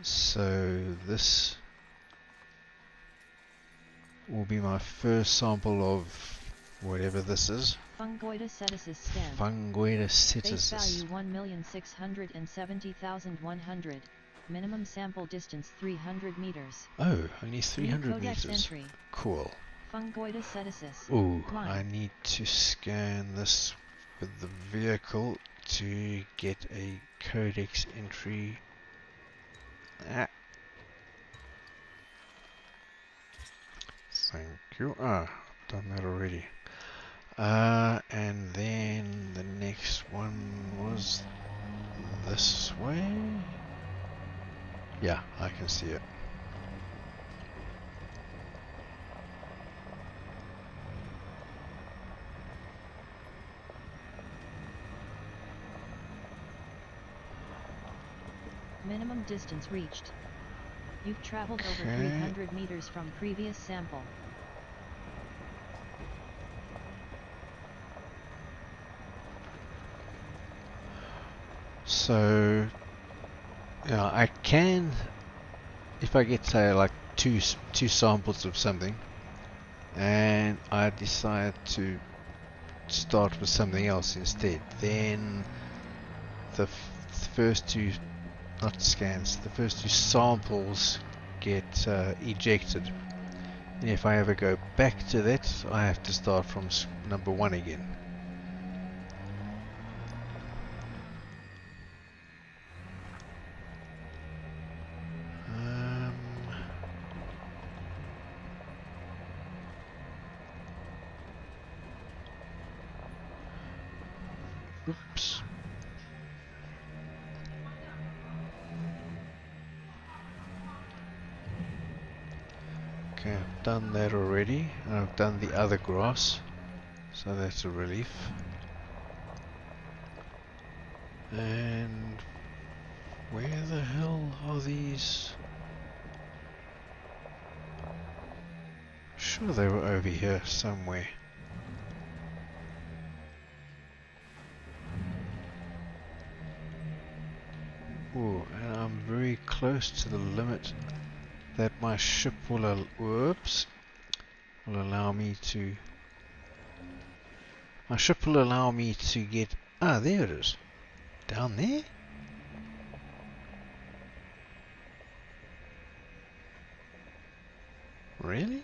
So this will be my first sample of whatever this is. Fungoida seticis stem. Fungoida Base seticis. value 1,670,100. Minimum sample distance 300 meters. Oh, only New 300 codex meters. entry. Cool. Fungoida seticis. Ooh, Line. I need to scan this with the vehicle to get a codex entry. Ah. Thank you. Ah, done that already. And then the next one was this way. Yeah, I can see it. Minimum distance reached. You've traveled over Okay. 300 meters from previous sample. So, yeah, I can, if I get say like two samples of something, and I decide to start with something else instead, then the first 2, not scans, the first 2 samples get ejected. And if I ever go back to that, I have to start from number 1 again. Oops. Okay, I've done that already, and I've done the other grass, so that's a relief. And where the hell are these? Sure, they were over here somewhere. Ooh, and I'm very close to the limit that my ship will allow me to. My ship will allow me to get. Ah, there it is. Down there? Really?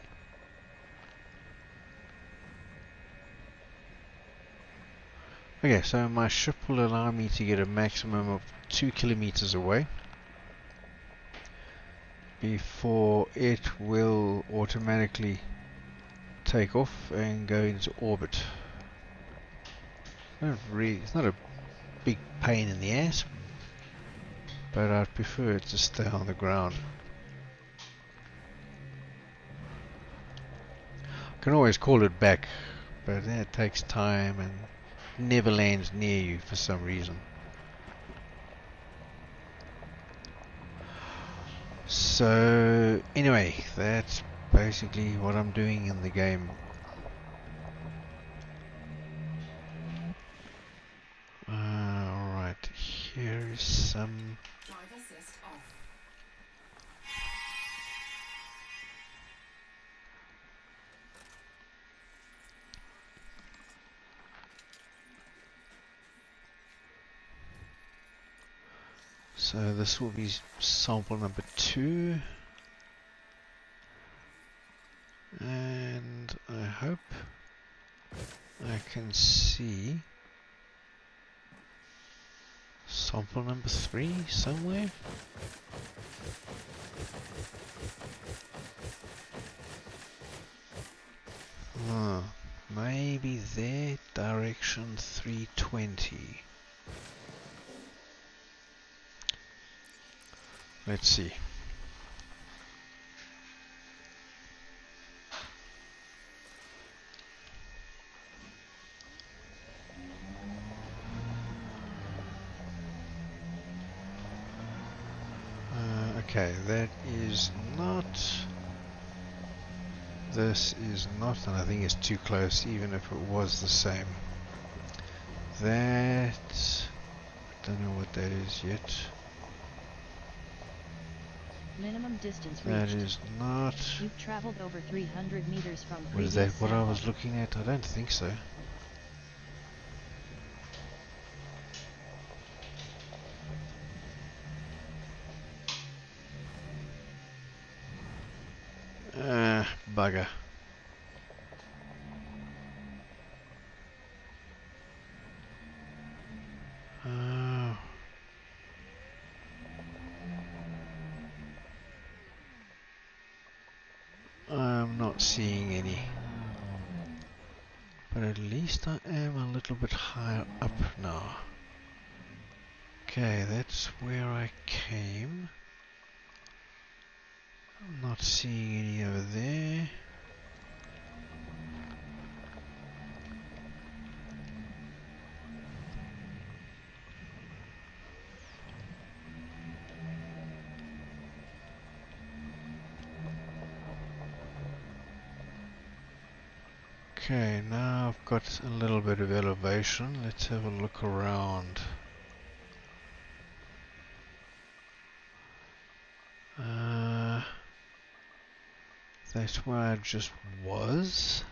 Okay, so my ship will allow me to get a maximum of 2 kilometers away before it will automatically take off and go into orbit. It's not a big pain in the ass, but I'd prefer it to stay on the ground. I can always call it back, but that takes time and never lands near you for some reason. So anyway, that's basically what I'm doing in the game. Alright, here is some. Drive assist off. So this will be sample number 2. And I hope I can see sample number 3 somewhere. Maybe there, direction 320. Let's see. Okay, that is not This is not, and I think it's too close, even if it was the same. That, don't know what that is yet. Minimum distance That reached. is not. You've traveled over 300 meters from Was previous that what I sample. was looking at? I don't think so. Bugger. Oh. I'm not seeing any. But at least I am a little bit higher up now. Okay, that's where I came. I'm not seeing any over there. Okay, now I've got a little bit of elevation. Let's have a look around. That's where I just was.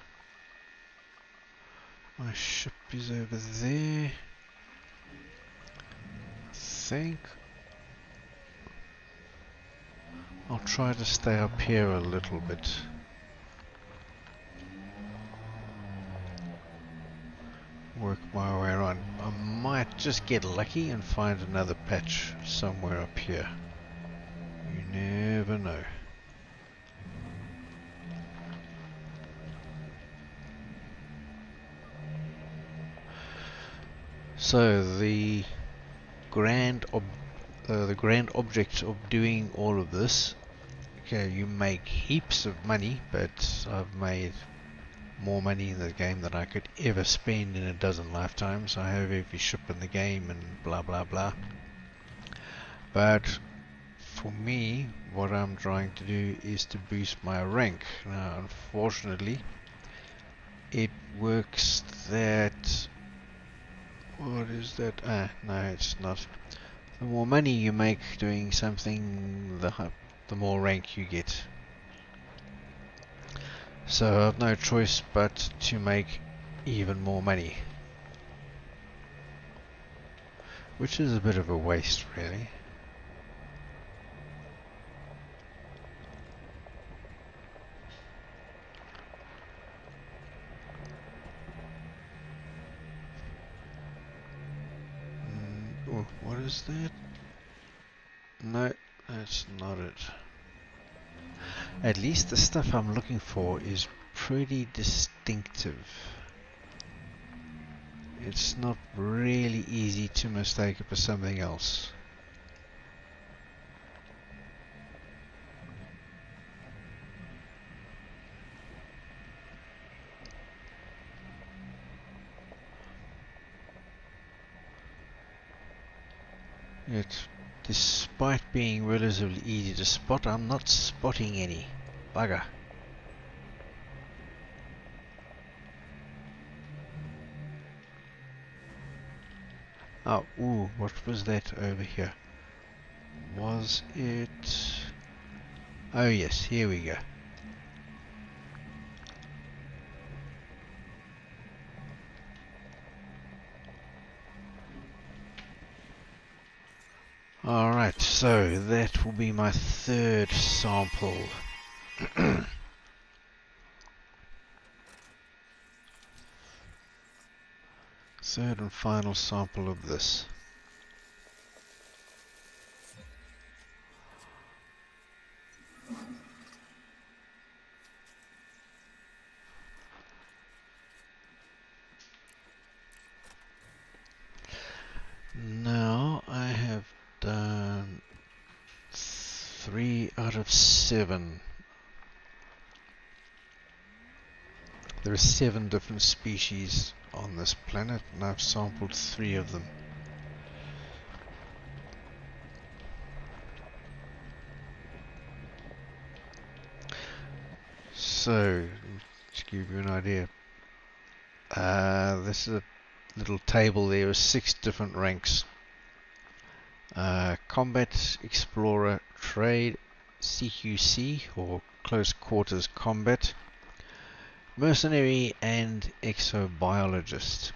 My ship is over there. I think I'll try to stay up here a little bit. Work my way around. I might just get lucky and find another patch somewhere up here. You never know. So the grand object of doing all of this, okay, you make heaps of money, but I've made more money in the game than I could ever spend in a dozen lifetimes. I have every ship in the game and blah blah blah. But for me, what I'm trying to do is to boost my rank. Now, unfortunately, it works that... What is that? No, it's not. The more money you make doing something, the more rank you get. So I have no choice but to make even more money. Which is a bit of a waste, really. Oh, what is that? No, that's not it. At least the stuff I'm looking for is pretty distinctive. It's not really easy to mistake it for something else. Yet, despite being relatively easy to spot, I'm not spotting any. Bugger. Oh, ooh, what was that over here? Was it... Oh yes, here we go. Alright, so that will be my third sample. Third and final sample of this. Now I have done 3 out of 7. There are 7 different species on this planet, and I've sampled 3 of them. So So, to give you an idea, this is a little table there with 6 different ranks. Combat, Explorer, Trade, CQC or Close Quarters Combat, Mercenary and Exobiologist.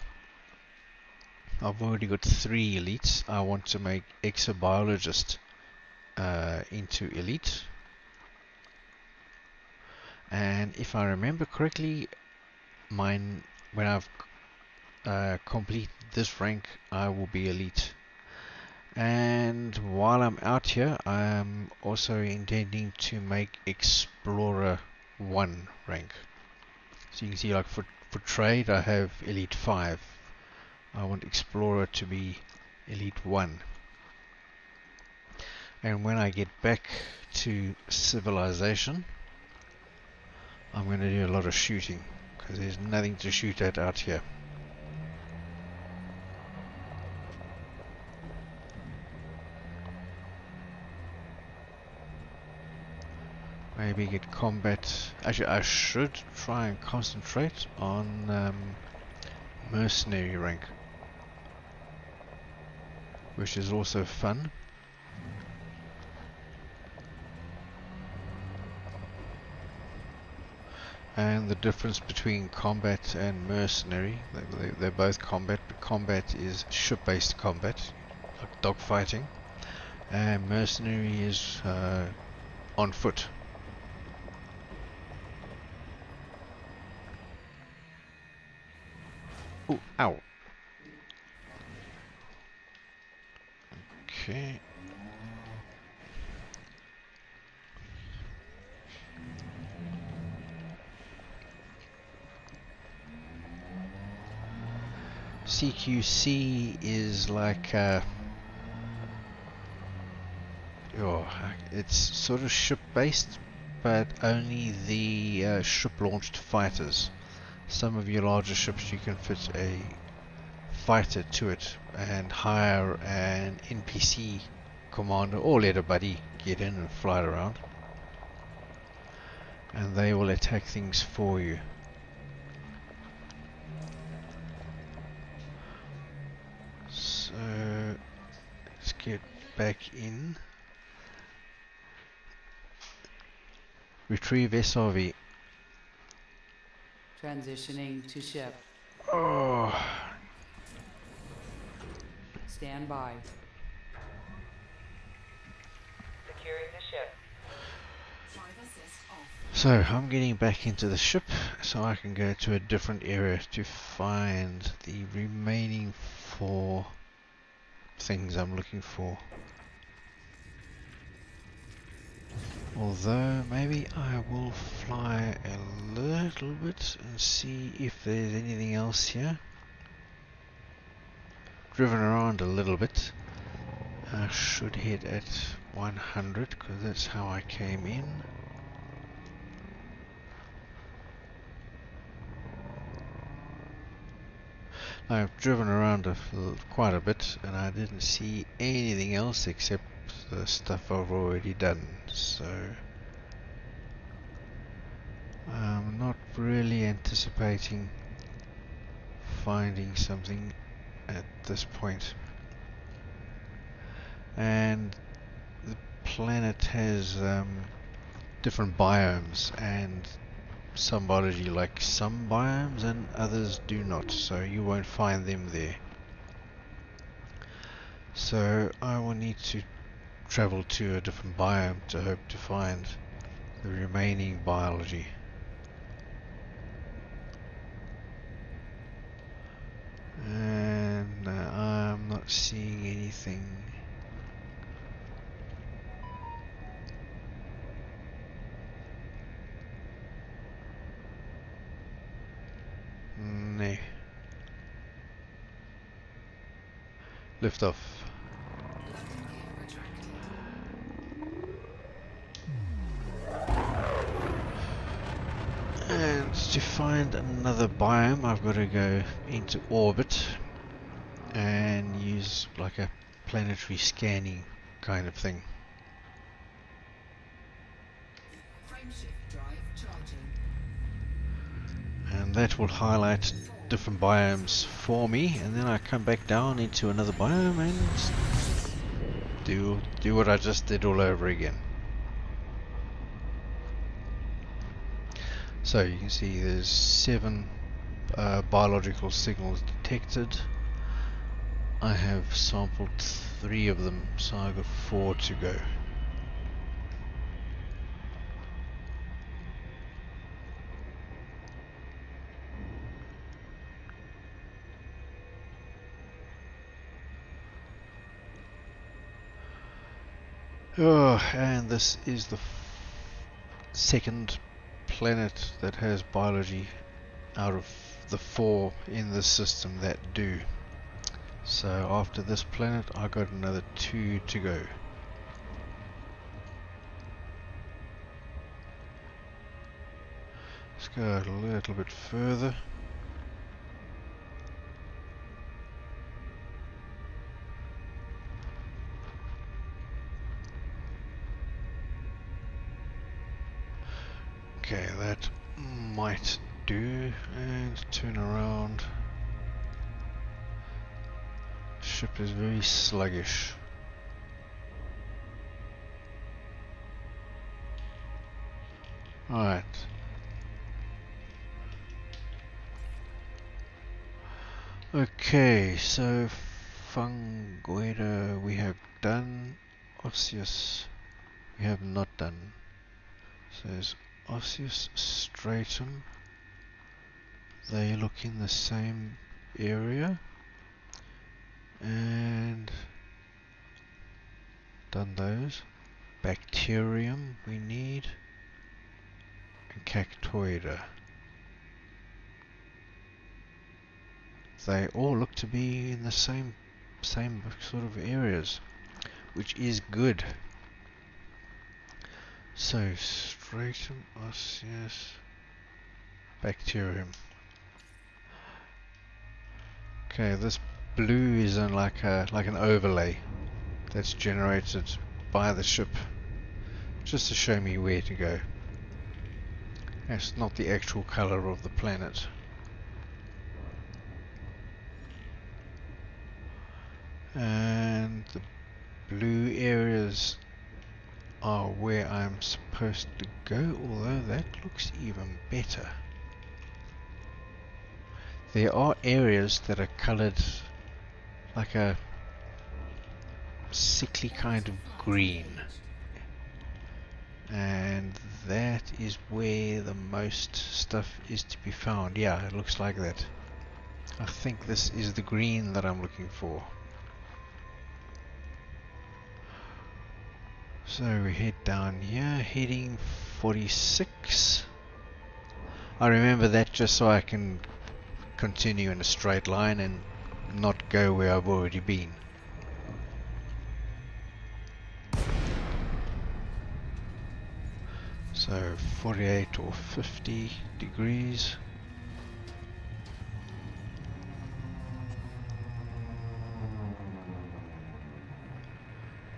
I've already got 3 elites. I want to make Exobiologist into elite. And if I remember correctly, when I've completed this rank, I will be elite. And while I'm out here, I'm also intending to make Explorer 1 rank. So you can see, like for trade, I have Elite 5. I want Explorer to be Elite 1. And when I get back to Civilization, I'm going to do a lot of shooting, because there's nothing to shoot at out here. Maybe get combat. Actually, I should try and concentrate on mercenary rank, which is also fun. And the difference between combat and mercenary, they're both combat, but combat is ship-based combat, like dogfighting, and mercenary is on foot. Oh, ow. Okay. CQC is like it's sort of ship-based, but only the ship-launched fighters. Some of your larger ships, you can fit a fighter to it and hire an NPC commander or let a buddy get in and fly it around, and they will attack things for you. So let's get back in. Retrieve SRV. Transitioning to ship. Oh, Stand by. Securing the ship. Drive assist off. so I'm getting back into the ship so I can go to a different area to find the remaining 4 things I'm looking for. Although maybe I will fly a little bit and see if there's anything else here. Driven around a little bit. I should hit at 100 because that's how I came in. I've driven around quite a bit and I didn't see anything else except the stuff I've already done, so I'm not really anticipating finding something at this point. And the planet has different biomes, and some biology like some biomes and others do not, so you won't find them there. So I will need to travel to a different biome to hope to find the remaining biology. And I'm not seeing anything. No. Lift off. Landing gear retracted. And to find another biome, I've got to go into orbit and use like a planetary scanning kind of thing. Frameshift drive charging. and that will highlight different biomes for me, and then I come back down into another biome and do what I just did all over again. So you can see there's 7 biological signals detected. I have sampled 3 of them, so I've got 4 to go. Oh, and this is the second planet that has biology out of the 4 in the system that do. So after this planet I got another 2 to go. Let's go a little bit further. Okay, that might do, and turn around. Ship is very sluggish. Alright. Okay, so Fungoida we have done. Osseous we have not done. So there's Osseous Stratum. They look in the same area. And done those. Bacterium we need. And Cactoida. They all look to be in the same sort of areas, which is good. So Stratum, Osseous, Bacterium. Okay, this blue is on like an overlay that's generated by the ship, just to show me where to go. It's not the actual color of the planet. And the blue areas are where I'm supposed to go, although that looks even better. There are areas that are colored like a sickly kind of green, and that is where the most stuff is to be found. Yeah, it looks like that. I think this is the green that I'm looking for. So we head down here, heading 46. I remember that just so I can continue in a straight line and not go where I've already been. So 48 or 50 degrees.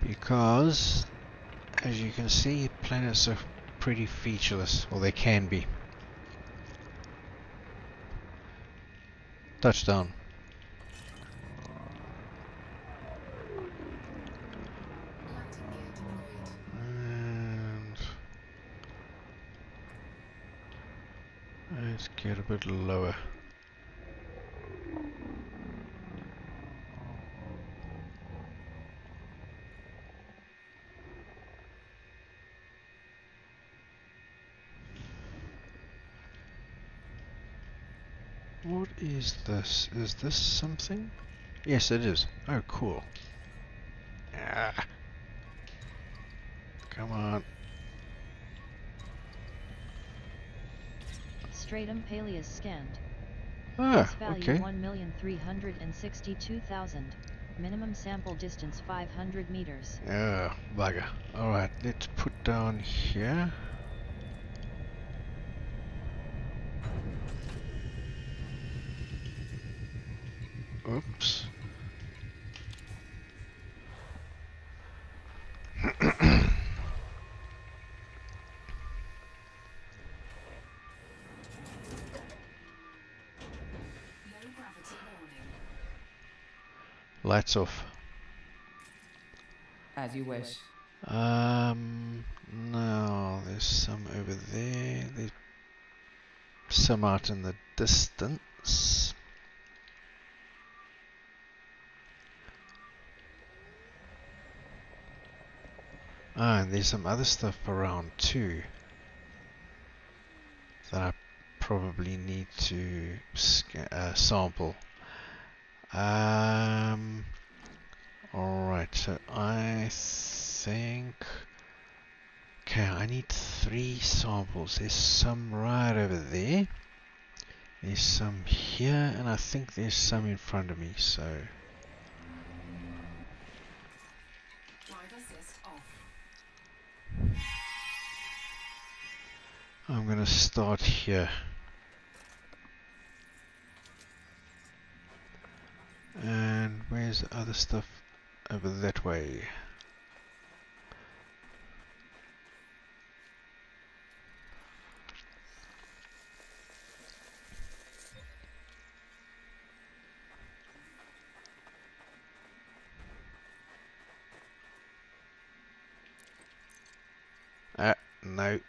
Because, as you can see, planets are pretty featureless, or they can be. Touchdown. Landing gear deployed. And let's get a bit lower. What is this? Is this something? Yes, it is. Oh, cool. Ah. Come on. Stratum Paleus scanned. Ah, Base value okay. 1,362,000. Minimum sample distance 500 meters. Yeah, bugger. Alright, let's put down here. Oops. Lights off. As you wish. No, there's some over there. There's some out in the distance. Ah, and there's some other stuff around too that I probably need to sample. Alright, so I think... Okay, I need 3 samples. There's some right over there. There's some here, and I think there's some in front of me, so... Drive assist off. I'm gonna start here. And where's the other stuff? Over that way. No, I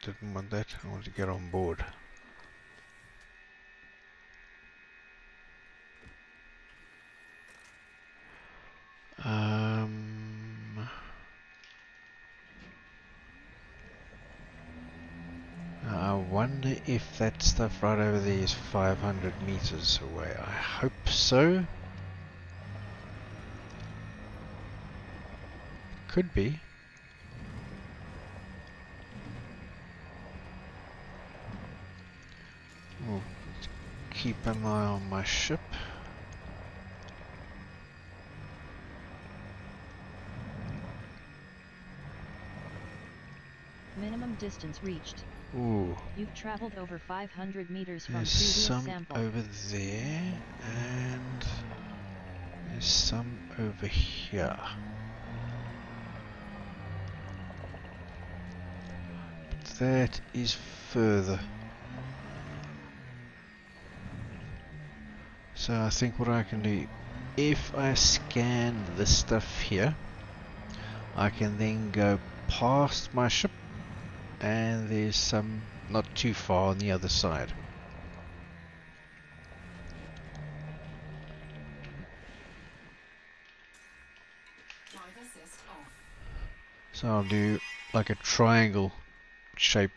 didn't want that. I want to get on board. I wonder if that stuff right over there is 500 meters away. I hope so. Could be. We'll keep an eye on my ship. Minimum distance reached. Ooh, You've traveled over 500 meters from there's previous some sample. over there, and there's some over here. That is further. So I think what I can do, if I scan this stuff here, I can then go past my ship, and there's some not too far on the other side. Drive assist off. So I'll do like a triangle shape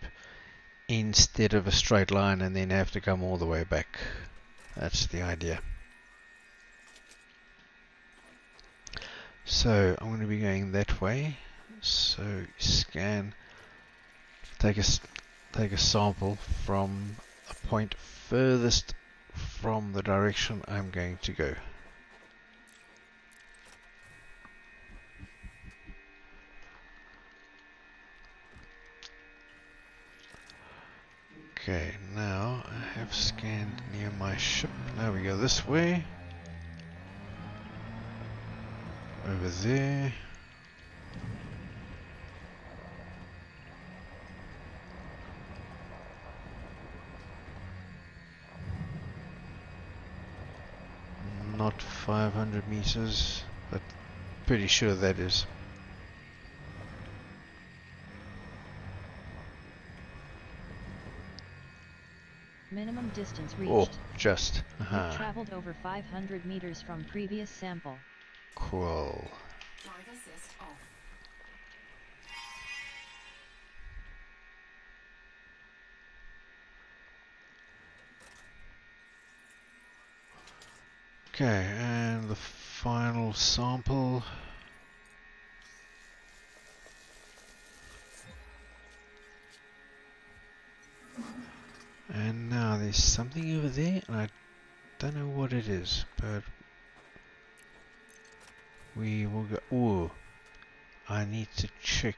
instead of a straight line and then have to come all the way back. That's the idea. So I'm going to be going that way. So scan, take a sample from a point furthest from the direction I'm going to go. Okay, now I have scanned near my ship. Now we go this way. Over there. Not 500 meters, but pretty sure that is. Minimum distance Oh, reached. just. You've Aha. traveled over 500 meters from previous sample. Cool. Drive assist off. Okay, and the final sample. And now there's something over there, and I don't know what it is, but we will go. Ooh, I need to check.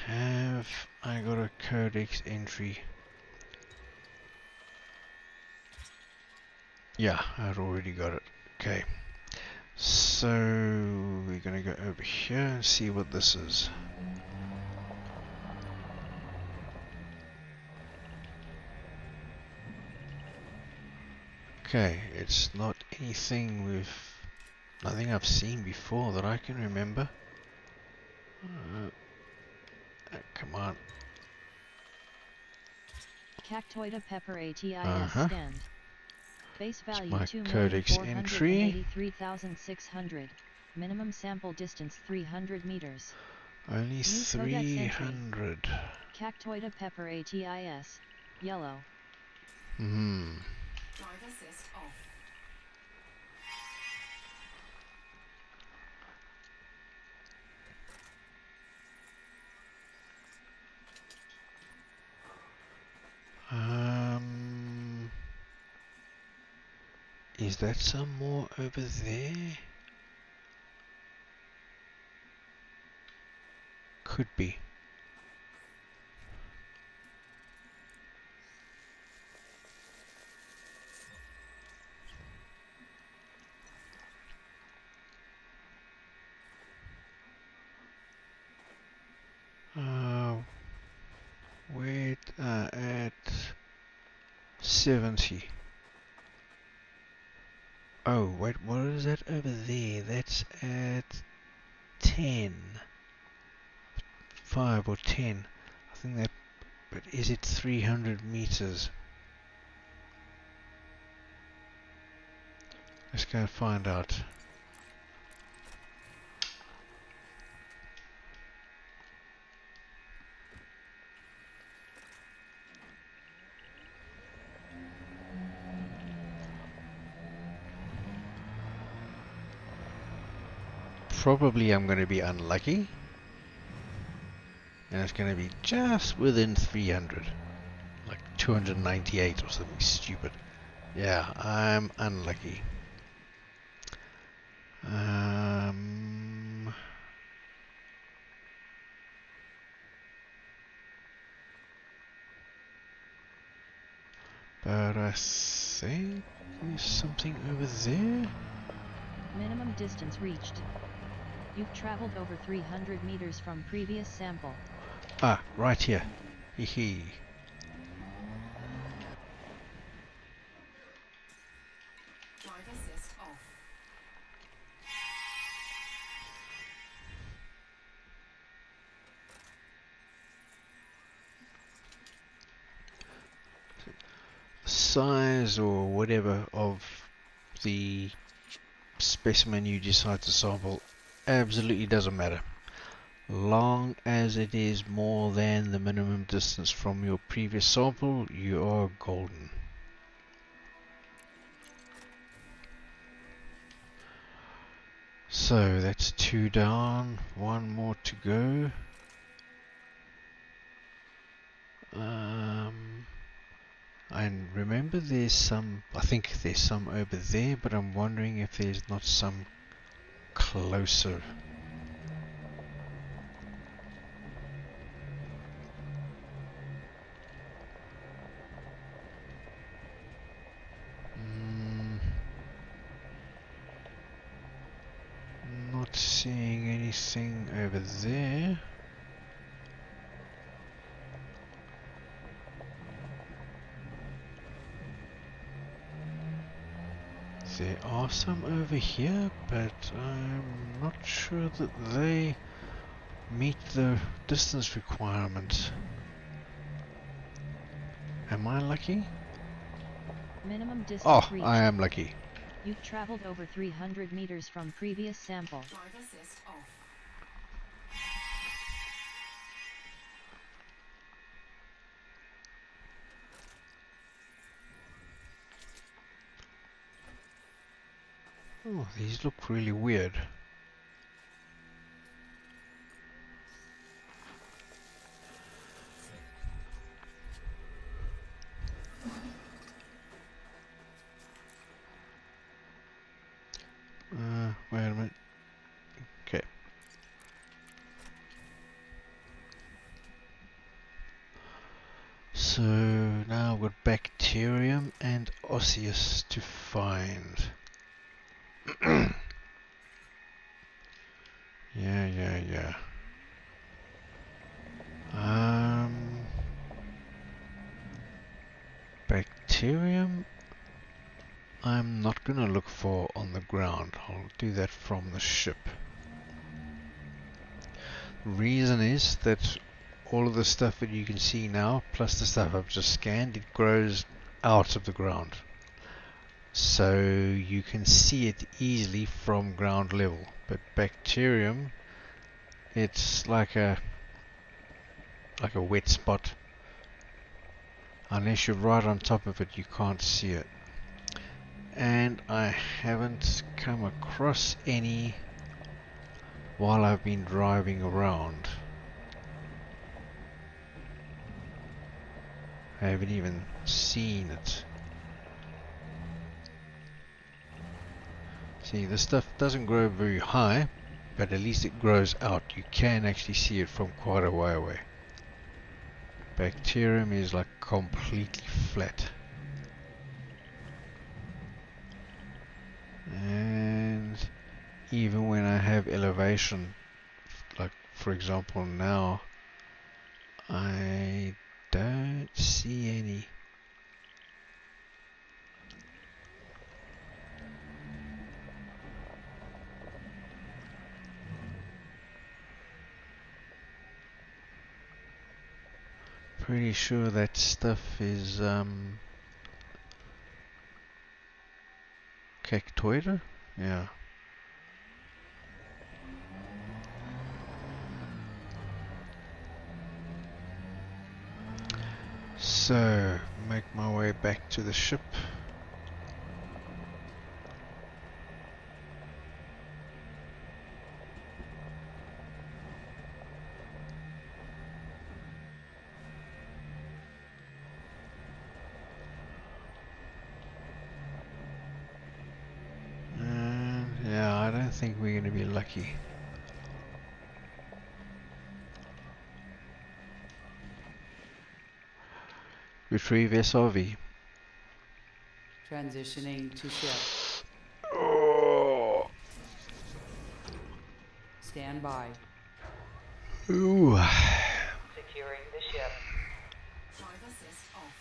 Have I got a codex entry? Yeah, I've already got it. Okay, so we're gonna go over here and see what this is. Okay, it's not nothing I've seen before that I can remember. Come on. Cactoida pepper ATIS Uh-huh. stand. Face It's value my codex entry. 2,483,600. Minimum sample distance 300 meters. Only New codex entry. 300. Cactoida pepper ATIS. Yellow. Drive assist off. Is that some more over there? Could be. Wait, at 70. Oh, wait, what is that over there? That's at 10. 5 or 10. I think that, but is it 300 meters? Let's go and find out. Probably I'm going to be unlucky. And it's going to be just within 300. Like 298 or something stupid. Yeah, I'm unlucky. But I think there's something over there. Minimum distance reached. You've traveled over 300 meters from previous sample. Ah, right here. Hee hee. Drive assist off. Size or whatever of the specimen you decide to sample absolutely doesn't matter. Long as it is more than the minimum distance from your previous sample, you are golden. So that's 2 down, 1 more to go. And remember I think there's some over there, but I'm wondering if there's not some closer. Not seeing anything over there. There are some over here, but I'm not sure that they meet the distance requirements. Am I lucky? Minimum distance Oh, reached. I am lucky. You've traveled over 300 meters from previous sample. Drive assist off. Oh, these look really weird. Wait a minute. Okay. So now I've got bacterium and osseous to find. Yeah. Bacterium. I'm not going to look for on the ground. I'll do that from the ship. Reason is that all of the stuff that you can see now, plus the stuff I've just scanned, it grows out of the ground. So you can see it easily from ground level. But bacterium, it's like a wet spot. Unless you're right on top of it, you can't see it. And I haven't come across any while I've been driving around. I haven't even seen it. See, this stuff doesn't grow very high, but at least it grows out. You can actually see it from quite a way away. Bacterium is like completely flat. And even when I have elevation, like for example now, I don't see any. Pretty sure that stuff is cactoida? Yeah. So, make my way back to the ship. And yeah, I don't think we're going to be lucky. Retrieve SRV. Transitioning to ship. Oh. Stand by. Ooh. Securing the ship. Drive assist off.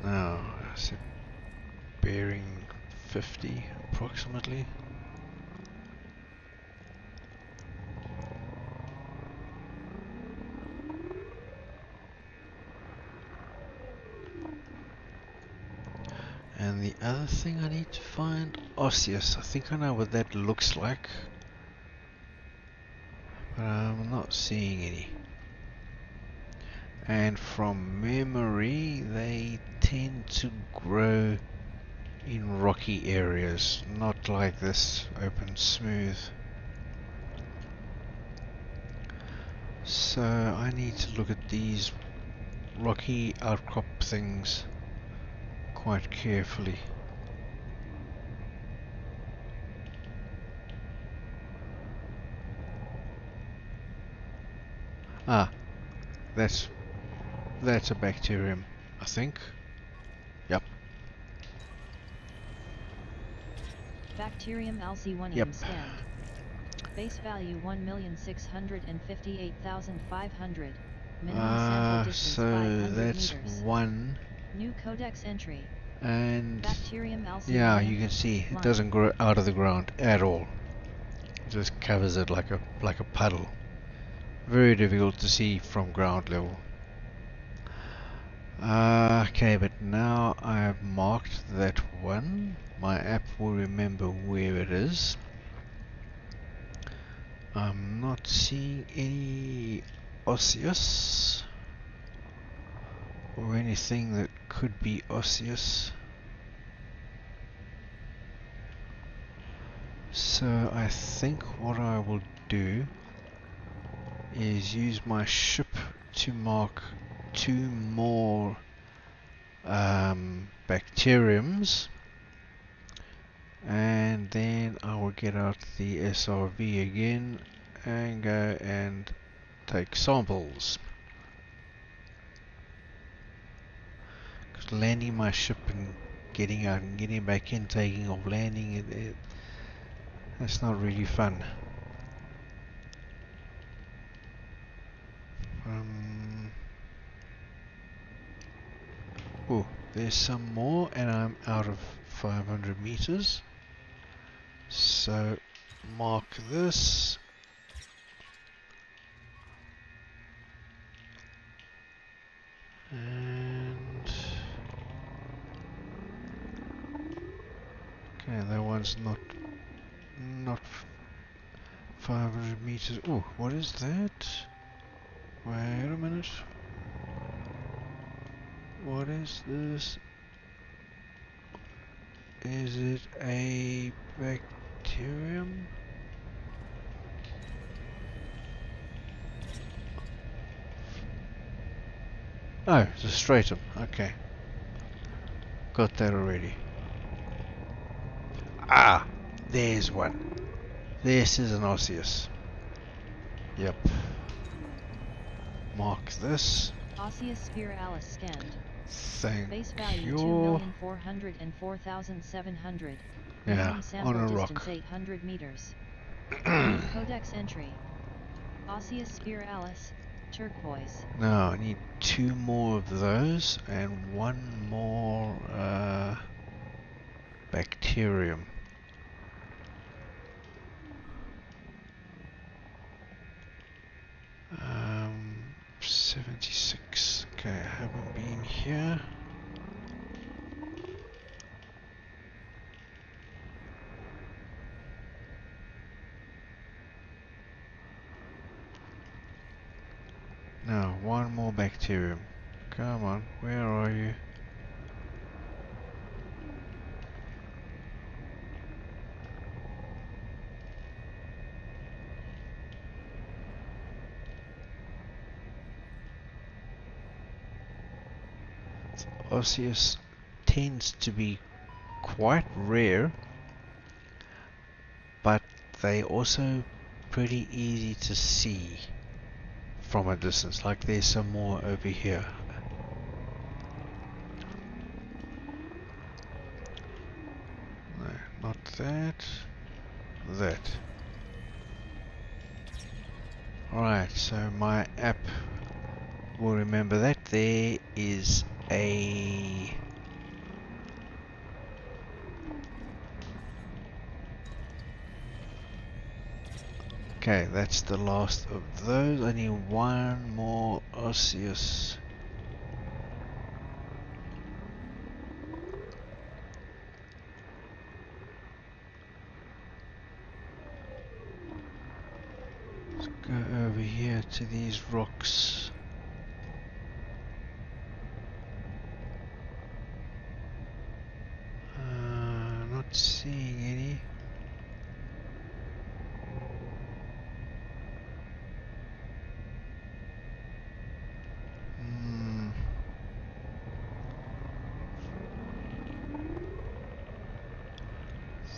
Now, is it bearing 50 approximately? And the other thing I need to find, osseous. I think I know what that looks like, but I'm not seeing any. And from memory, they tend to grow in rocky areas, not like this, open, smooth. So I need to look at these rocky outcrop things quite carefully. Ah, that's a bacterium, I think. Yep. Bacterium LC1 Yep. aim scanned. Base value 1,658,500. Minimum sample distance So 500 that's meters. one. New codex entry. And Bacterium LC1 yeah, you can see it line. doesn't grow out of the ground at all. It just covers it like a puddle. Very difficult to see from ground level. Okay, but now I've marked that one. My app will remember where it is. I'm not seeing any osseous or anything that could be osseous. So I think what I will do is use my ship to mark 2 more bacteriums, and then I will get out the SRV again and go and take samples. Because landing my ship and getting out and getting back in, taking off, landing, that's not really fun. there's some more, and I'm out of 500 meters. So mark this. And okay, that one's not 500 meters. Oh, what is that? Wait a minute. What is this? Is it a bacterium? Oh, it's a stratum. Okay. Got that already. Ah! There's one. This is an osseous. Yep. Mark this. Osseous spiralis scanned. Thank Base value you. 2,404,700. Yeah, Minimum on sample a distance rock. 800 meters. Codex entry. Osseous spiralis, turquoise. Now I need 2 more of those and 1 more bacterium. 76. Okay, I haven't been here. Now, 1 more bacterium. Come on, where are you? Osseous tends to be quite rare, but they also pretty easy to see from a distance. Like there's some more over here. No, not that. That. Alright, so my app will remember that there is a okay, that's the last of those. I need 1 more osseous. Let's go over here to these rocks. Not seeing any.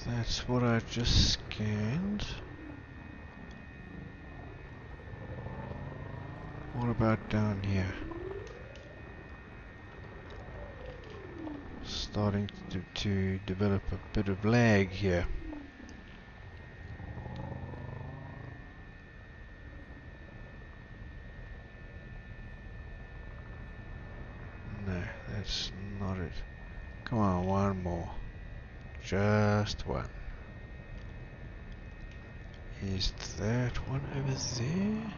That's what I just scanned. What about down here? Starting to develop a bit of lag here. No, that's not it. Come on, 1 more. Just 1. Is that one over there?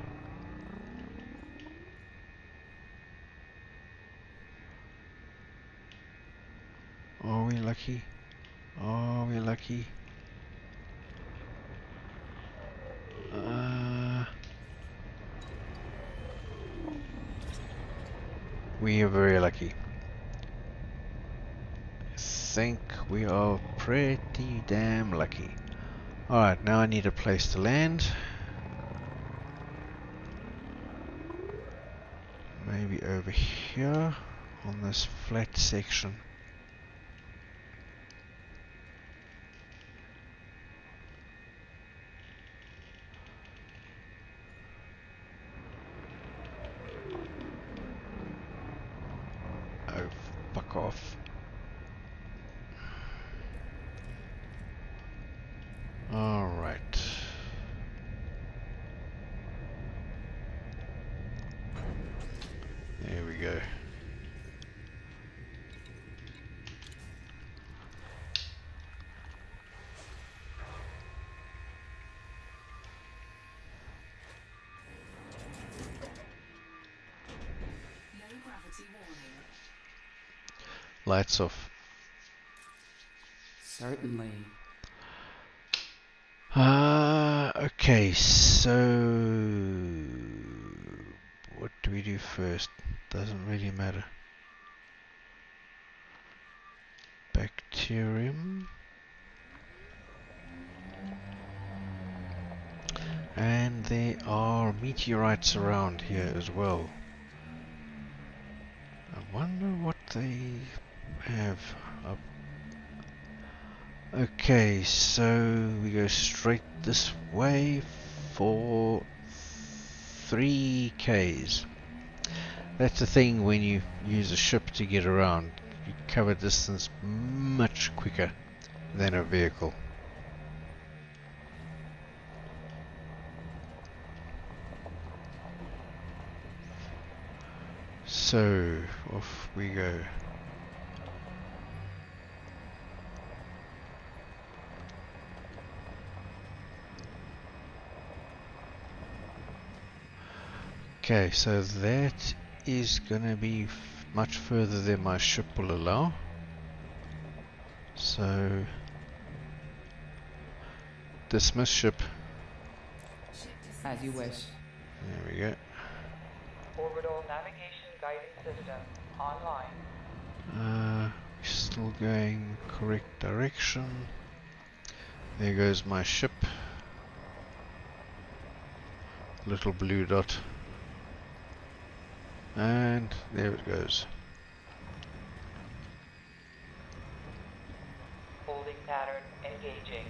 Are we lucky? Are we lucky? We are very lucky. I think we are pretty damn lucky. Alright, now I need a place to land. Maybe over here on this flat section. Oh, fuck off. Alright. There we go. Lights off. Certainly. Okay, so what do we do first? Doesn't really matter. Bacterium. And there are meteorites around here as well. I wonder what they have up. Okay, so we go straight this way for 3 Ks. That's the thing when you use a ship to get around. You cover distance much quicker than a vehicle. So, off we go. Okay, so that is gonna be much further than my ship will allow. So, dismiss ship. As you wish. There we go. Orbital navigation guidance system online. Still going correct direction. There goes my ship. Little blue dot. And there it goes. Holding pattern engaging.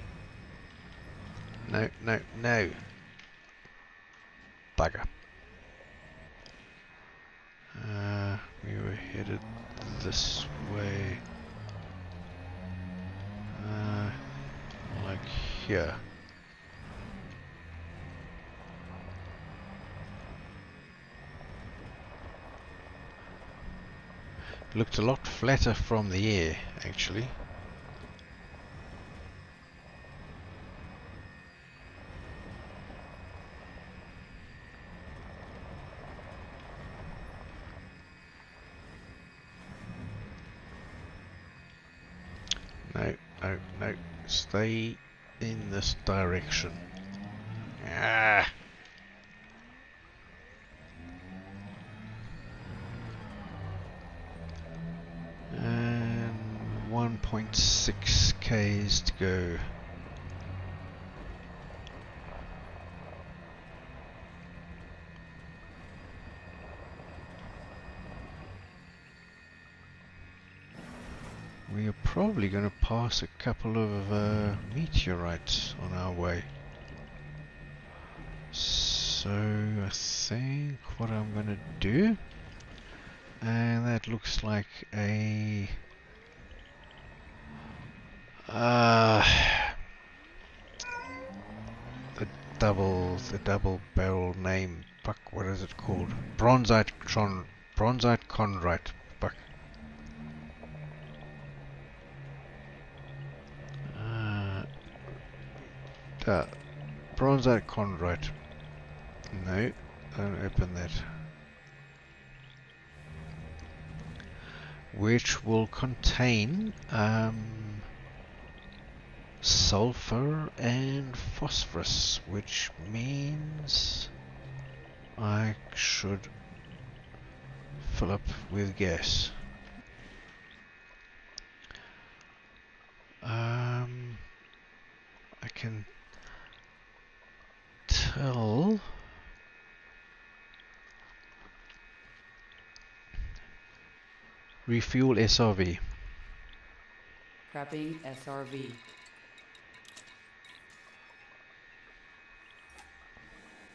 No, no, no. Bugger. We were headed this way. Like here. Looked a lot flatter from the air, actually. No, no, no. Stay in this direction. Ah! And 1.6 Ks to go. We are probably going to pass a couple of meteorites on our way. So I think what I'm going to do, and that looks like a the double barrel name. Fuck, what is it called? Bronzite chondrite. Fuck. Bronzite chondrite. No, don't open that. Which will contain sulfur and phosphorus, which means I should fill up with gas. I can tell refuel SRV. Prepping SRV.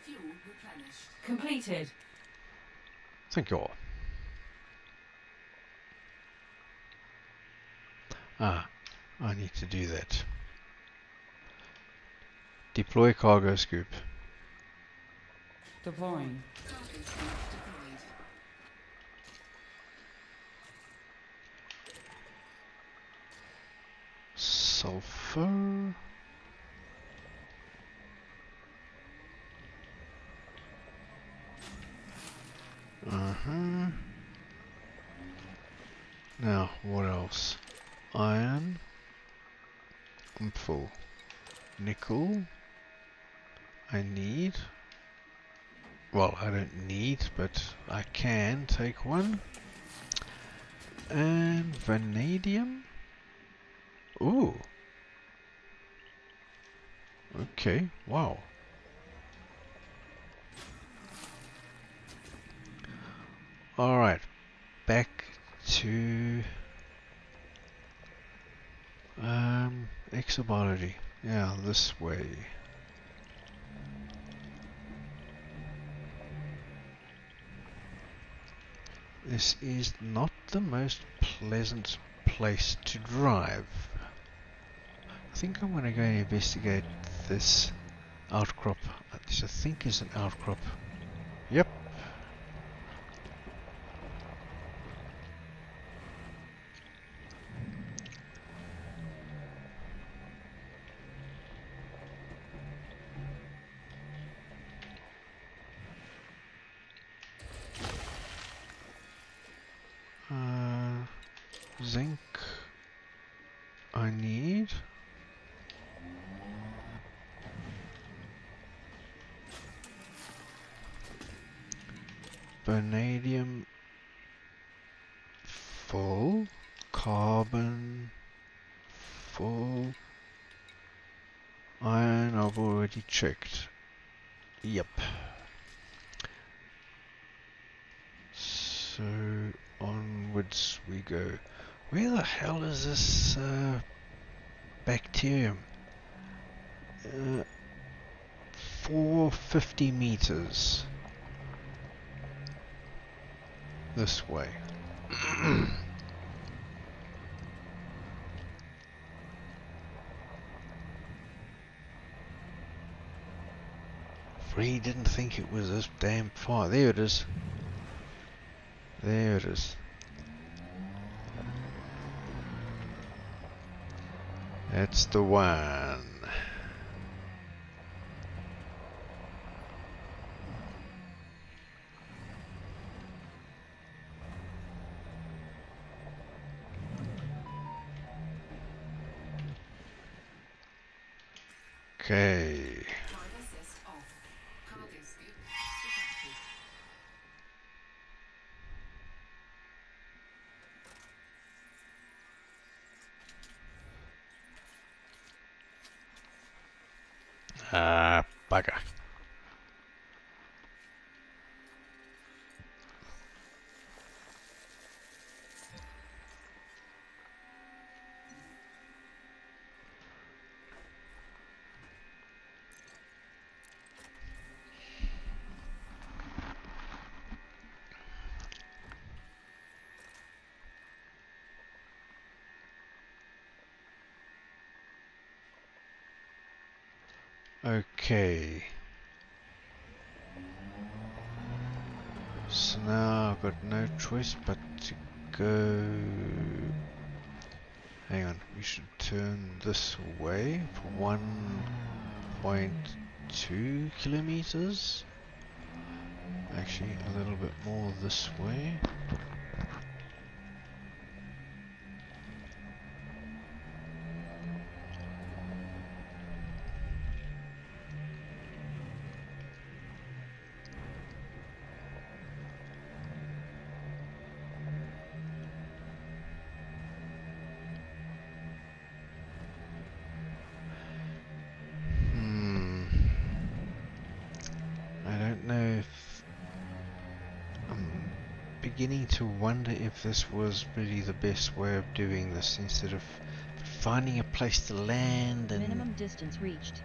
Fuel replenished. Completed. Thank you all. I need to do that. Deploy cargo scoop. Deploying. Cargo scoop deployed. Sulfur. Now, what else? Iron. I'm full. Nickel. I need. Well, I don't need, but I can take one. And vanadium. Ooh. Okay, wow. Alright, back to exobiology. Yeah, this way. This is not the most pleasant place to drive. I think I'm going to go and investigate this outcrop. This I think is an outcrop. Yep. Zinc I need. Vanadium full. Carbon full. Iron I've already checked. Yep. So onwards we go. Where the hell is this bacterium? 450 meters this way. Really didn't think it was this damn far. There it is. There it is. That's the one. Okay. Drive assist off. Cargo scope detected. Ah, bugger. Okay. So now I've got no choice but to go... Hang on, we should turn this way for 1.2 kilometers. Actually, a little bit more this way. I don't know if... I'm beginning to wonder if this was really the best way of doing this, instead of finding a place to land and... Minimum distance reached.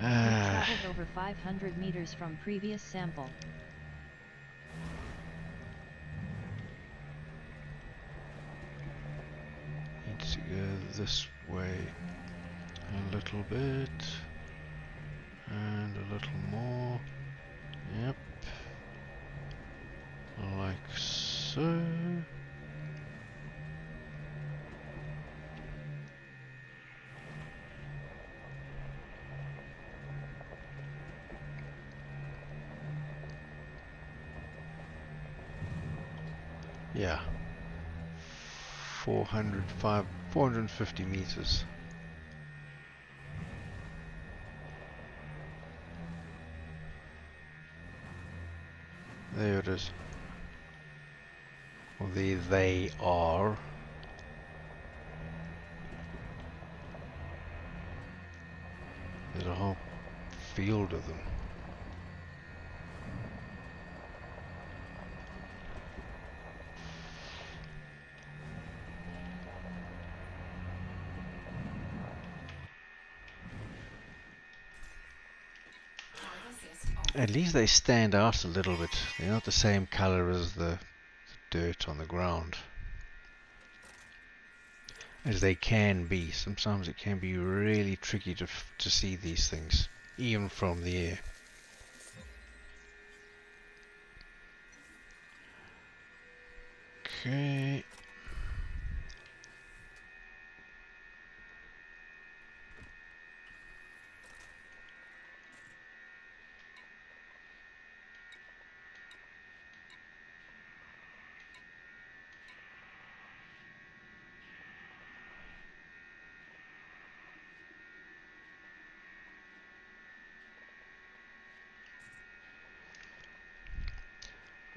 You've traveled over 500 meters from previous sample. Need to go this way a little bit, and a little more. Yep. Like so. Yeah. 450 meters. There it is. Well, there they are. There's a whole field of them. At least they stand out a little bit. They're not the same color as the dirt on the ground, as they can be. Sometimes it can be really tricky to see these things, even from the air. Okay.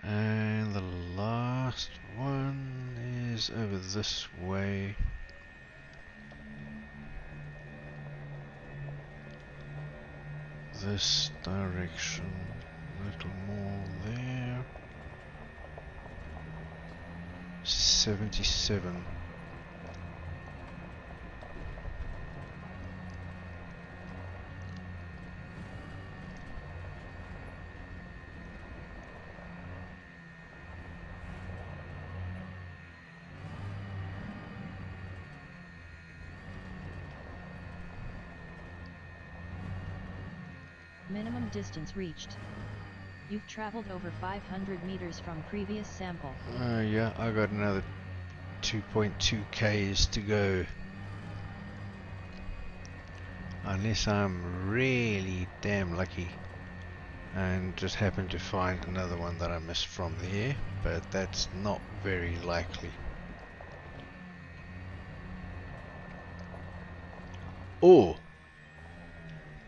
And the last one is over this way. This direction. A little more there. 77. Minimum distance reached. You've traveled over 500 meters from previous sample. Yeah, I got another 2.2 Ks to go. Unless I'm really damn lucky and just happen to find another one that I missed from the air, but that's not very likely. Oh!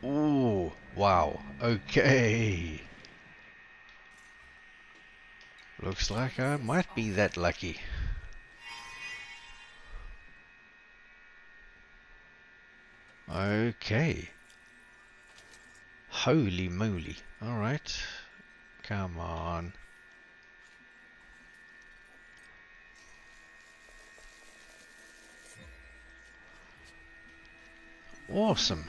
Ooh! Wow. Okay. Looks like I might be that lucky. Okay. Holy moly. Alright. Come on. Awesome.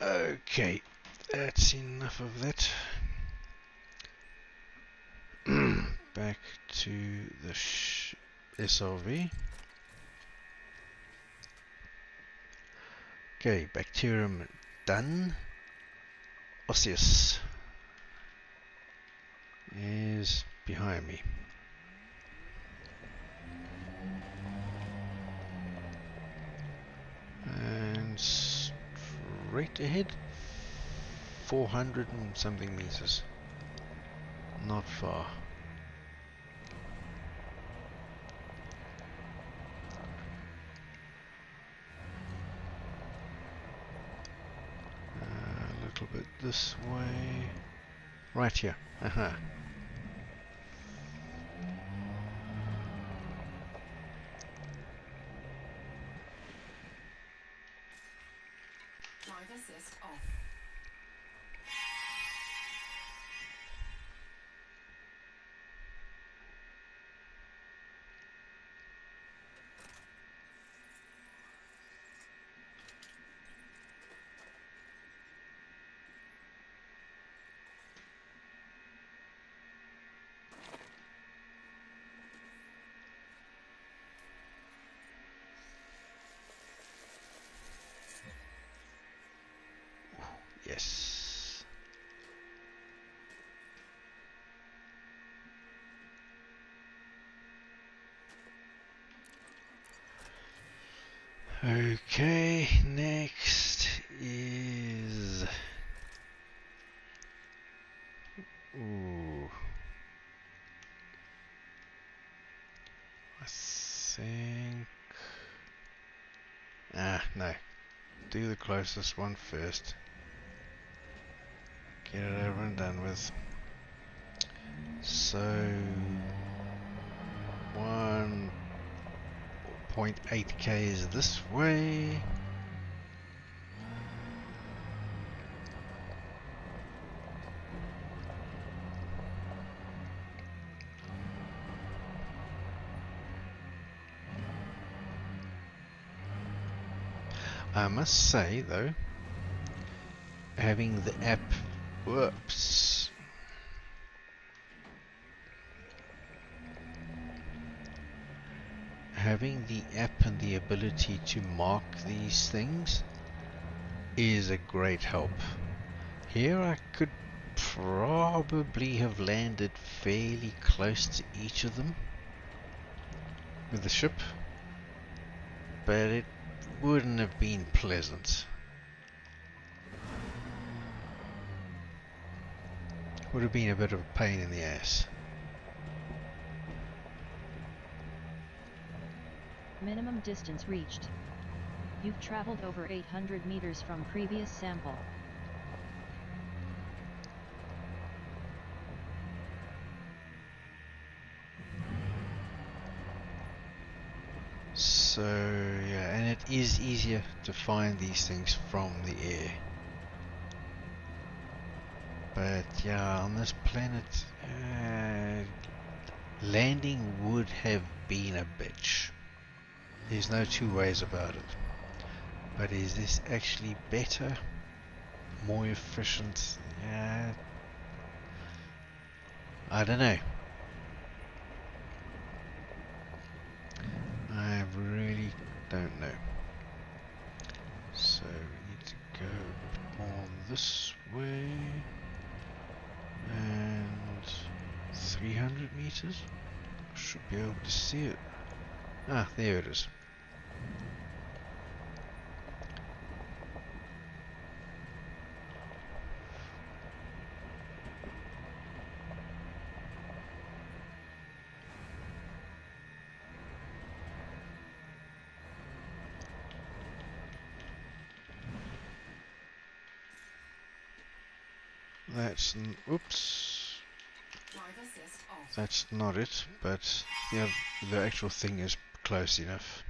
Okay, that's enough of that. Back to the SRV. Okay, bacterium done. Osseous is behind me. And straight ahead, 400 and something meters. Not far. A little bit this way. Right here. Aha. Drive assist off. Yes. Okay, next is... Ooh. I think... no. Do the closest one first. Get it over and done with. So... 1.8k is this way. I must say though, having the app, whoops, having the app and the ability to mark these things is a great help. Here I could probably have landed fairly close to each of them with the ship, but it wouldn't have been pleasant. Would have been a bit of a pain in the ass. Minimum distance reached. You've traveled over 800 meters from previous sample. So yeah, and it is easier to find these things from the air. But yeah, on this planet, landing would have been a bitch. There's no two ways about it. But is this actually better? More efficient? Yeah. I don't know. I really don't know. So we need to go on this way. And 300 meters? Should be able to see it. Ah, there it is. That's oops. Drive assist off. That's not it, but the actual thing is close enough.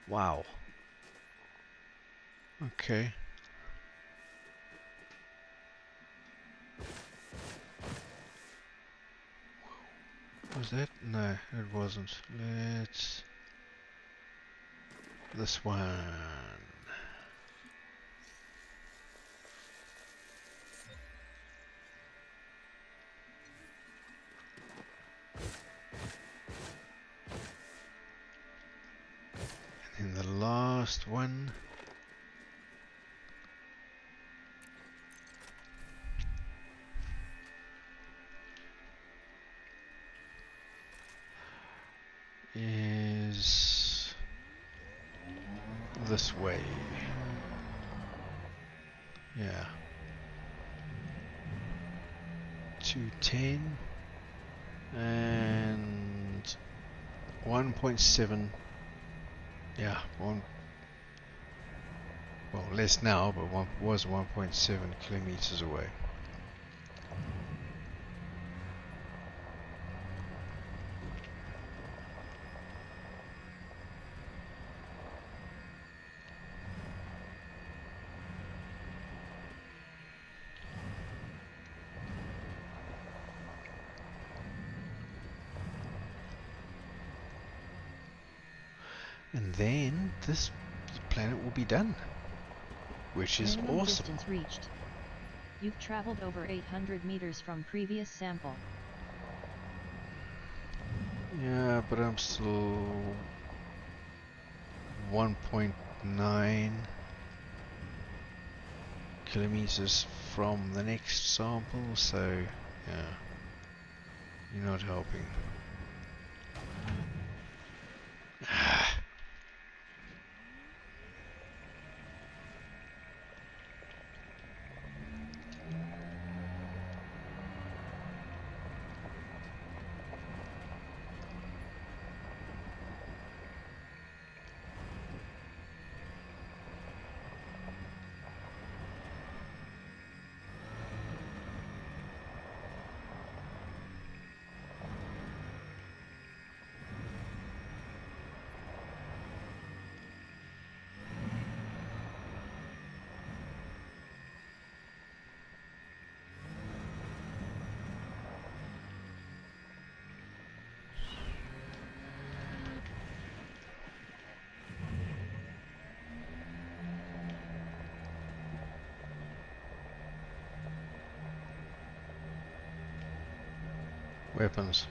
Wow. Okay. Was that? No, it wasn't. Let's... this one. And then the last one. Is this way. Yeah. 210 and 1.7. Yeah, one. Well, less now, but one was 1.7 kilometers away. And then this planet will be done, which is Minimum awesome. distance reached. You've traveled over 800 meters from previous sample. Yeah, but I'm still 1.9 kilometers from the next sample, so yeah, you're not helping. Weapons.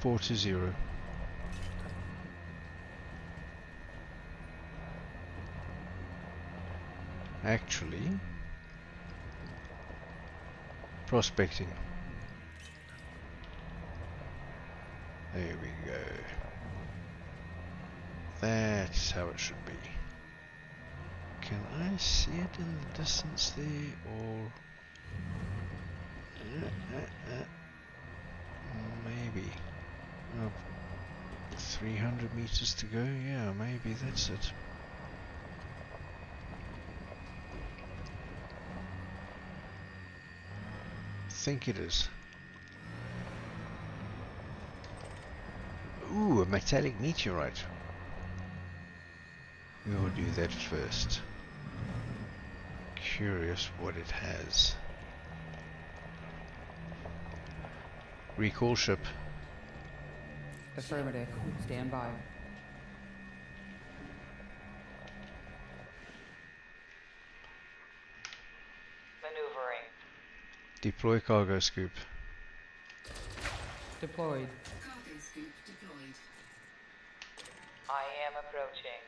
Four to 0. Actually, prospecting. There we go. That's how it should be. Can I see it in the distance there, or maybe? Oh, 300 meters to go. Yeah, maybe that's it. I think it is. Ooh, a metallic meteorite. We will do that first. Curious what it has. Recall ship. Affirmative. Stand by. Maneuvering. Deploy cargo scoop. Deployed. Cargo scoop deployed. I am approaching.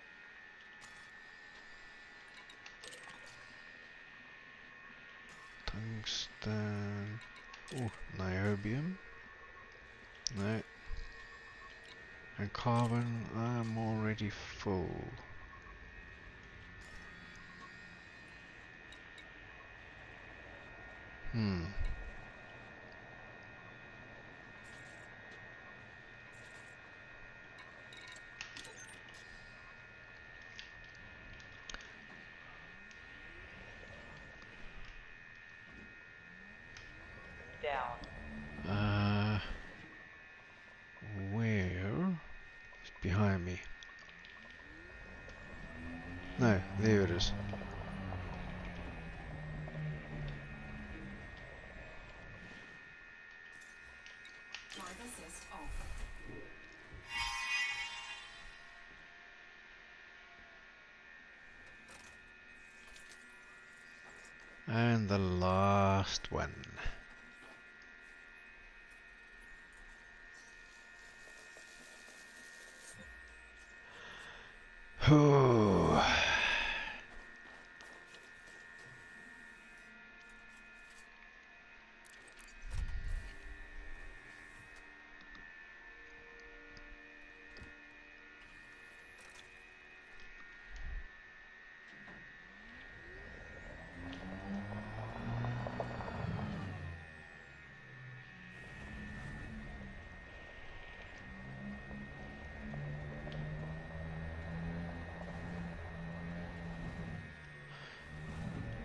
Tungsten. Oh, niobium. No. And carbon, I'm already full. Down. Where? It's behind me. No, there it is. And the last one. Oh.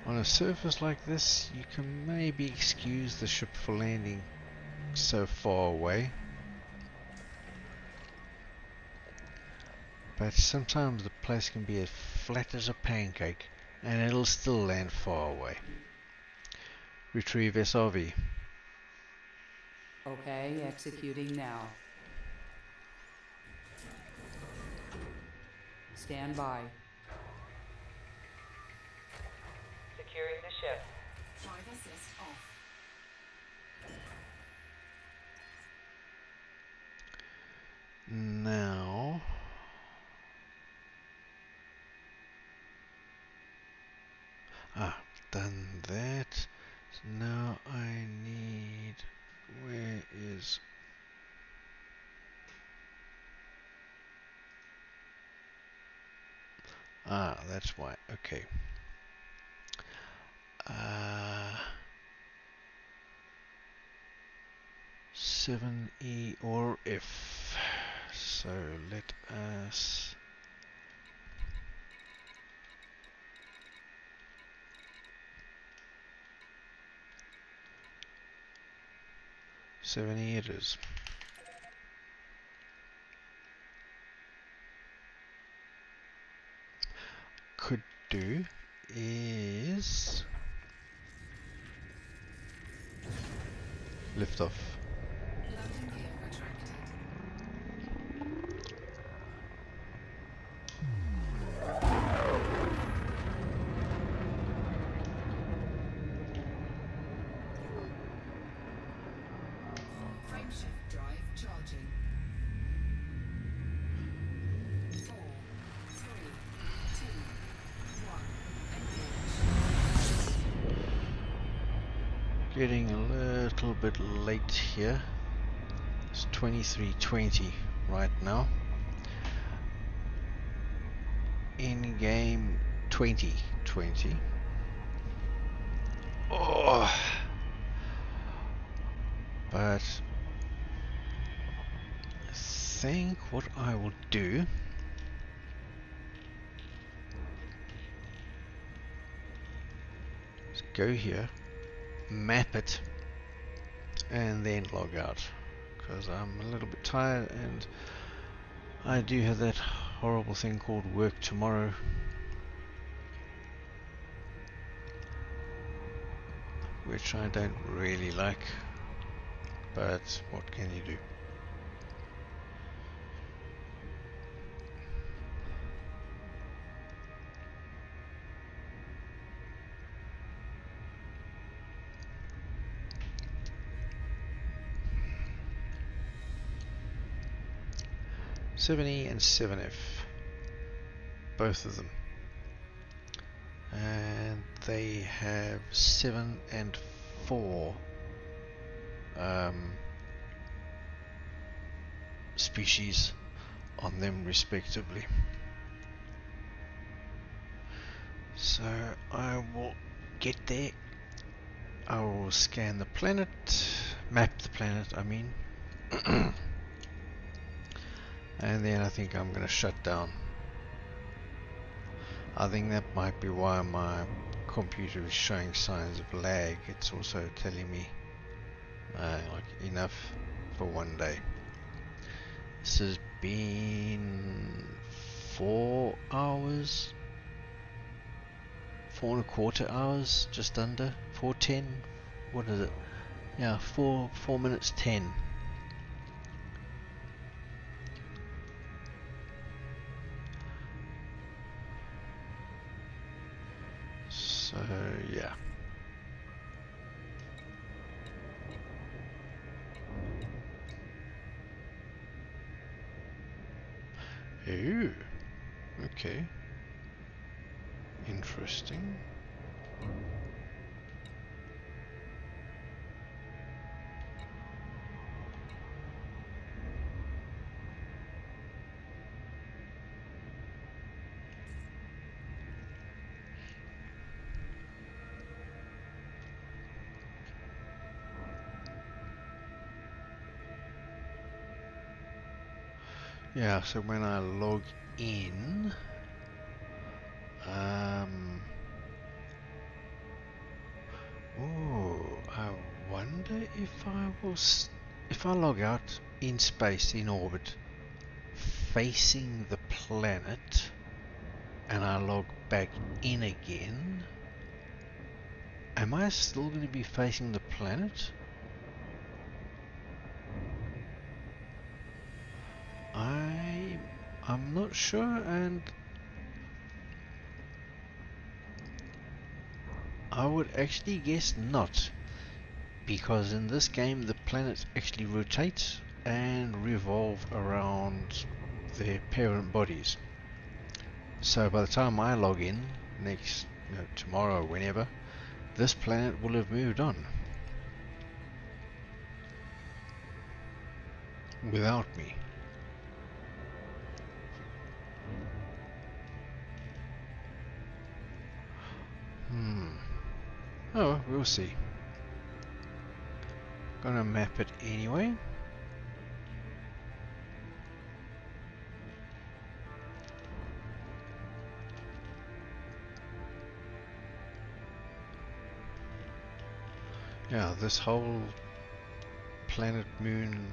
On a surface like this, you can maybe excuse the ship for landing so far away. But sometimes the place can be as flat as a pancake and it'll still land far away. Retrieve SRV. Okay, executing now. Stand by. Securing the ship. Drive assist off. Now, done that. So now I need, where is, that's why, okay. 7E or F. So let us 7E it is. Could do is lift off. Landing gear retracted. Frameshift drive charging. 4, 3, 2, 1. Engage. Getting a little bit late here. It's 23:20 right now. In game 2020. Oh, but I think what I will do is go here, map it, and then log out, because I'm a little bit tired and I do have that horrible thing called work tomorrow. Which I don't really like, but what can you do? .7E and 7F, both of them, and they have 7 and 4 species on them respectively. So I will get there, I will scan the planet, map the planet I mean, and then I think I'm going to shut down. I think that might be why my computer is showing signs of lag. It's also telling me like enough for one day. This has been 4 hours, 4.25 hours, just under 4:10. What is it? Yeah, 4 minutes 10. So yeah. Ooh, okay. Interesting. Yeah, so when I log in, oh, I wonder if if I log out in space, in orbit, facing the planet, and I log back in again, am I still going to be facing the planet? I'm not sure, and I would actually guess not, because in this game the planets actually rotate and revolve around their parent bodies. So by the time I log in next, tomorrow or whenever, this planet will have moved on without me. Oh, we'll see. Gonna map it anyway. Yeah, this whole planet moon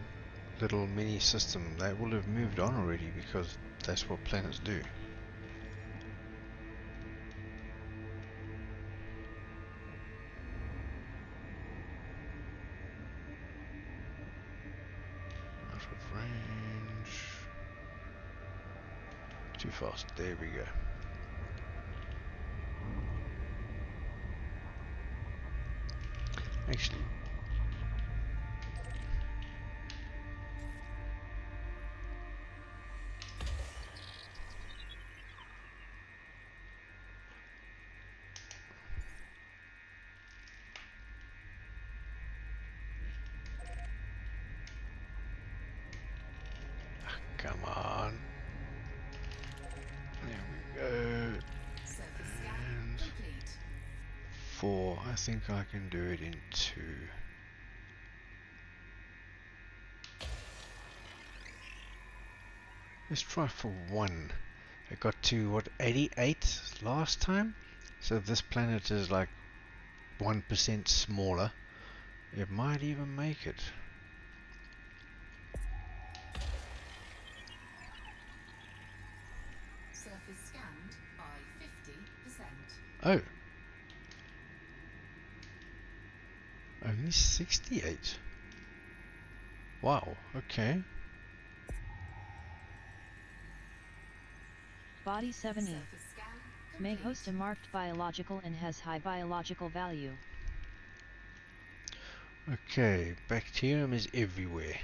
little mini system, that will have moved on already, because that's what planets do. Out of range. Too fast. There we go. Actually, come on. There we go. Surface scan And complete. 4. I think I can do it in 2. Let's try for 1. I got to, what, 88 last time? So this planet is like 1% smaller. It might even make it. Surface scanned by 50%. Oh. Only 68. Wow, okay. Body 70. Surface scan May complete. host a marked biological and has high biological value. Okay, bacterium is everywhere.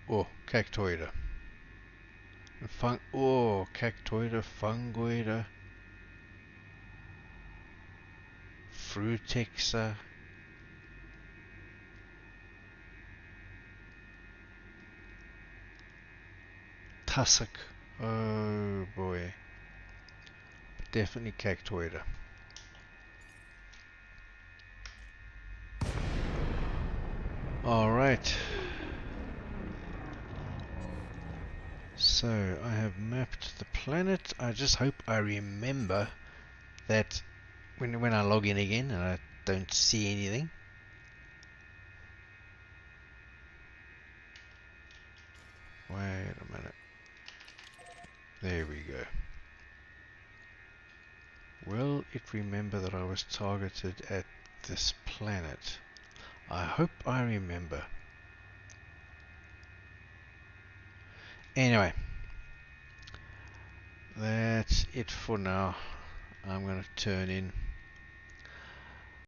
Oh, cactoida. Cactoida, fungoida, frutexa. Tussock. Oh boy. Definitely cactoida. Alright. So, I have mapped the planet. I just hope I remember that when I log in again and I don't see anything. Wait a minute. There we go. Will it remember that I was targeted at this planet? I hope I remember. Anyway, that's it for now. I'm going to turn in.